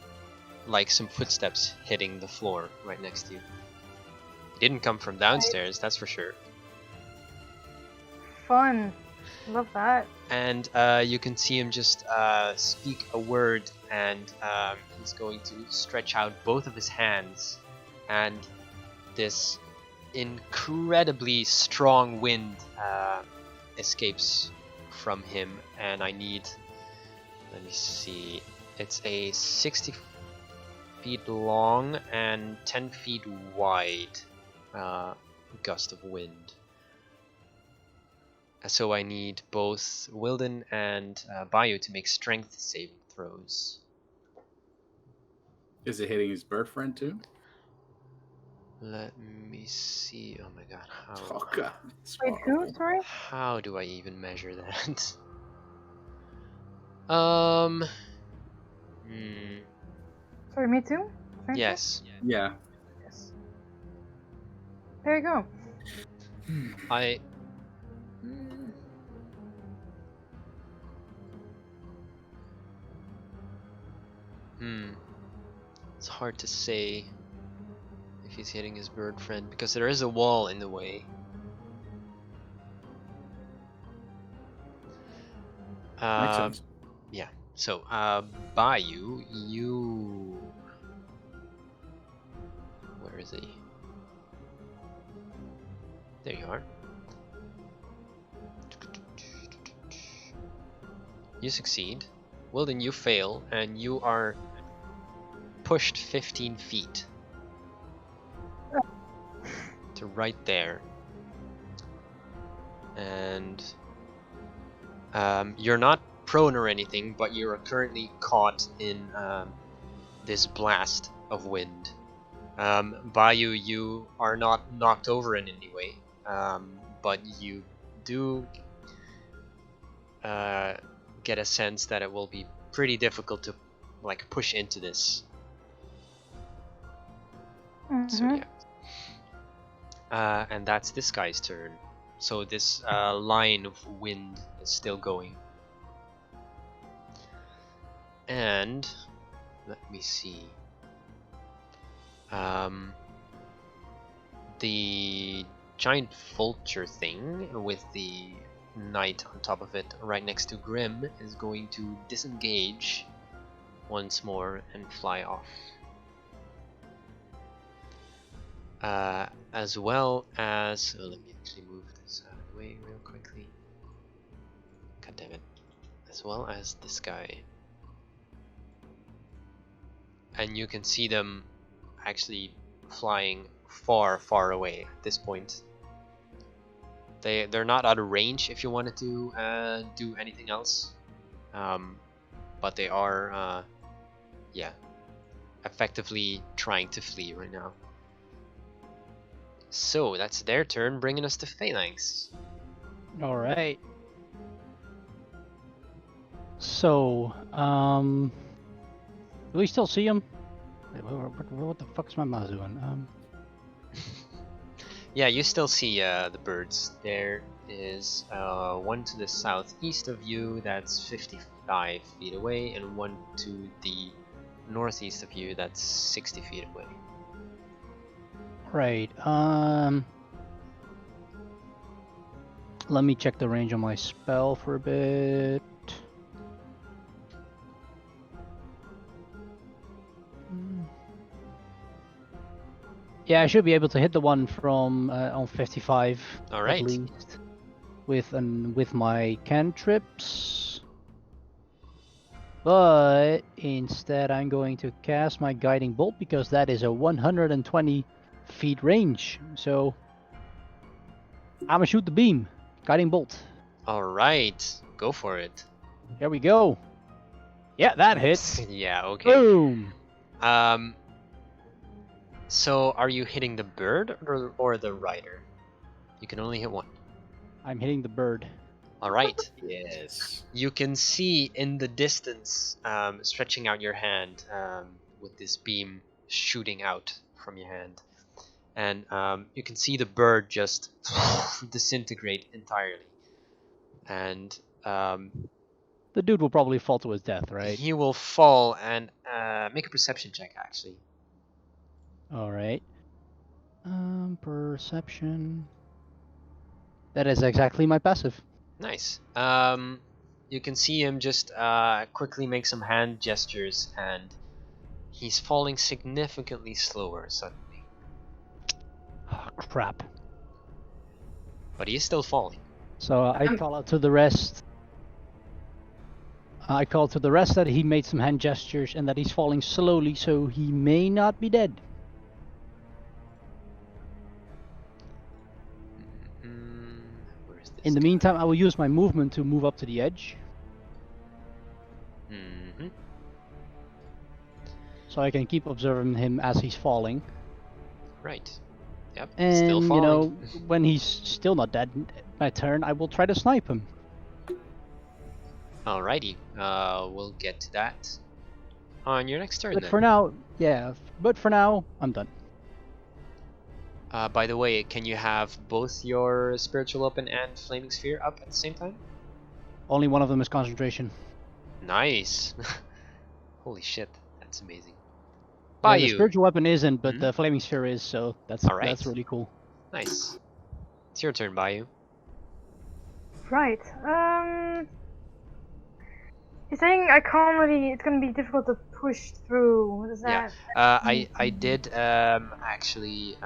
like some footsteps hitting the floor right next to you. It didn't come from downstairs, that's for sure. Fun. Love that. And you can see him just speak a word, and he's going to stretch out both of his hands, and this incredibly strong wind escapes from him, and I need, let me see, it's a 60 feet long and 10 feet wide gust of wind. So I need both Wilden and Bayou to make strength saving throws. Is it hitting his bird friend too? Let me see. Oh my god, how? Oh god. Wait, who? Sorry? How do I even measure that? Sorry, me too? Strength Yes. Yeah. check? Yes. There you go. I. It's hard to say if he's hitting his bird friend because there is a wall in the way. Makes sense. Yeah. So, Bayou, you. Where is he? There you are. You succeed. Wilden, you fail, and you are pushed 15 feet to right there. And you're not prone or anything, but you are currently caught in this blast of wind. Bayou, you are not knocked over in any way, but you do get a sense that it will be pretty difficult to like push into this. So yeah. And that's this guy's turn. So this line of wind is still going. And let me see. The giant vulture thing with the knight on top of it right next to Grim is going to disengage once more and fly off. As well as, let me actually move this out of the way real quickly. God damn it. As well as this guy. And you can see them actually flying far away at this point. They're not out of range if you wanted to do anything else, but they are yeah, effectively trying to flee right now. So that's their turn, bringing us to Phalanx. All right. So, do we still see him? What the fuck is my mouse doing? Yeah, you still see the birds. There is one to the southeast of you that's 55 feet away, and one to the northeast of you that's 60 feet away. Right. Let me check the range on my spell for a bit. Yeah, I should be able to hit the one from on 55 All right. at least with my cantrips. But instead I'm going to cast my guiding bolt because that is a 120 feet range. So I'm gonna shoot the beam. Guiding bolt. All right, go for it. Here we go. Yeah, that hits. Yeah, okay. Boom. So are you hitting the bird or the rider? You can only hit one. I'm hitting the bird. All right. Yes. You can see in the distance, stretching out your hand with this beam shooting out from your hand. And you can see the bird just disintegrate entirely. And the dude will probably fall to his death, right? He will fall and make a perception check, actually. Alright. Perception. That is exactly my passive. Nice. You can see him just quickly make some hand gestures, and he's falling significantly slower suddenly. Oh, crap. But he is still falling. So I call out to the rest. I call to the rest that he made some hand gestures and that he's falling slowly, so he may not be dead. In the meantime, I will use my movement to move up to the edge. Mm-hmm. So I can keep observing him as he's falling. Right. Yep. And, still falling. you know, when he's still not dead, my turn, I will try to snipe him. Alrighty. We'll get to that on your next turn. But then. for now, yeah. But for now, I'm done. By the way, can you have both your spiritual weapon and flaming sphere up at the same time? Only one of them is concentration. Nice. Holy shit, that's amazing. Yeah, the spiritual weapon isn't, but the flaming sphere is, so that's really cool. Nice. It's your turn, Bayou. Right. You're saying I can't really. It's gonna be difficult to push through. What is that? Yeah. I did actually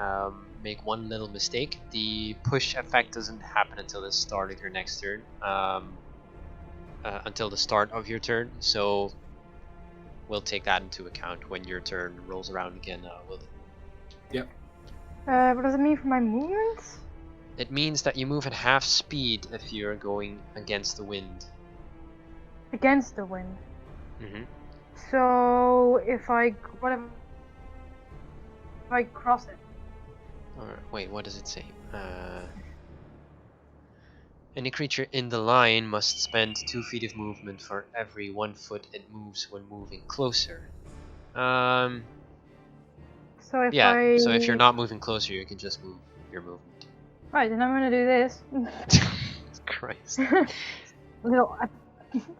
make one little mistake. The push effect doesn't happen until the start of your next turn. Until the start of your turn. So we'll take that into account when your turn rolls around again. Will it? Yep. What does it mean for my movements? It means that you move at half speed if you're going against the wind. Against the wind. Mm-hmm. So if I cross it. Or wait, what does it say? Any creature in the line must spend 2 feet of movement for every 1 foot it moves when moving closer. So if So if you're not moving closer, you can just move your movement. Right, then I'm gonna do this. Christ. Little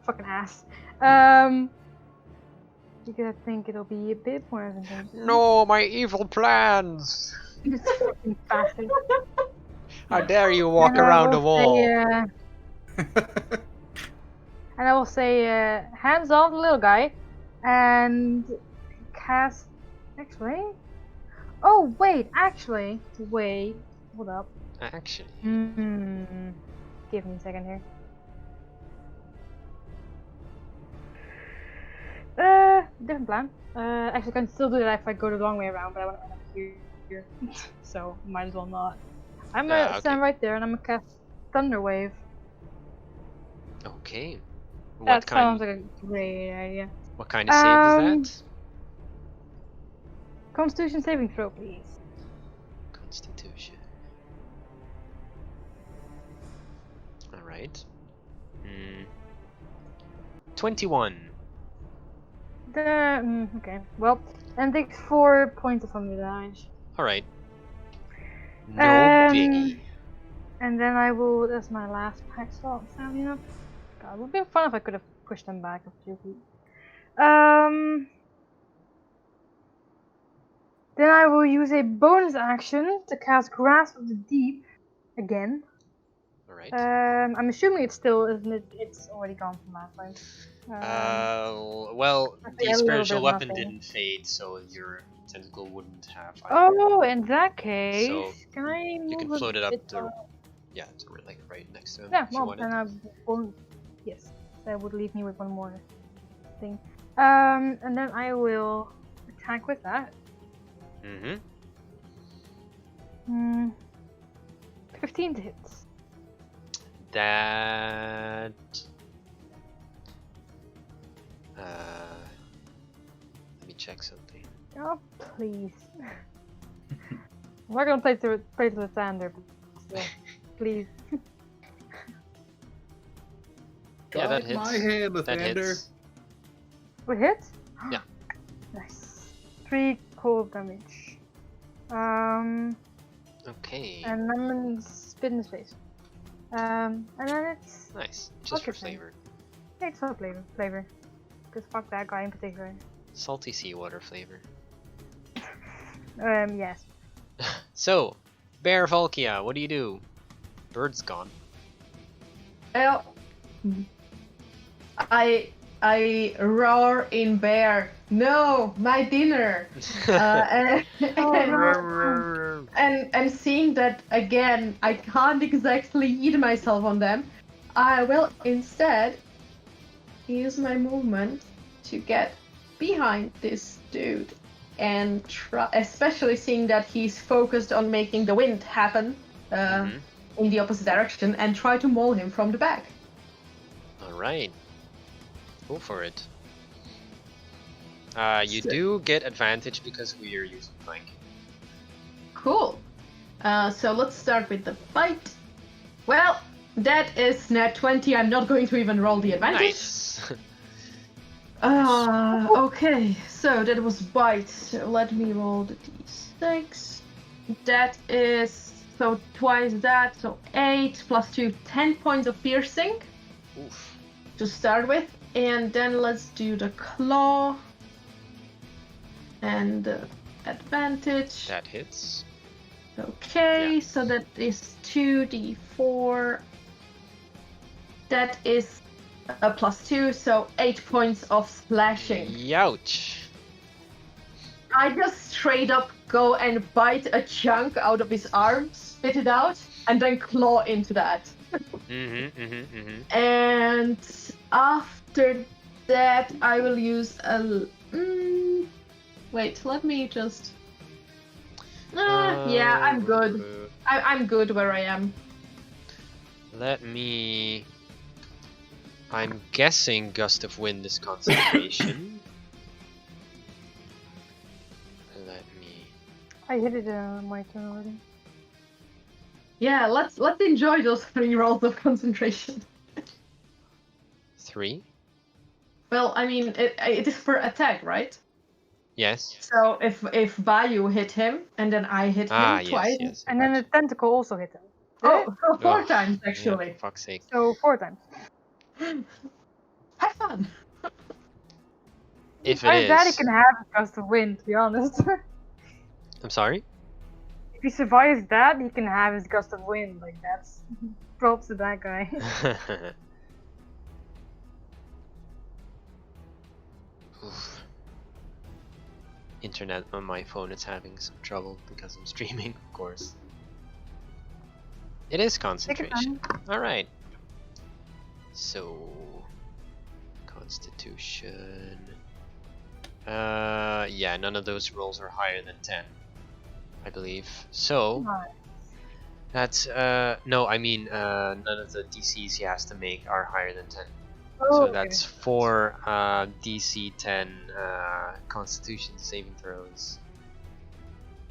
fucking ass. because I think it'll be a bit more advantageous. No, my evil plans! This fucking bastard. How dare you walk And I around the will wall? And I will say, hands off the little guy, and cast. Actually, oh wait, hold up. Actually, Give me a second here. Different plan. Actually, I can still do that if I go the long way around, but I want to end up here, so might as well not. I'm gonna stand right there, and I'm gonna cast Thunder Wave. Okay. That sounds like a great idea. What kind of save is that? Constitution saving throw, please. Constitution. Alright. 21. Okay. Well, and takes 4 points of thunder damage. Alright. No biggie. And then I will. That's my last pack slot. Sadly enough. God, it would be fun if I could have pushed them back a few feet. Then I will use a bonus action to cast Grasp of the Deep again. Alright. I'm assuming it's still, isn't it? It's already gone from last time. Well, the spiritual weapon didn't fade, so your tentacle wouldn't have. Oh, in that case, so can I move you can float it up to, yeah, to like right next to him. Yeah, if you well, wanted. then I won't. Yes, that would leave me with one more thing. And then I will attack with that. 15 to hits. That. Let me check something. Oh, please. I'm not gonna play to the thunder, but still, please. Yeah, that hits. My hand, That Lathander. hits. What hit? Yeah. Nice. 3 cold damage. Okay. And I'm gonna spit in his face. And then it's Nice. Just for okay. flavor. Yeah, it's for flavor. Cause fuck that guy in particular. Salty seawater flavor. Yes. So, Bear Volkia, what do you do? Bird's gone. Well, I roar in bear. No, my dinner. And seeing that again, I can't exactly eat myself on them. I will instead use my movement to get behind this dude and try, especially seeing that he's focused on making the wind happen in the opposite direction, and try to maul him from the back. Alright. Go for it. You do get advantage because we are using flanking. Cool. So let's start with the bite. Well, that is nat 20. I'm not going to even roll the advantage. Nice. Okay, so that was bite. So let me roll the d6. That is, so twice that, so 8 plus 2, 10 points of piercing. Oof. To start with. And then let's do the claw. And the advantage. That hits. Okay, Yeah. so that is 2d4. That is a plus 2, so 8 points of slashing. Youch. I just straight up go and bite a chunk out of his arm, spit it out, and then claw into that. And after that, I will use a. Wait, let me just. Yeah, I'm good. I'm good where I am. Let me. I'm guessing Gust of Wind is concentration. Let me. I hit it my turn already. Yeah, let's enjoy those 3 rolls of concentration. 3? Well, I mean, it is for attack, right? Yes. So if Bayou hit him and then I hit him twice, yes. And then the tentacle also hit him. so 4 Oh, times Yeah, actually. for fuck's sake. So 4 times. Have fun. if it Besides that, he is, can have a gust of wind, to be honest. I'm sorry. If he survives that, he can have his gust of wind. Like, that's props to that guy. Oof. Internet on my phone is having some trouble because I'm streaming, of course. It is concentration. Alright. So, Constitution. Yeah, none of those rolls are higher than 10, I believe. So, that's, no, I mean, none of the DCs he has to make are higher than 10. So that's 4 DC 10 Constitution saving throws.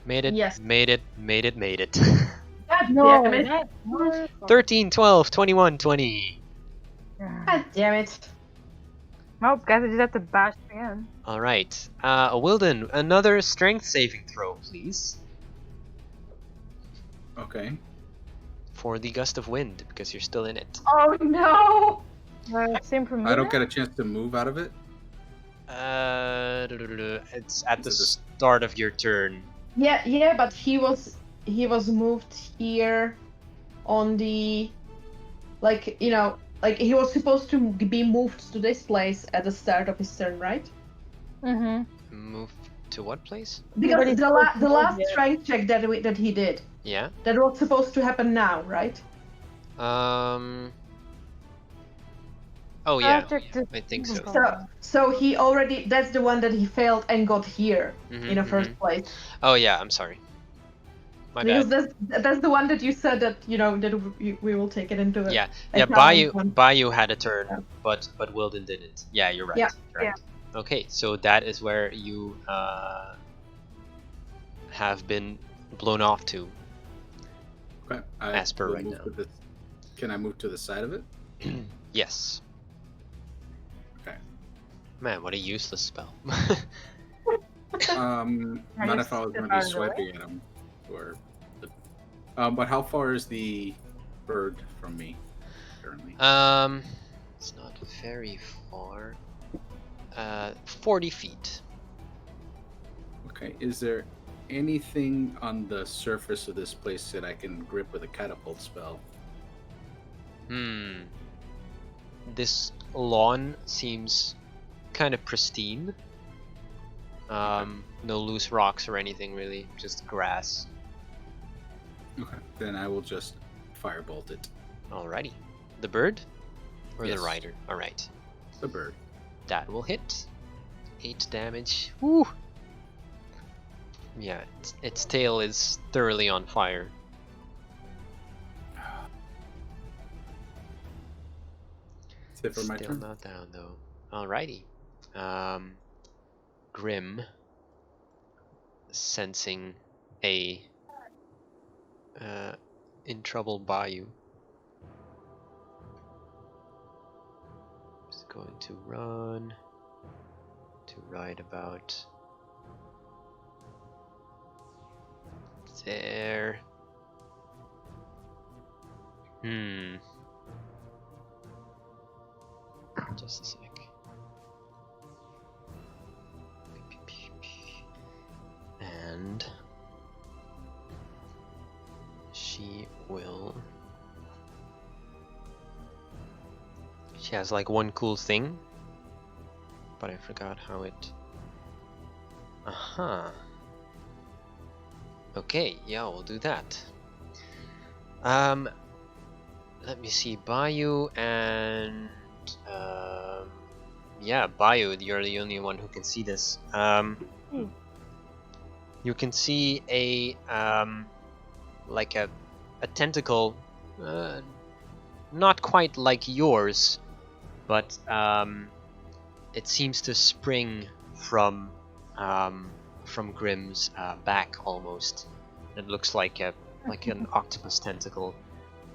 Made it, Yes. made it, made it, made it. God No, damn it. that was 13, 12, 21, 20. God damn it. Well, guys, I just have to bash again. Alright. Wilden, another strength saving throw, please. Okay. For the gust of wind, because you're still in it. Oh no! Same for me. I don't get a chance to move out of it. It's at the Is it the- start of your turn. Yeah, but he was moved here on the, like, you know, like he was supposed to be moved to this place at the start of his turn, right? Mm-hmm. Move to what place? Because But he's the supposed to move last yet. strength check that he did, Yeah. that was supposed to happen now, right? Oh yeah, Project is- I think so. So he already, that's the one that he failed and got here in the first place. Oh yeah, I'm sorry. My Because bad. that's the one that you said that, you know, that we will take it into Yeah, account. Bayou had a turn, Yeah. but Wilden didn't. Yeah, you're right. Yeah, You're right. Okay, so that is where you have been blown off to. Okay. As per will right move now. to the- Can I move to the side of it? Yes. Okay. Man, what a useless spell. Not if I was going to be swiping at him, or. But how far is the bird from me currently? It's not very far. 40 feet. Okay. Is there anything on the surface of this place that I can grip with a catapult spell? This lawn seems kind of pristine. No loose rocks or anything really, just grass. Okay. Then I will just firebolt it. Alrighty. The bird? Or Yes. the rider? Alright. The bird. That will hit. 8 damage. Woo! Yeah, its tail is thoroughly on fire. Is it for my Still turn? not down though. Alrighty. Grim, sensing a in trouble Bayou, is going to run to right about there. Just a sec. And she will. She has like one cool thing, but I forgot how it. Okay, yeah, we'll do that. Let me see, Bayou and yeah, Bayou, you're the only one who can see this. You can see a like a tentacle, not quite like yours, but it seems to spring from Grimm's back almost. It looks like an octopus tentacle,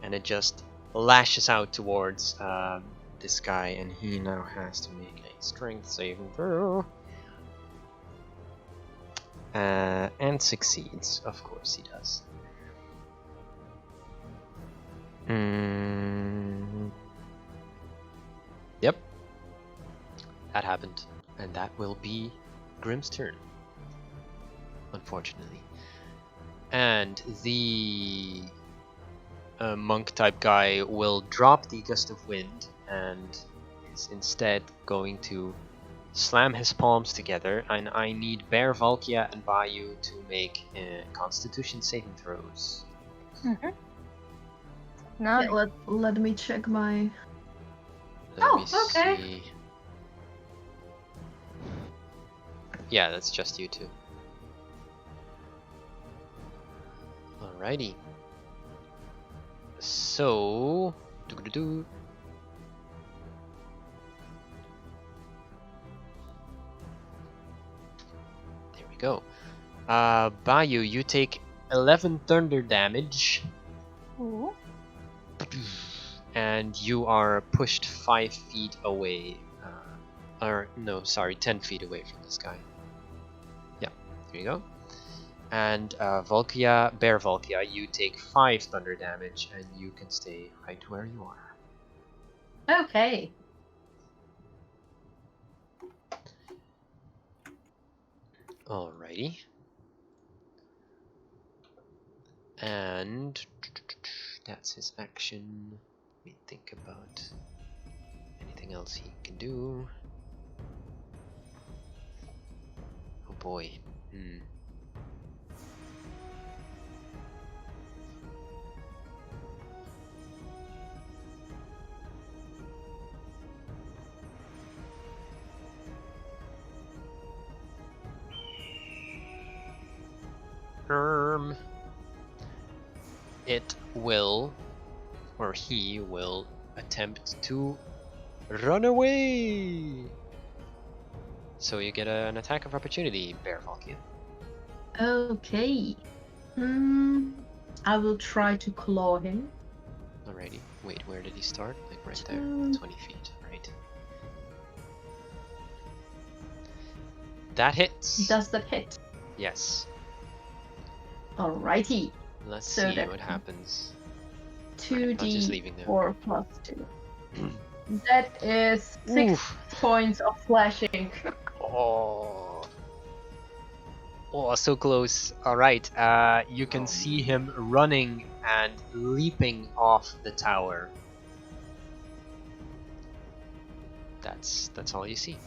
and it just lashes out towards this guy, and he now has to make a strength saving throw. And succeeds, of course he does. Yep. that happened, and that will be Grim's turn, unfortunately. And the monk type guy will drop the gust of wind and is instead going to slam his palms together, and I need Bear, Valkia, and Bayou to make Constitution saving throws. No. Yeah, let me check my. Let me okay. see. Yeah, that's just you two. Alrighty. So, there we go. Bayou, you take 11 thunder damage. Ooh. And you are pushed 5 feet away. Or, no, sorry, 10 feet away from this guy. Yeah, there you go. And Valkia, Bear Valkia, you take 5 thunder damage, and you can stay right where you are. Okay. Alrighty. And that's his action. Let me think about anything else he can do. Oh boy. It will, or he will, attempt to run away. So you get an attack of opportunity, Bear Valkia. Okay. I will try to claw him. Alrighty. Wait, where did he start? Like right there, 20 feet, right? That hits. Does that hit? Yes. Alrighty. Let's So see that- what happens. I'm just leaving them. 2d4 plus 2. That is 6 Oof. points of slashing. Oh. Oh, so close. Alright, you can see him running and leaping off the tower. That's all you see.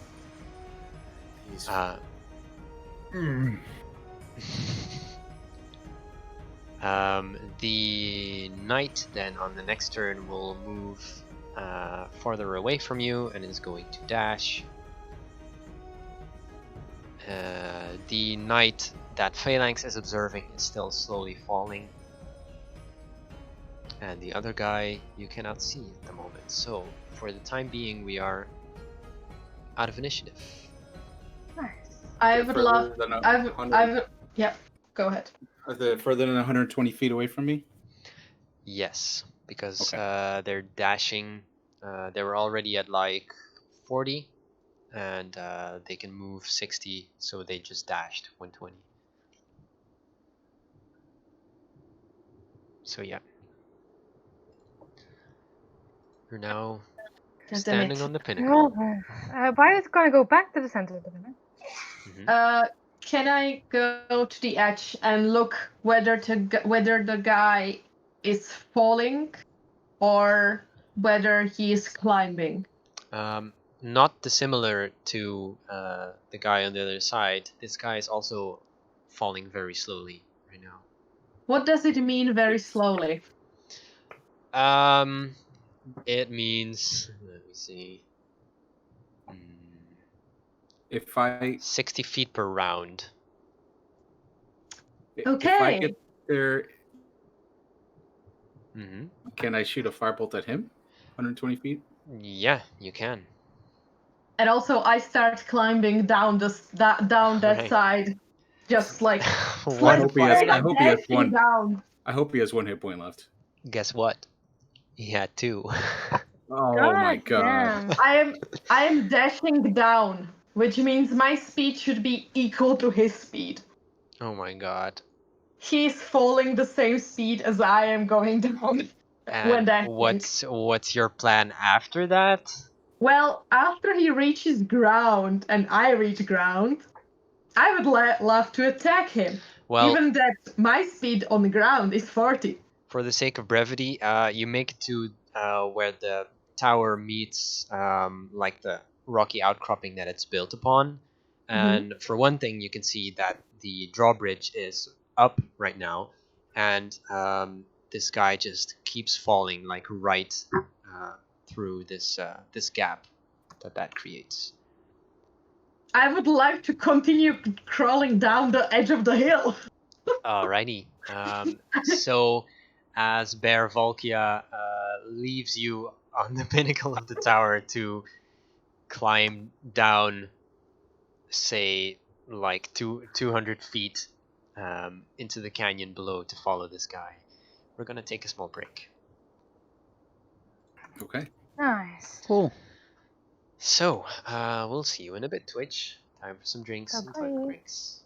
He's The knight then on the next turn will move farther away from you and is going to dash. The knight that Phalanx is observing is still slowly falling. And the other guy you cannot see at the moment. So for the time being we are out of initiative. Nice. I would love. I would. Yeah. Go ahead. Are they further than 120 feet away from me? Yes, because Okay. they're dashing. They were already at like 40, and they can move 60, so they just dashed 120. So yeah, you're now standing on the pinnacle. Violet's gonna go back to the center of the minute. Can I go to the edge and look whether the guy is falling or whether he is climbing? Not dissimilar to the guy on the other side. This guy is also falling very slowly right now. What does it mean very slowly? It means, let me see. If I 60 feet per round. Okay. If I get there, Mm-hmm. can I shoot a firebolt at him? 120 feet? Yeah, you can. And also, I start climbing down that Right. side, just like One hope he has- I hope he has dashing one. down. I hope he has 1 hit point left. Guess what? He had 2. Oh my god. Damn. I am dashing down, which means my speed should be equal to his speed. Oh my god. He's falling the same speed as I am going down when And dashing. what's your plan after that? Well, after he reaches ground and I reach ground, I would love to attack him. Well, given that my speed on the ground is 40. For the sake of brevity, you make it to where the tower meets like the rocky outcropping that it's built upon. And for one thing, you can see that the drawbridge is up right now, and this guy just keeps falling like right through this gap that creates. I would like to continue crawling down the edge of the hill. Alrighty. So, as Bear Volkia leaves you on the pinnacle of the tower to climb down, say, like 200 feet into the canyon below to follow this guy, we're gonna take a small break. Okay. Nice. Cool. So, we'll see you in a bit, Twitch. Time for some drinks and toilet Bye-bye. breaks.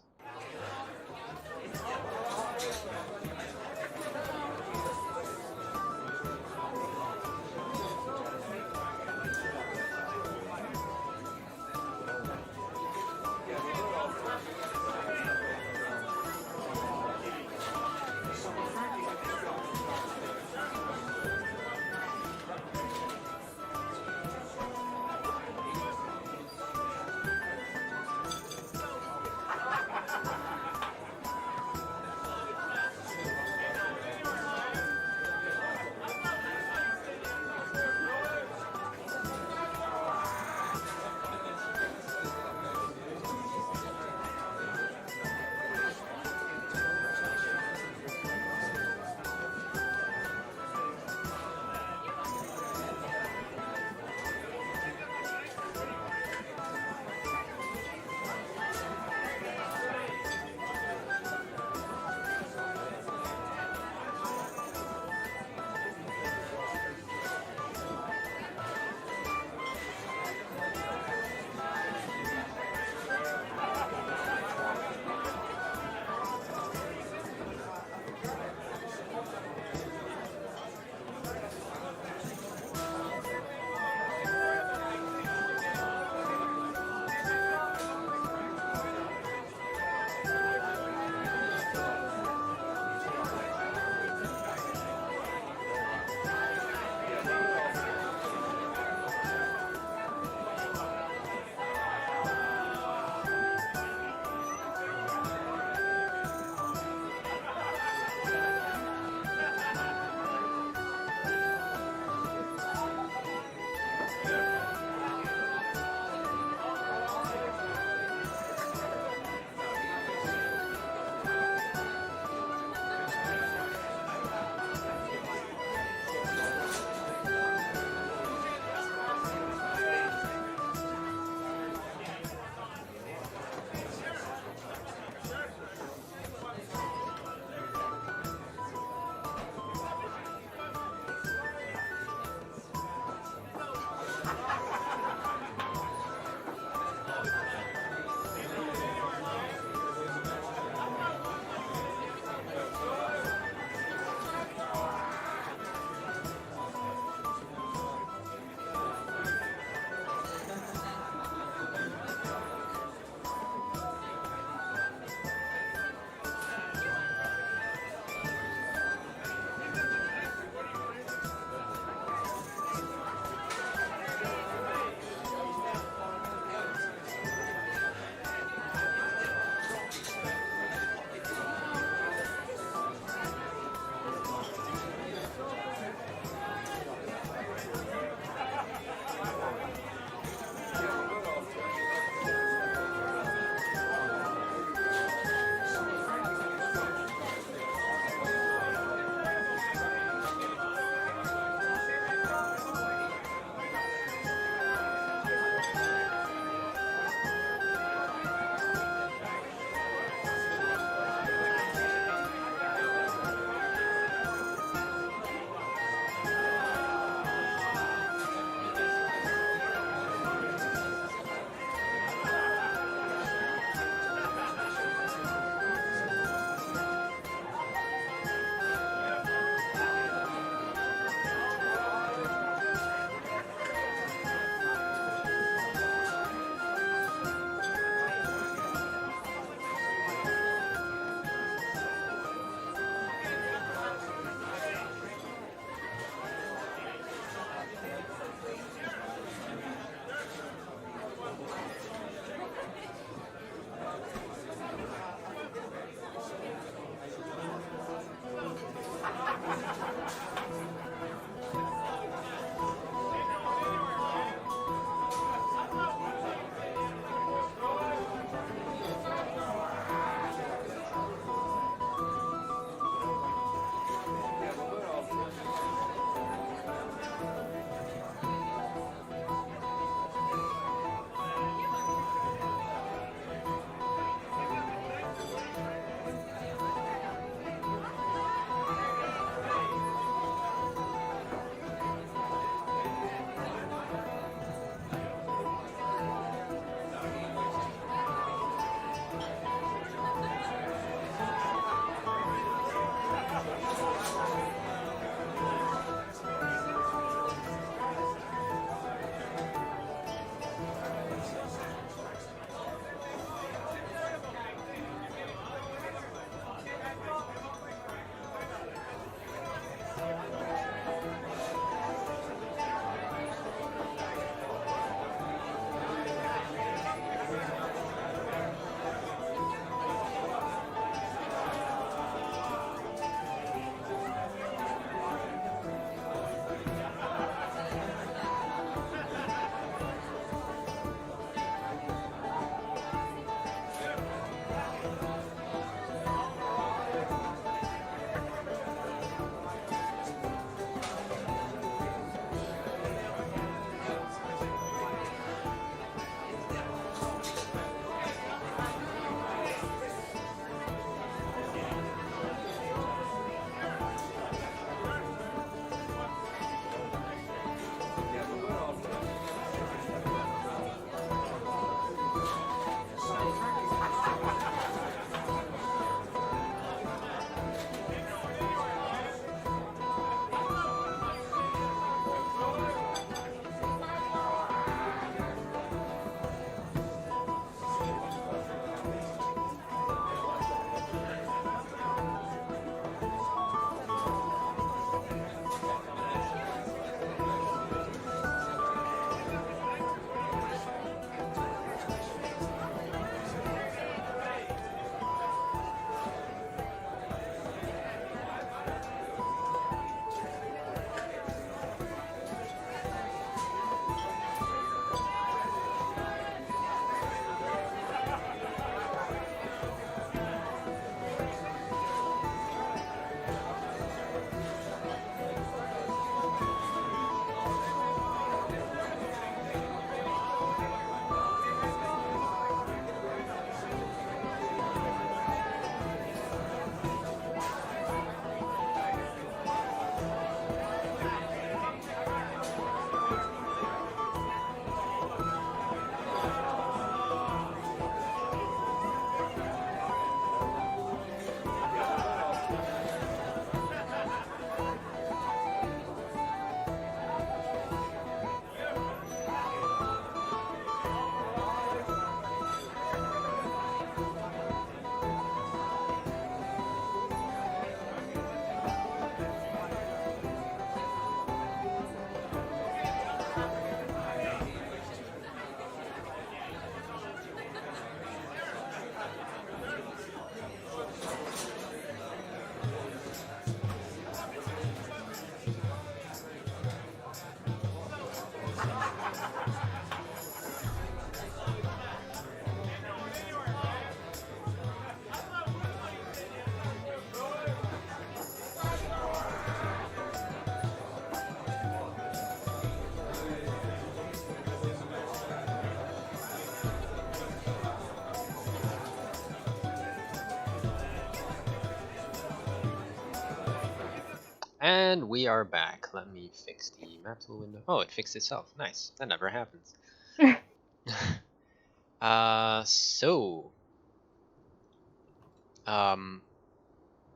And we are back. Let me fix the map tool window. Oh, it fixed itself. Nice. That never happens. Yeah,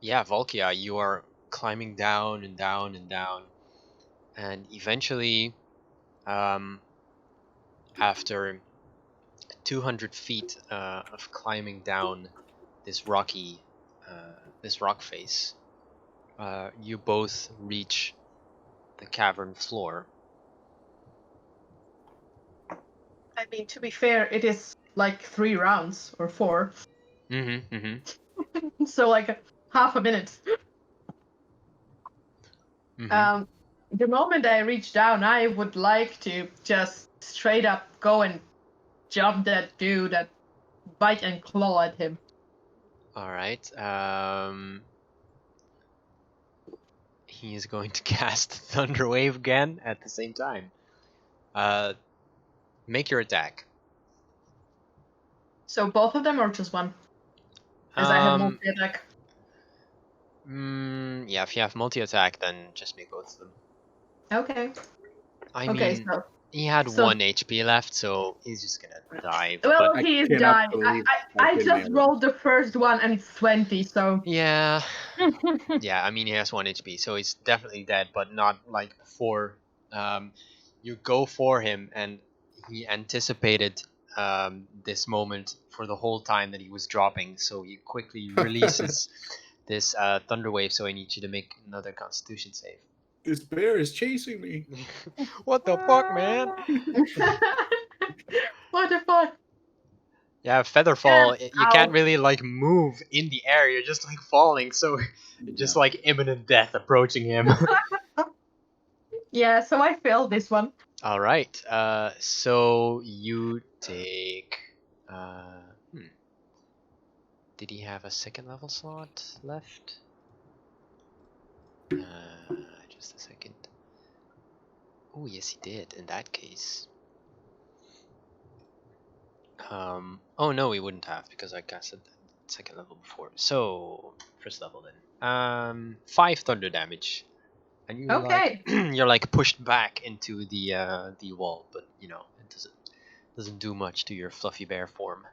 Volkia, you are climbing down and down and down, and eventually, after 200 feet of climbing down this rock face, you both reach the cavern floor. I mean, to be fair, it is like 3 rounds or 4. So like half a minute. The moment I reach down, I would like to just straight up go and jump that dude and bite and claw at him. All right. He is going to cast Thunder Wave again at the same time. Make your attack. So both of them or just one? As I have multi-attack. Yeah, if you have multi-attack, then just make both of them. Okay. I mean, so he had 1 HP left, so he's just gonna die. Well, but he is cannot dying. believe I can just nail it. rolled the first one and it's 20, so. yeah, yeah. I mean, he has 1 HP, so he's definitely dead, but not like before. You go for him, and he anticipated this moment for the whole time that he was dropping, so he quickly releases this thunder wave. So I need you to make another Constitution save. This bear is chasing me. What the fuck, man? What the fuck? Yeah, Featherfall, you can't ow. really like move in the air, you're just like falling, so just like imminent death approaching him. Yeah, so I failed this one. Alright, so you take... Did he have a 2nd level slot left? Just a second. Oh, yes he did, in that case. Oh no, he wouldn't have, because I casted 2nd level before. So, 1st level then. 5 thunder damage. And you Okay. like, you're like pushed back into the wall, but you know, it doesn't do much to your fluffy bear form.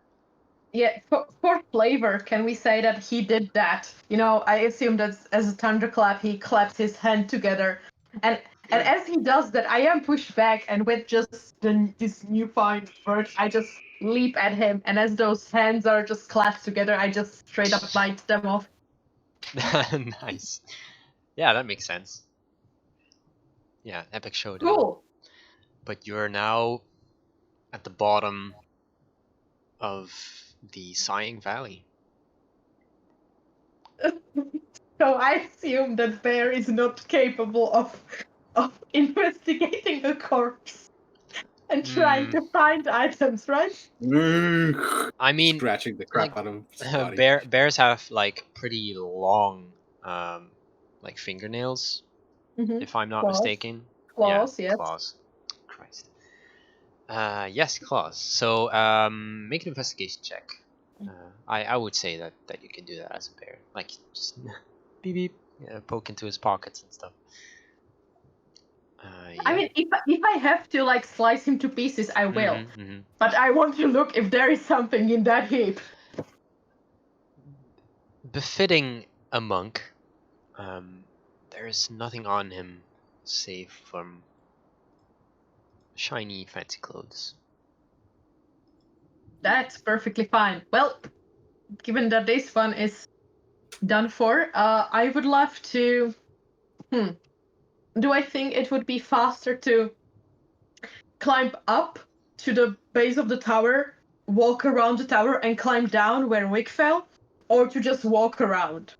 Yeah, for flavor, can we say that he did that? You know, I assume that as a thunderclap, he claps his hand together. And as he does that, I am pushed back, and with just this newfound bird, I just leap at him. And as those hands are just clasped together, I just straight up bite them off. Nice. Yeah, that makes sense. Yeah, epic showdown. Cool. But you're now at the bottom of the Sighing Valley. So I assume that bear is not capable of investigating a corpse and trying to find items, right? I mean, scratching the crap out of his body. Bears have like pretty long, like fingernails, if I'm not mistaken. Claws, yeah, yes. Claws. Christ. Yes, claws. So, make an investigation check. I would say that you can do that as a bear, like just beep beep, poke into his pockets and stuff. Yeah. I mean, if I have to like slice him to pieces, I will. But I want to look if there is something in that heap. Befitting a monk, there is nothing on him save from shiny, fancy clothes. That's perfectly fine. Well, given that this one is done for, I would love to. Do I think it would be faster to climb up to the base of the tower, walk around the tower, and climb down where Wick fell, or to just walk around?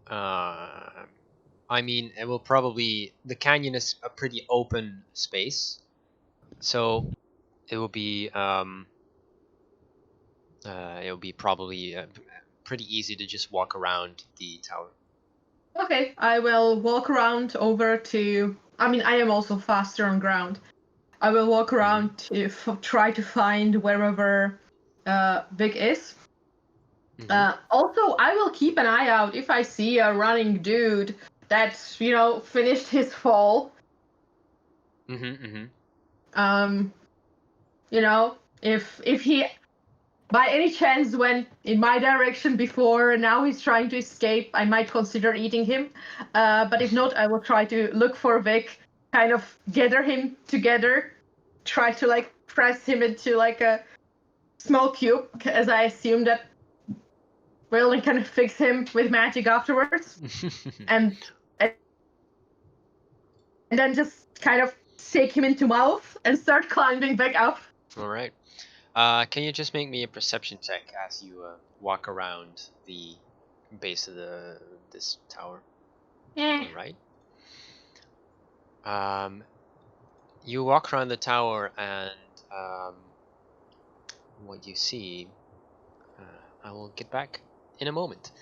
I mean, it will probably... The canyon is a pretty open space, so it will be probably pretty easy to just walk around the tower. Okay, I will walk around over to... I mean, I am also faster on ground. I will walk around to try to find wherever Vic is. Also, I will keep an eye out if I see a running dude that finished his fall. If he by any chance went in my direction before and now he's trying to escape, I might consider eating him. But if not, I will try to look for Vic, kind of gather him together, try to press him into a small cube, as I assume that we'll kind of fix him with magic afterwards. and then just kind of shake him into mouth and start climbing back up. All right. Can you just make me a perception check as you walk around the base of this tower? Yeah. All right. You walk around the tower, and what you see, I will get back in a moment.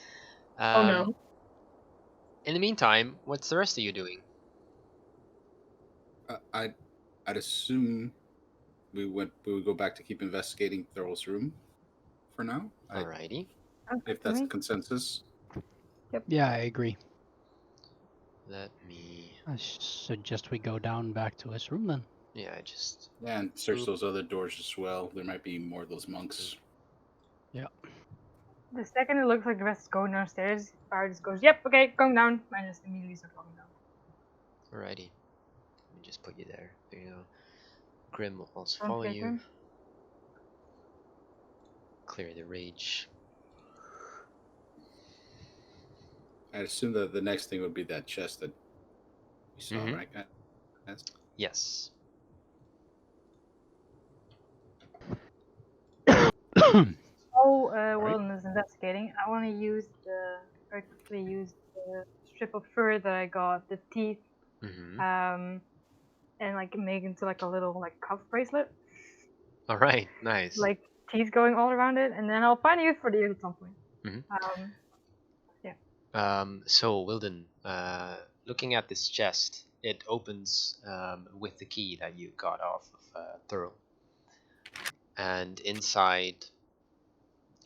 Oh no. In the meantime, what's the rest of you doing? I'd assume we would go back to keep investigating Thurl's room for now. Alrighty. If that's the consensus. Yep. Yeah, I agree. Let me. I suggest we go down back to his room then. Yeah, I just. Yeah, and search those other doors as well. There might be more of those monks. Yeah. The second it looks like the rest is going downstairs, Fire just goes, "Yep, okay, going down," and just immediately starts walking down. Alrighty. Let me just put you there. There you go. Grim will also follow you. Clear the rage. I assume that the next thing would be that chest that you saw, right? Yes. Wilderness investigating. I want to quickly use the strip of fur that I got, the teeth, and make into a little cuff bracelet. All right, nice. Teeth going all around it, and then I'll find a use for the ears at some point. So Wilden, looking at this chest, it opens with the key that you got off of Thurl, and inside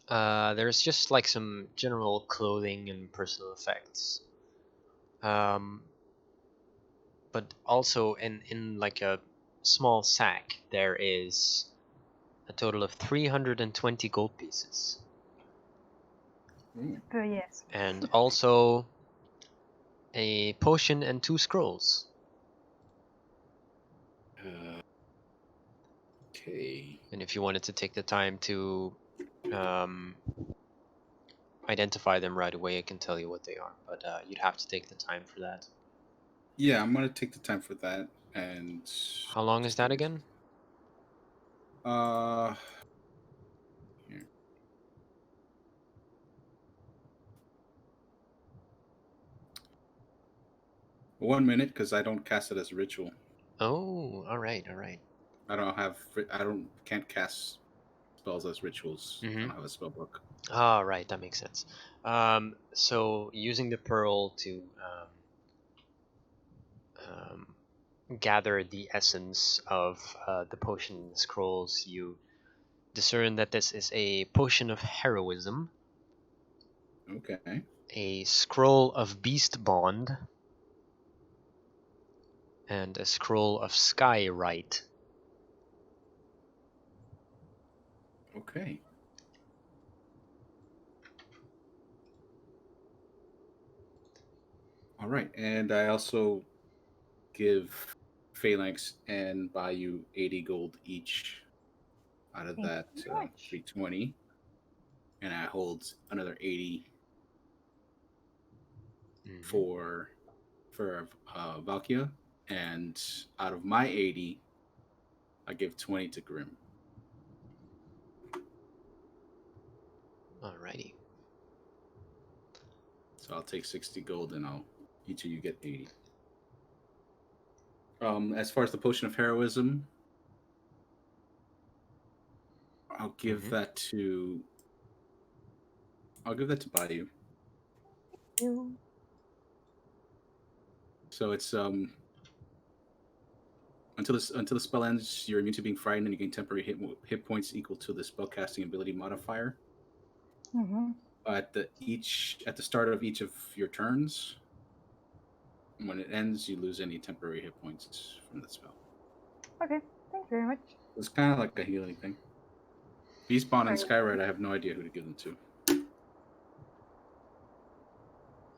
there's just some general clothing and personal effects, but also in a small sack there is a total of 320 gold pieces. Yes. And also a potion and 2 scrolls. Okay. And if you wanted to take the time to identify them right away, I can tell you what they are, but you'd have to take the time for that. Yeah, I'm gonna take the time for that. And how long is that again? Here. One minute, because I don't cast it as a ritual. Oh, all right. Can't cast spells as rituals. I don't have a spell book. Ah, right, that makes sense. So using the pearl to gather the essence of the potion scrolls, you discern that this is a potion of heroism. Okay. A scroll of beast bond. And a scroll of sky right. Okay. All right, and I also give Phalanx and Bayou 80 gold each out of that 320, and I hold another 80 for Valkia, and out of my 80, I give 20 to Grim. Alrighty. So I'll take 60 gold, and each of you get 80. As far as the potion of heroism, I'll give that to Bayou. So it's until the spell ends, you're immune to being frightened, and you gain temporary hit points equal to the spellcasting ability modifier. At the start of each of your turns, When it ends, you lose any temporary hit points from the spell. Okay, thank you very much. It's kind of like a healing thing. Beastbond and Right. Skyride, I have no idea who to give them to.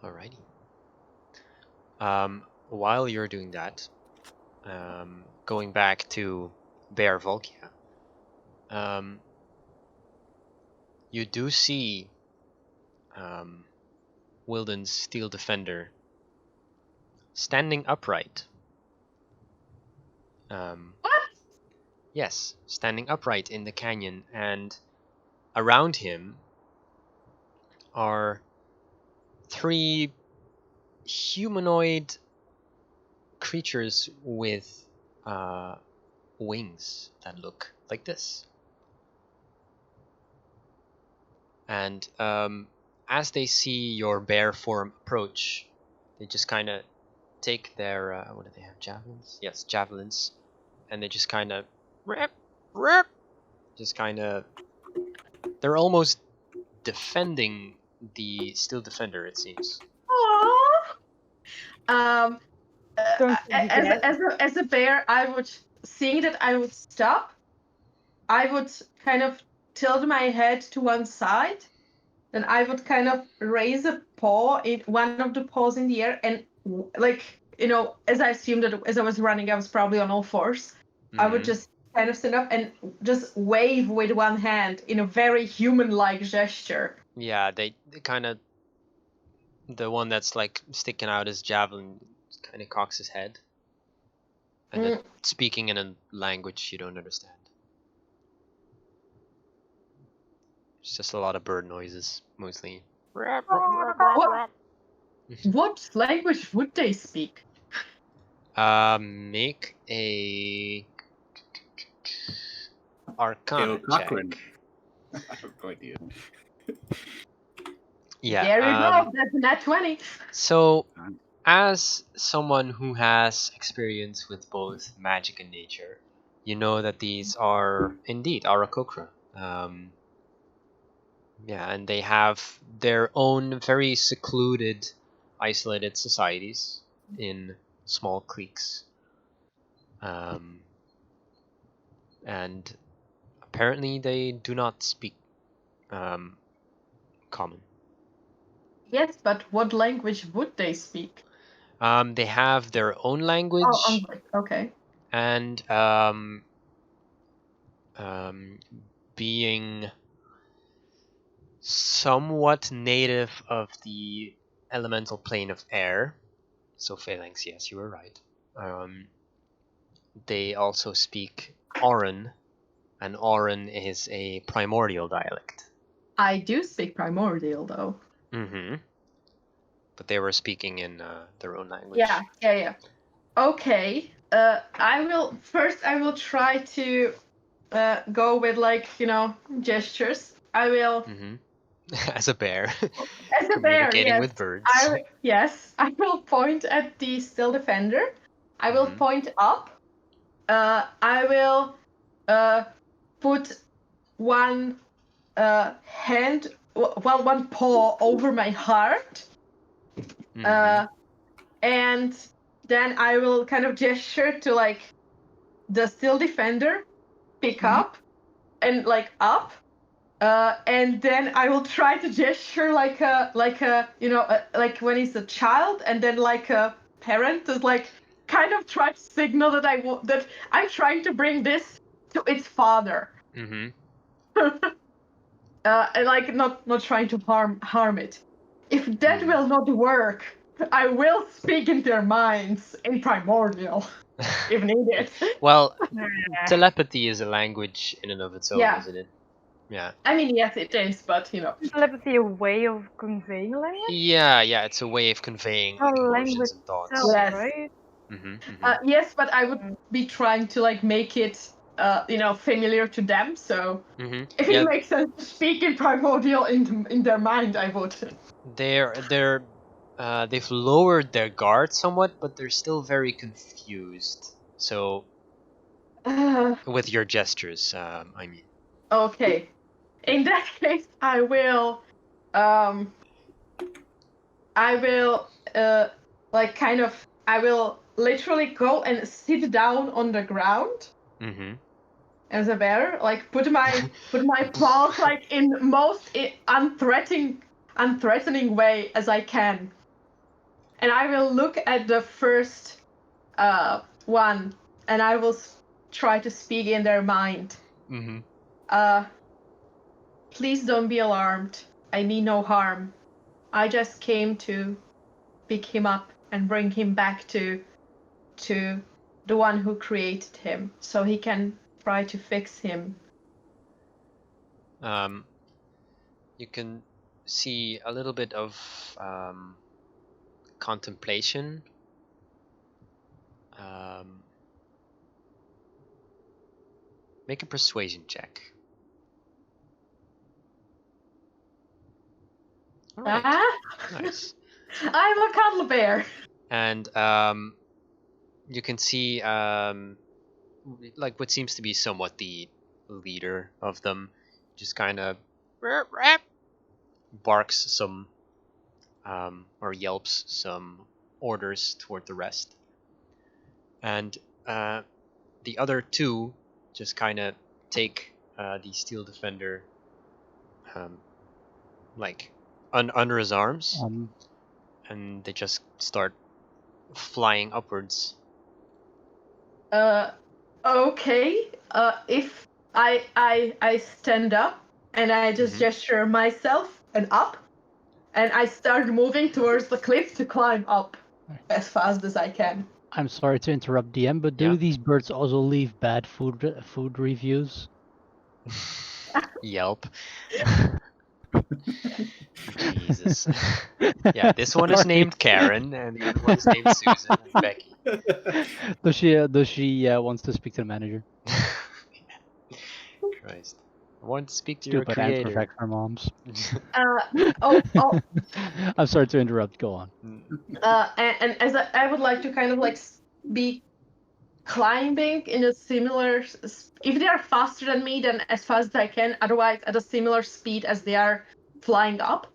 Alrighty. While you're doing that, going back to Bear Volkia, you do see Wilden's Steel Defender standing upright. What? Yes, standing upright in the canyon, and around him are 3 humanoid creatures with wings that look like this. And as they see your bear form approach, they just kind of take their what do they have, javelins? Yes, javelins, and they just kind of just kind of, they're almost defending the Steel Defender, it seems. Aww. Don't you get As a bear, I would, seeing that, I would stop. I would kind of tilt my head to one side. Then I would kind of raise a paw, one of the paws in the air, and like, as I assumed that as I was running, I was probably on all fours. I would just kind of stand up and just wave with one hand in a very human-like gesture. Yeah, they kind of, the one that's like sticking out his javelin kind of cocks his head, and then speaking in a language you don't understand. It's just a lot of bird noises, mostly. What language would they speak? Make a Arcana check. I have no idea. Yeah. There you go. That's a nat 20. So, as someone who has experience with both magic and nature, you know that these are indeed Aarakocra. Yeah, and they have their own very secluded, isolated societies in small cliques. And apparently they do not speak common. Yes, but what language would they speak? They have their own language. Oh, okay. And being somewhat native of the elemental plane of air, so phalanx, yes, you were right. They also speak Auran, and Auran is a primordial dialect. I do speak primordial, though. But they were speaking in their own language. Yeah. Okay. I will try to go with, like, gestures. I will. As a bear. As a bear, communicating yes. with birds. I will point at the Steel Defender. I will point up. I will put one hand, one paw over my heart. And then I will kind of gesture to, like, the Steel Defender, pick up, and, like, up. And then I will try to gesture like a like when he's a child, and then like a parent is like kind of try to signal that that I'm trying to bring this to its father. And like not trying to harm it. If that will not work, I will speak in their minds in primordial if needed. Well, telepathy is a language in and of its own, isn't it? Yeah. I mean, yes, it is, but Is telepathy a way of conveying language? Yeah, it's a way of conveying emotions and thoughts. Itself, yes. right? Yes, but I would be trying to, like, make it familiar to them. So if it makes sense to speak in primordial in their mind, I would. They've lowered their guard somewhat, but they're still very confused. So with your gestures, I mean. Okay. In that case, I will like kind of, I will literally go and sit down on the ground as a bear, like put my paws like in most unthreatening way as I can, and I will look at the first one, and I will try to speak in their mind. Please don't be alarmed. I mean no harm. I just came to pick him up and bring him back to the one who created him, so he can try to fix him. You can see a little bit of contemplation. Make a persuasion check. All right. Nice. I'm a cuddle bear. And you can see like what seems to be somewhat the leader of them just kind of barks some or yelps some orders toward the rest, and the other two just kind of take the steel defender like under his arms, and they just start flying upwards. Okay. If I stand up and I just gesture myself and up, and I start moving towards the cliff to climb up as fast as I can. I'm sorry to interrupt, DM, but do these birds also leave bad food reviews? Yelp. Jesus. Yeah, this one is named Karen, and the other one is named Susan and Becky. Does she wants to speak to the manager? Christ. I want to speak to your creator. Stupid for moms. Oh. I'm sorry to interrupt. Go on. And as I would like to kind of like be climbing in a similar, if they are faster than me, then as fast as I can, otherwise at a similar speed as they are flying up,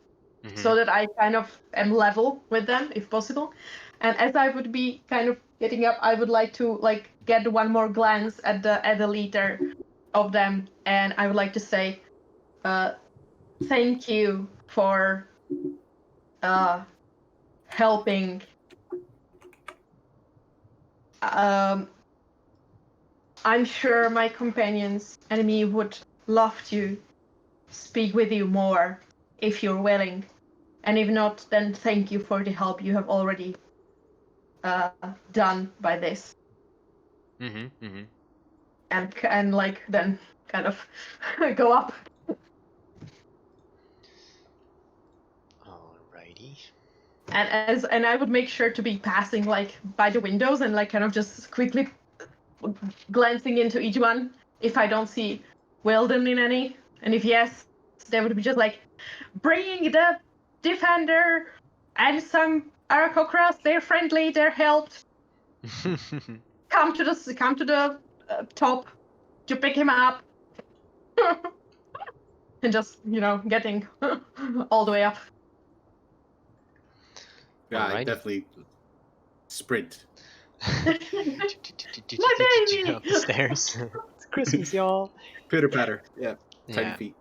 so that I kind of am level with them if possible. And as I would be kind of getting up, I would like to like get one more glance at the leader of them, and I would like to say thank you for helping. I'm sure my companions and me would love to speak with you more if you're willing. And if not, then thank you for the help you have already done by this. And like then kind of go up. Alrighty. And I would make sure to be passing like by the windows and like kind of just quickly glancing into each one if I don't see Weldon in any, and if yes, they would be just like bringing the defender and some aristocrats. They're friendly. They're helped. Come to the top to pick him up, and just getting all the way up. Yeah, I definitely sprint. My baby! Up the stairs. It's Christmas, y'all. Pitter patter. Yeah. Tiny feet.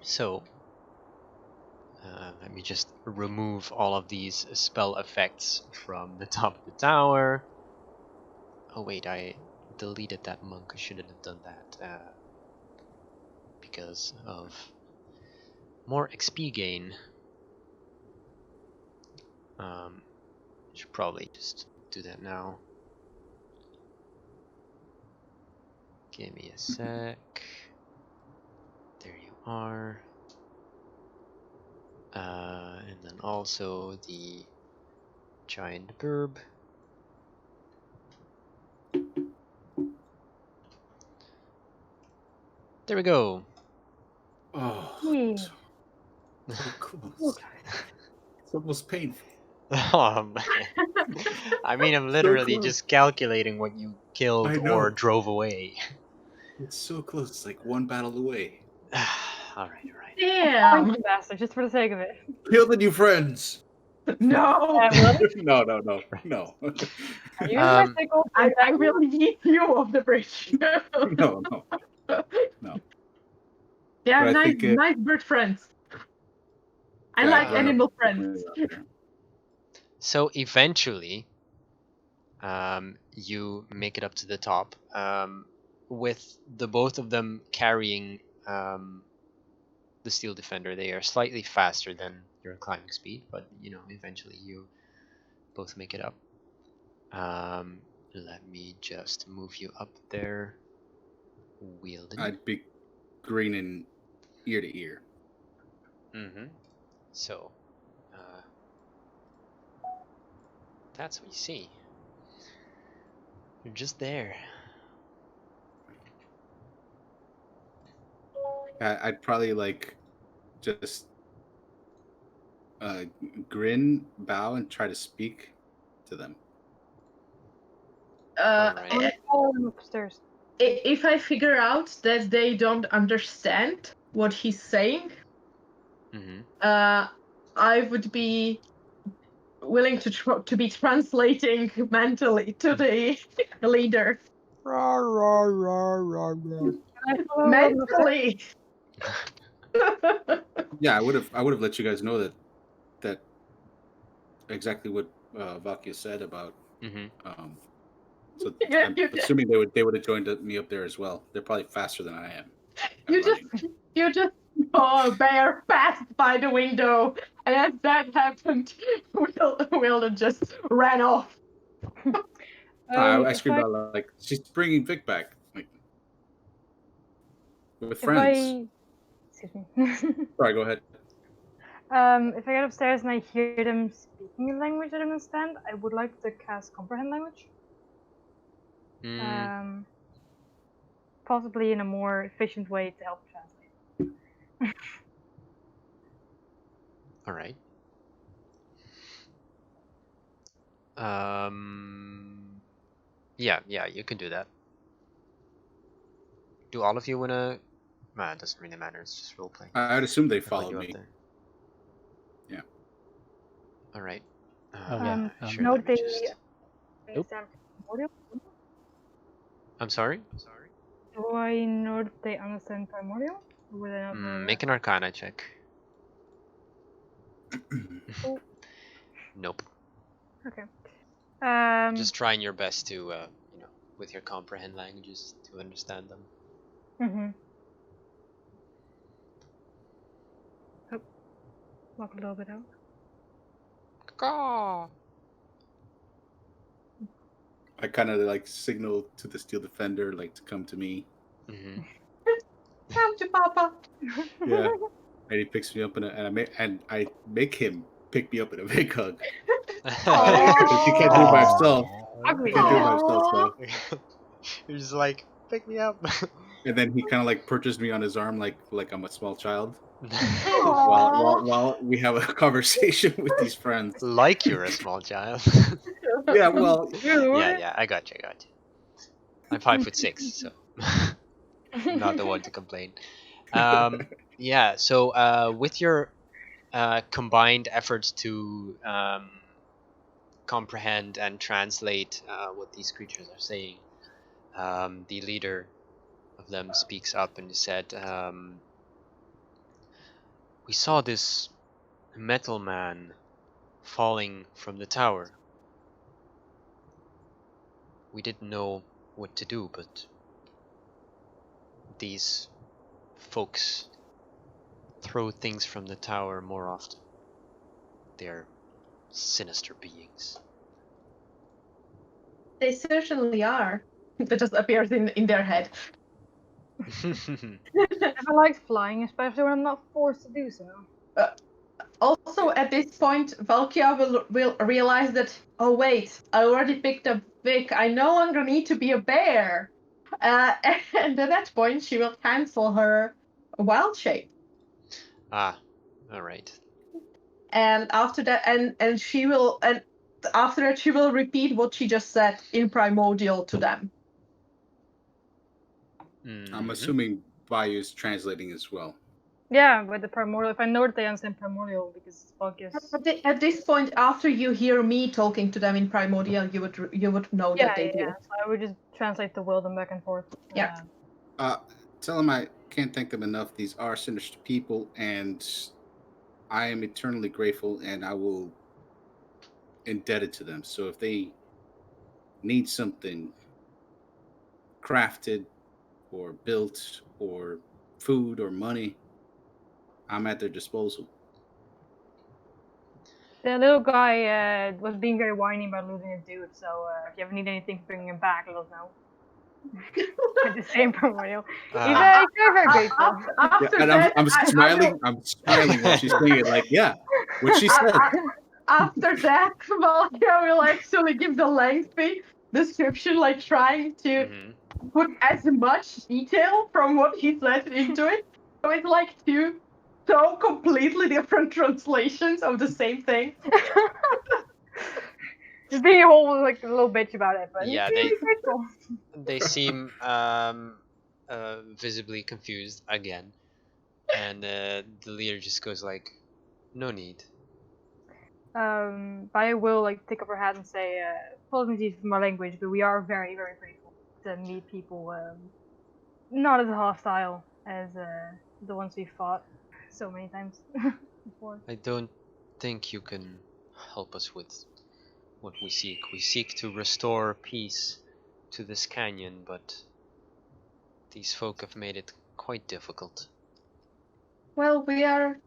So let me just remove all of these spell effects from the top of the tower. Oh wait, I deleted that monk. I shouldn't have done that because of more XP gain. Should probably just do that now. Give me a sec. There you are. And then also the giant burb. There we go. Oh, so close. It's almost painful. Oh man. I mean, I'm literally just calculating what you killed or drove away. It's so close. It's like one battle away. All right. Damn. Bastard, just for the sake of it. Kill the new friends. No. No. Are you my sickle? I will yeet you off the bridge. No. Yeah, But I nice, think nice bird friends. I Yeah, like run up- animal friends. So eventually, you make it up to the top, with the both of them carrying the steel defender. They are slightly faster than your climbing speed, but eventually you both make it up. Let me just move you up there. Wielden. I'd be grinning ear to ear. So, that's what you see. You're just there. I'd probably just grin, bow, and try to speak to them. Alright. Follow him upstairs. If I figure out that they don't understand what he's saying, I would be willing to be translating mentally to the leader. Mentally. Yeah, I would have let you guys know that exactly what Vakia said about. So I'm assuming they would have joined me up there as well. They're probably faster than I am. You just saw a bear pass by the window, and as that happened, Will just ran off. I screamed out like, "She's bringing Vic back!" With friends. Excuse me. Sorry, go ahead. If I get upstairs and I hear them speaking a language I don't understand, I would like to cast comprehend language. Possibly in a more efficient way to help translate. All right. Yeah, you can do that. Do all of you wanna? Nah, it doesn't really matter. It's just role playing. I'd assume they followed me. Yeah. All right. Sure. Note they understand primordial. I'm sorry. Do I know that they understand primordial? Or would I not Make an Arcana check. Nope. Okay. Just trying your best to, with your comprehend languages to understand them. Oh, walk a little bit out. Caw. I kind of signal to the steel defender to come to me. Come to Papa. Yeah, and he picks me up and I make him pick me up in a big hug. Because he can't do it by himself. Ugly. He can't do it by himself. So. You're just like, pick me up. And then he kind of perches me on his arm like I'm a small child. while we have a conversation with these friends. Like you're a small child. Yeah, well. Yeah, I got you. I'm 5'6", so I'm not the one to complain. Yeah, so with your combined efforts to comprehend and translate what these creatures are saying, the leader of them speaks up and said, we saw this metal man falling from the tower. We didn't know what to do, but these folks throw things from the tower more often. They're sinister beings. They certainly are. That just appears in their head. I like flying, especially when I'm not forced to do so. Also, at this point, Valkia will realize that, oh wait, I already picked up Vic. I no longer need to be a bear. And at that point, she will cancel her wild shape. Ah, all right. And after that, and she will, and after that, she will repeat what she just said in primordial to them. I'm assuming Bayou's translating as well. Yeah, with the primordial. If I know that they understand primordial, because focus. At this point, after you hear me talking to them in primordial, you would know that they do. Yeah. So I would just translate the will them back and forth. Yeah. Tell them I can't thank them enough. These are sinister people, and I am eternally grateful, and I will indebted to them. So if they need something crafted or built or food or money, I'm at their disposal. The little guy was being very whiny about losing a dude, so if you ever need anything, bringing him back, let us know. With the same primordial. He's very grateful. Yeah, and I'm smiling. I'm smiling while she's saying it. Like, yeah, what she said. After that, Valkia will actually give the lengthy description, like trying to put as much detail from what he said into it. So it's like two so completely different translations of the same thing. Just being a whole like a little bitch about it, but Yeah, he's really grateful. they seem visibly confused again, and the leader just goes like, "No need." But I will like take up her hat and say, apologies for my language, but we are very, very grateful to meet people not as hostile as the ones we fought so many times before. I don't think you can help us with what we seek. We seek to restore peace to this canyon, but these folk have made it quite difficult. Well, we are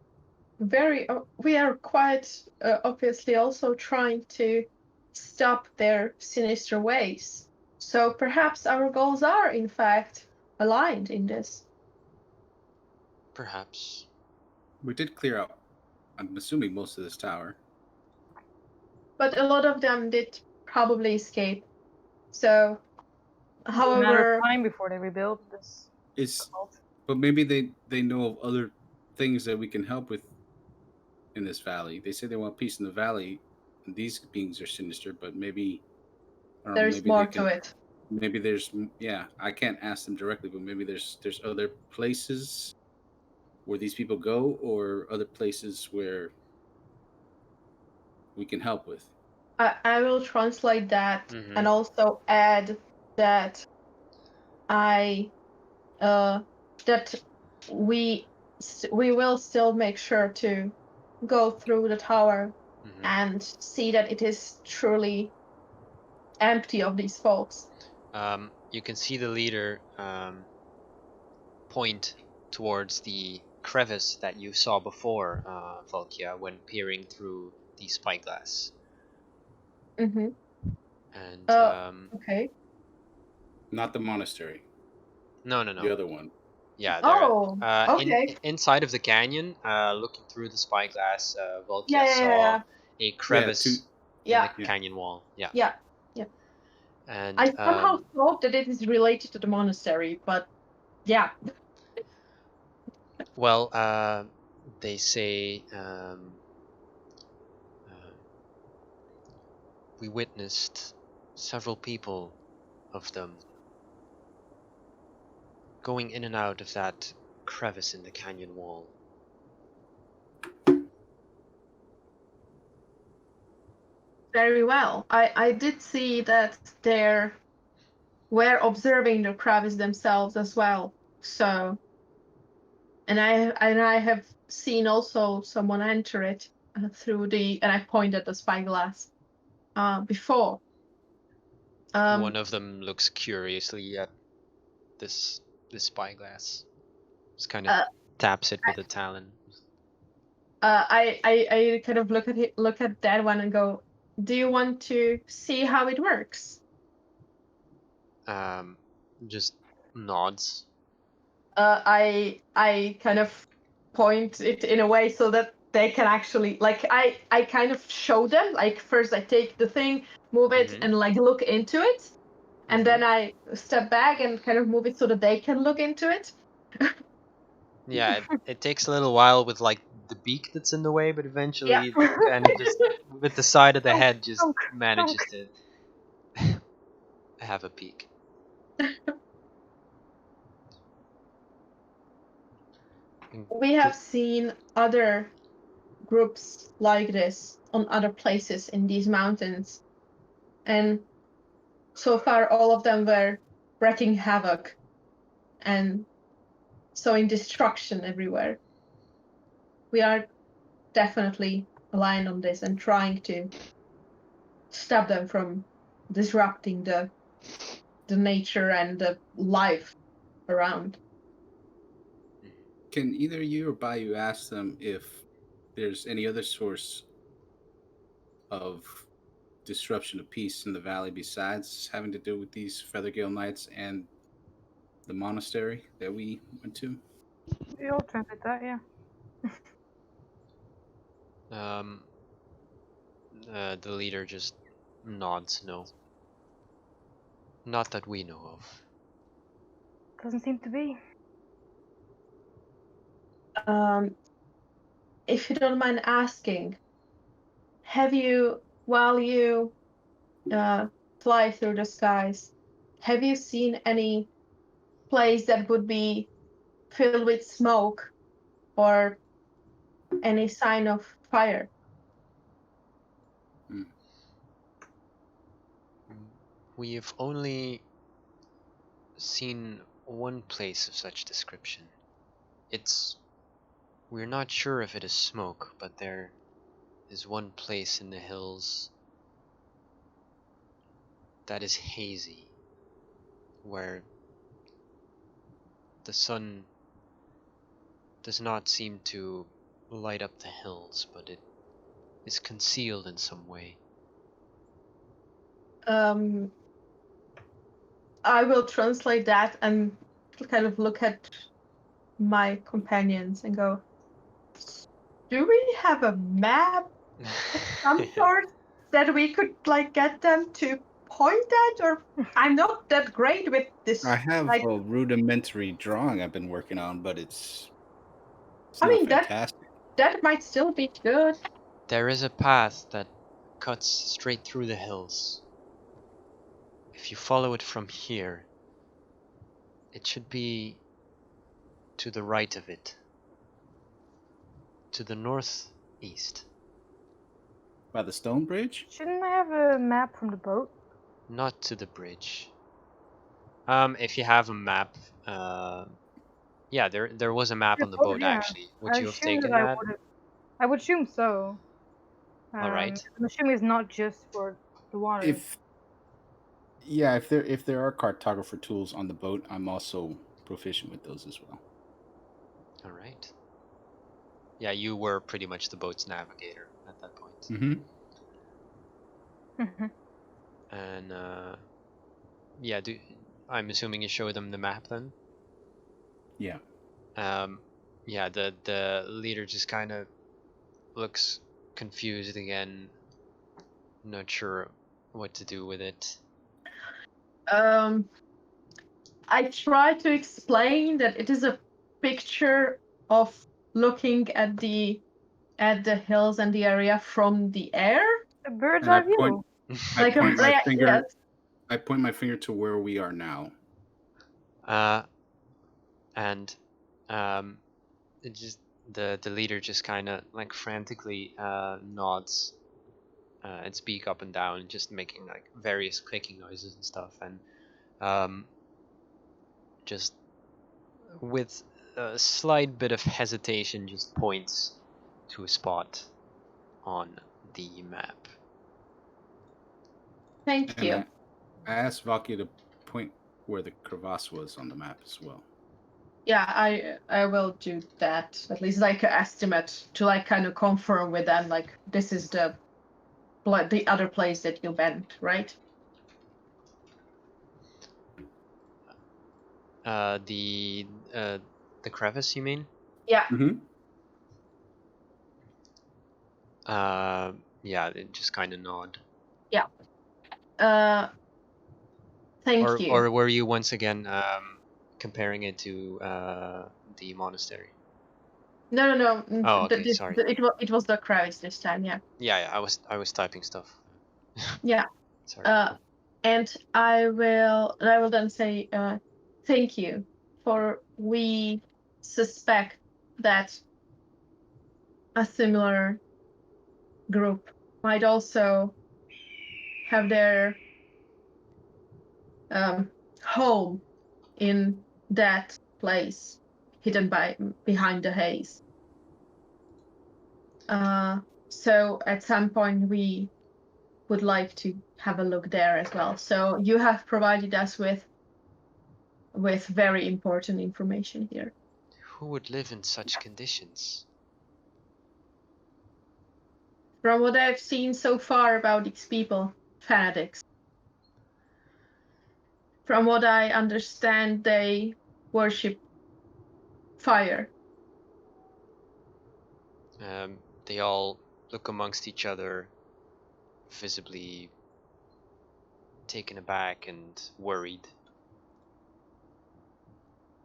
quite obviously also trying to stop their sinister ways. So perhaps our goals are in fact aligned in this. Perhaps. We did clear out, I'm assuming, most of this tower. But a lot of them did probably escape. So, It's a matter however, of time before they rebuild this. But maybe they know of other things that we can help with in this valley. They say they want peace in the valley, and these beings are sinister. But maybe there's more to it. Maybe there's I can't ask them directly, but maybe there's other places where these people go, or other places where we can help with. I will translate that and also add that that we will still make sure to go through the tower and see that it is truly empty of these folks. You can see the leader point towards the crevice that you saw before, Volkia, when peering through the spyglass. And okay. Not the monastery. No. The other one. Yeah. Okay. Inside of the canyon, looking through the spyglass, Volkia saw a crevice in the canyon wall. Yeah. And I somehow thought that it is related to the monastery, but yeah. Well, they say we witnessed several people of them going in and out of that crevice in the canyon wall. Very well. I did see that they were observing the crevice themselves as well. So, and I have seen also someone enter it through and I pointed the spyglass before. One of them looks curiously at this spyglass. Just kind of taps it with a talon. I kind of look at that one and go, "Do you want to see how it works?" Just nods. I kind of point it in a way so that they can actually I kind of show them, like, first I take the thing, move it, and like look into it, and then I step back and kind of move it so that they can look into it. Yeah, it takes a little while with like the beak that's in the way, but eventually it kind of just with the side of the head just manages to have a peek. We have seen other groups like this on other places in these mountains, and so far all of them were wreaking havoc and sowing destruction everywhere. We are definitely aligned on this and trying to stop them from disrupting the nature and the life around. Can either you or Bayou ask them if there's any other source of disruption of peace in the valley besides having to do with these Feathergale Knights and the monastery that we went to? We all translate that, yeah. The leader just nods no. Not that we know of. Doesn't seem to be. If you don't mind asking, have you, while you fly through the skies, have you seen any place that would be filled with smoke or any sign of fire? We've only seen one place of such description. We're not sure if it is smoke, but there is one place in the hills that is hazy, where the sun does not seem to light up the hills, but it is concealed in some way. I will translate that and kind of look at my companions and go, do we have a map of some sort that we could like get them to point at? Or I'm not that great with this. I have a rudimentary drawing I've been working on, but it's I mean, fantastic. That might still be good. There is a path that cuts straight through the hills. If you follow it from here, it should be to the right of it, to the northeast. By the stone bridge? Shouldn't I have a map from the boat? Not to the bridge. If you have a map, yeah, there was a map on the boat actually. Would you have taken that? I would assume so. All right. I'm assuming it's not just for the water. If there are cartographer tools on the boat, I'm also proficient with those as well. All right. Yeah, you were pretty much the boat's navigator at that point. Mm-hmm. And yeah, I'm assuming you show them the map then? Yeah. Yeah, the leader just kind of looks confused again, not sure what to do with it. I try to explain that it is a picture of looking at the hills and the area from the air. A bird's eye view. I point my finger to where we are now. And it just the leader just kind of like frantically nods its beak up and down, just making like various clicking noises and stuff, and just with a slight bit of hesitation just points to a spot on the map. Thank you. I asked Valky to point where the crevasse was on the map as well. Yeah, I will do that. At least like an estimate to like kind of confirm with them like this is the other place that you went, right? The crevice, you mean? Yeah. Yeah, it just kind of nod. Yeah. Thank you. Or were you once again comparing it to the monastery? No. Oh, okay, sorry. It was the crevice this time, yeah. Yeah, I was typing stuff. Yeah. Sorry. And I will then say thank you, for we suspect that a similar group might also have their home in that place hidden behind the haze. So at some point we would like to have a look there as well. So you have provided us with very important information here. Who would live in such conditions? From what I've seen so far about these people, fanatics. From what I understand, they worship fire. They all look amongst each other, visibly taken aback and worried.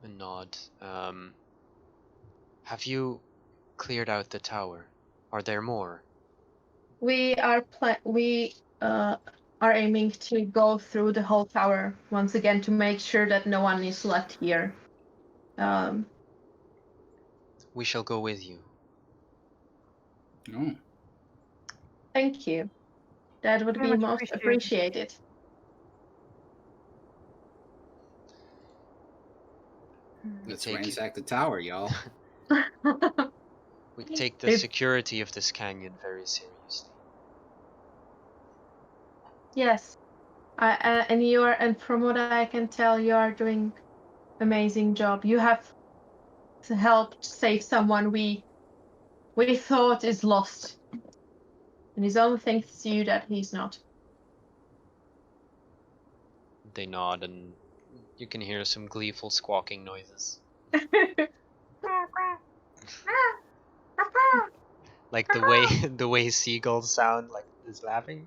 A nod. Have you cleared out the tower? Are there more? We are aiming to go through the whole tower once again to make sure that no one is left here. We shall go with you. Oh. Thank you. That would Very be much most appreciated. Let's ransack the tower, y'all. We take the security of this canyon very seriously. Yes, and from what I can tell, you are doing amazing job. You have helped save someone we thought is lost, and it's only thanks to you that he's not. They nod, and you can hear some gleeful squawking noises. Like the way seagulls sound, like is laughing.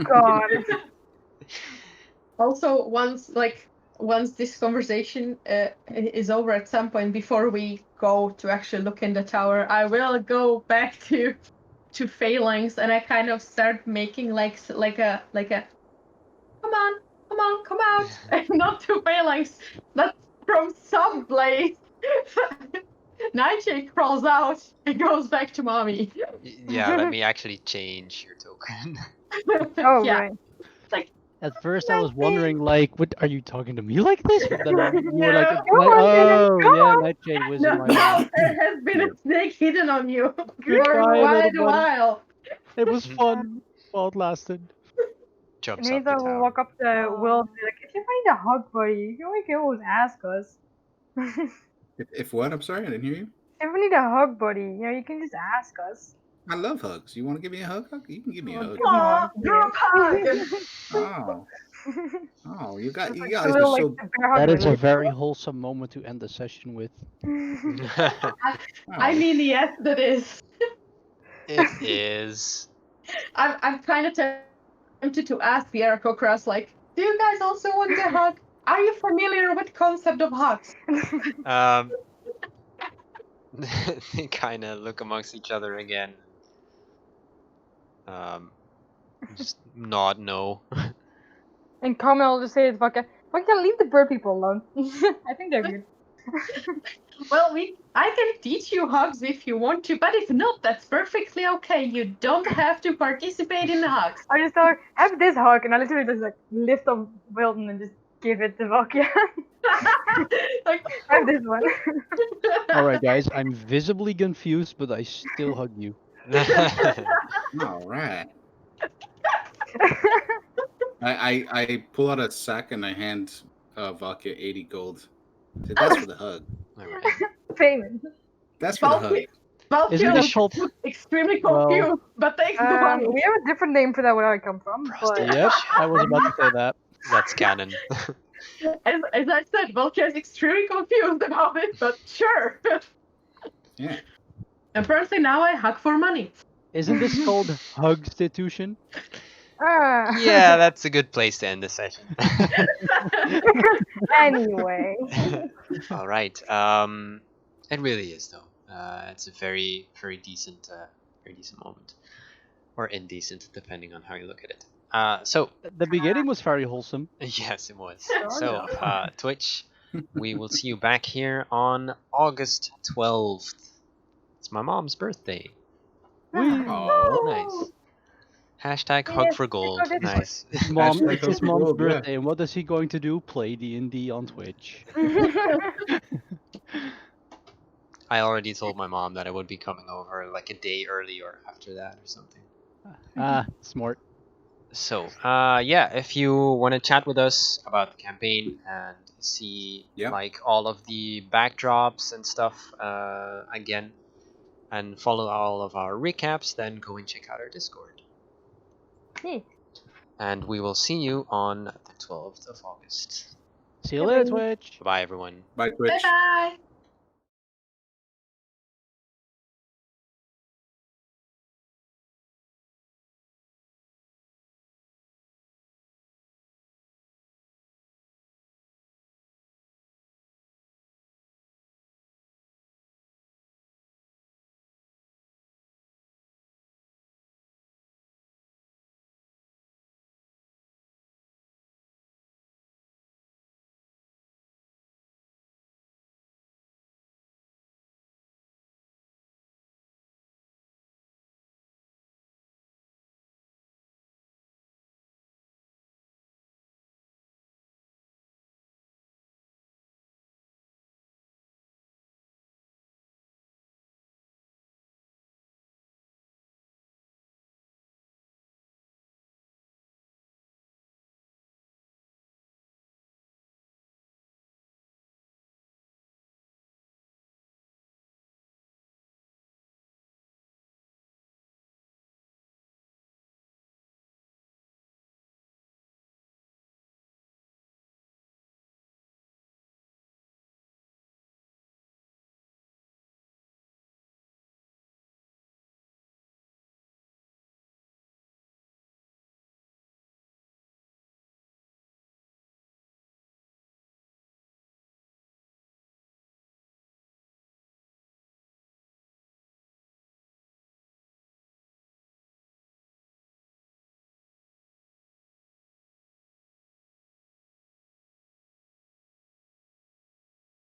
God. Also, once this conversation is over at some point, before we go to actually look in the tower, I will go back to Phalanx, and I kind of start making like a come out, and not to Phalanx, but from some place. Nightshade crawls out and goes back to mommy. Yeah, let me actually change your token. Oh, Yeah. right. At first, I was wondering, like, what are you talking to me like this? But then you were like, No. oh Come yeah, on. Nightshade was No, in my mind. there has been a snake hidden on you Good for try, quite little a buddy. while. It was fun while it lasted. Jumps And up the Nathan will tower. walk up to Will and be like, if you find a hug buddy, you can always ask us. If what? I'm sorry, I didn't hear you. If we need a hug buddy, you can just ask us. I love hugs. You want to give me a hug? You can give me a hug. Give me one. Group hug. Oh, oh, you guys are Will like so. the bear hug That is a really. very wholesome moment to end the session with. I mean, yes, that is. It is. I'm kind of tempted to ask Pierre Kokras, like, do you guys also want a hug? Are you familiar with concept of hugs? They kind of look amongst each other again. Just nod no. And Carmen will just say to Vodka, leave the bird people alone. I think they're good. Well, I can teach you hugs if you want to, but if not, that's perfectly okay. You don't have to participate in the hugs. I just thought, have this hug, and I literally just like lift up Wilton and just give it to Vodka. Like, Have this one. Alright, guys, I'm visibly confused, but I still hug you. All right. I pull out a sack and I hand Vodka 80 gold. Say, that's for the hug. Alright. Payment. That's for the hug. Isn't that called? extremely Well- confused, but thanks for money. We have a different name for that where I come from. But Yep, I was about to say that. That's canon. As I said, Volker is extremely confused about it, but sure. Yeah. Apparently now I hug for money. Isn't this called hugstitution? Yeah, that's a good place to end the session. Anyway. All right. It really is though. It's a very, very decent moment, or indecent, depending on how you look at it. So The beginning was very wholesome. yes, it was. Sure, So Twitch, we will see you back here on August 12th. It's my mom's birthday. Oh, Nice. Hashtag Yes, hug for it's gold. our Discord. Nice. It's Hashtag his hope for mom's gold, yeah. birthday, and what is he going to do? Play D&D on Twitch. I already told my mom that I would be coming over like a day early or after that or something. Smart. So, yeah, if you want to chat with us about the campaign and see like all of the backdrops and stuff again, and follow all of our recaps, then go and check out our Discord. Neat. And we will see you on the 12th of August. See you later, Twitch. Bye, everyone. Bye, Twitch. Bye bye.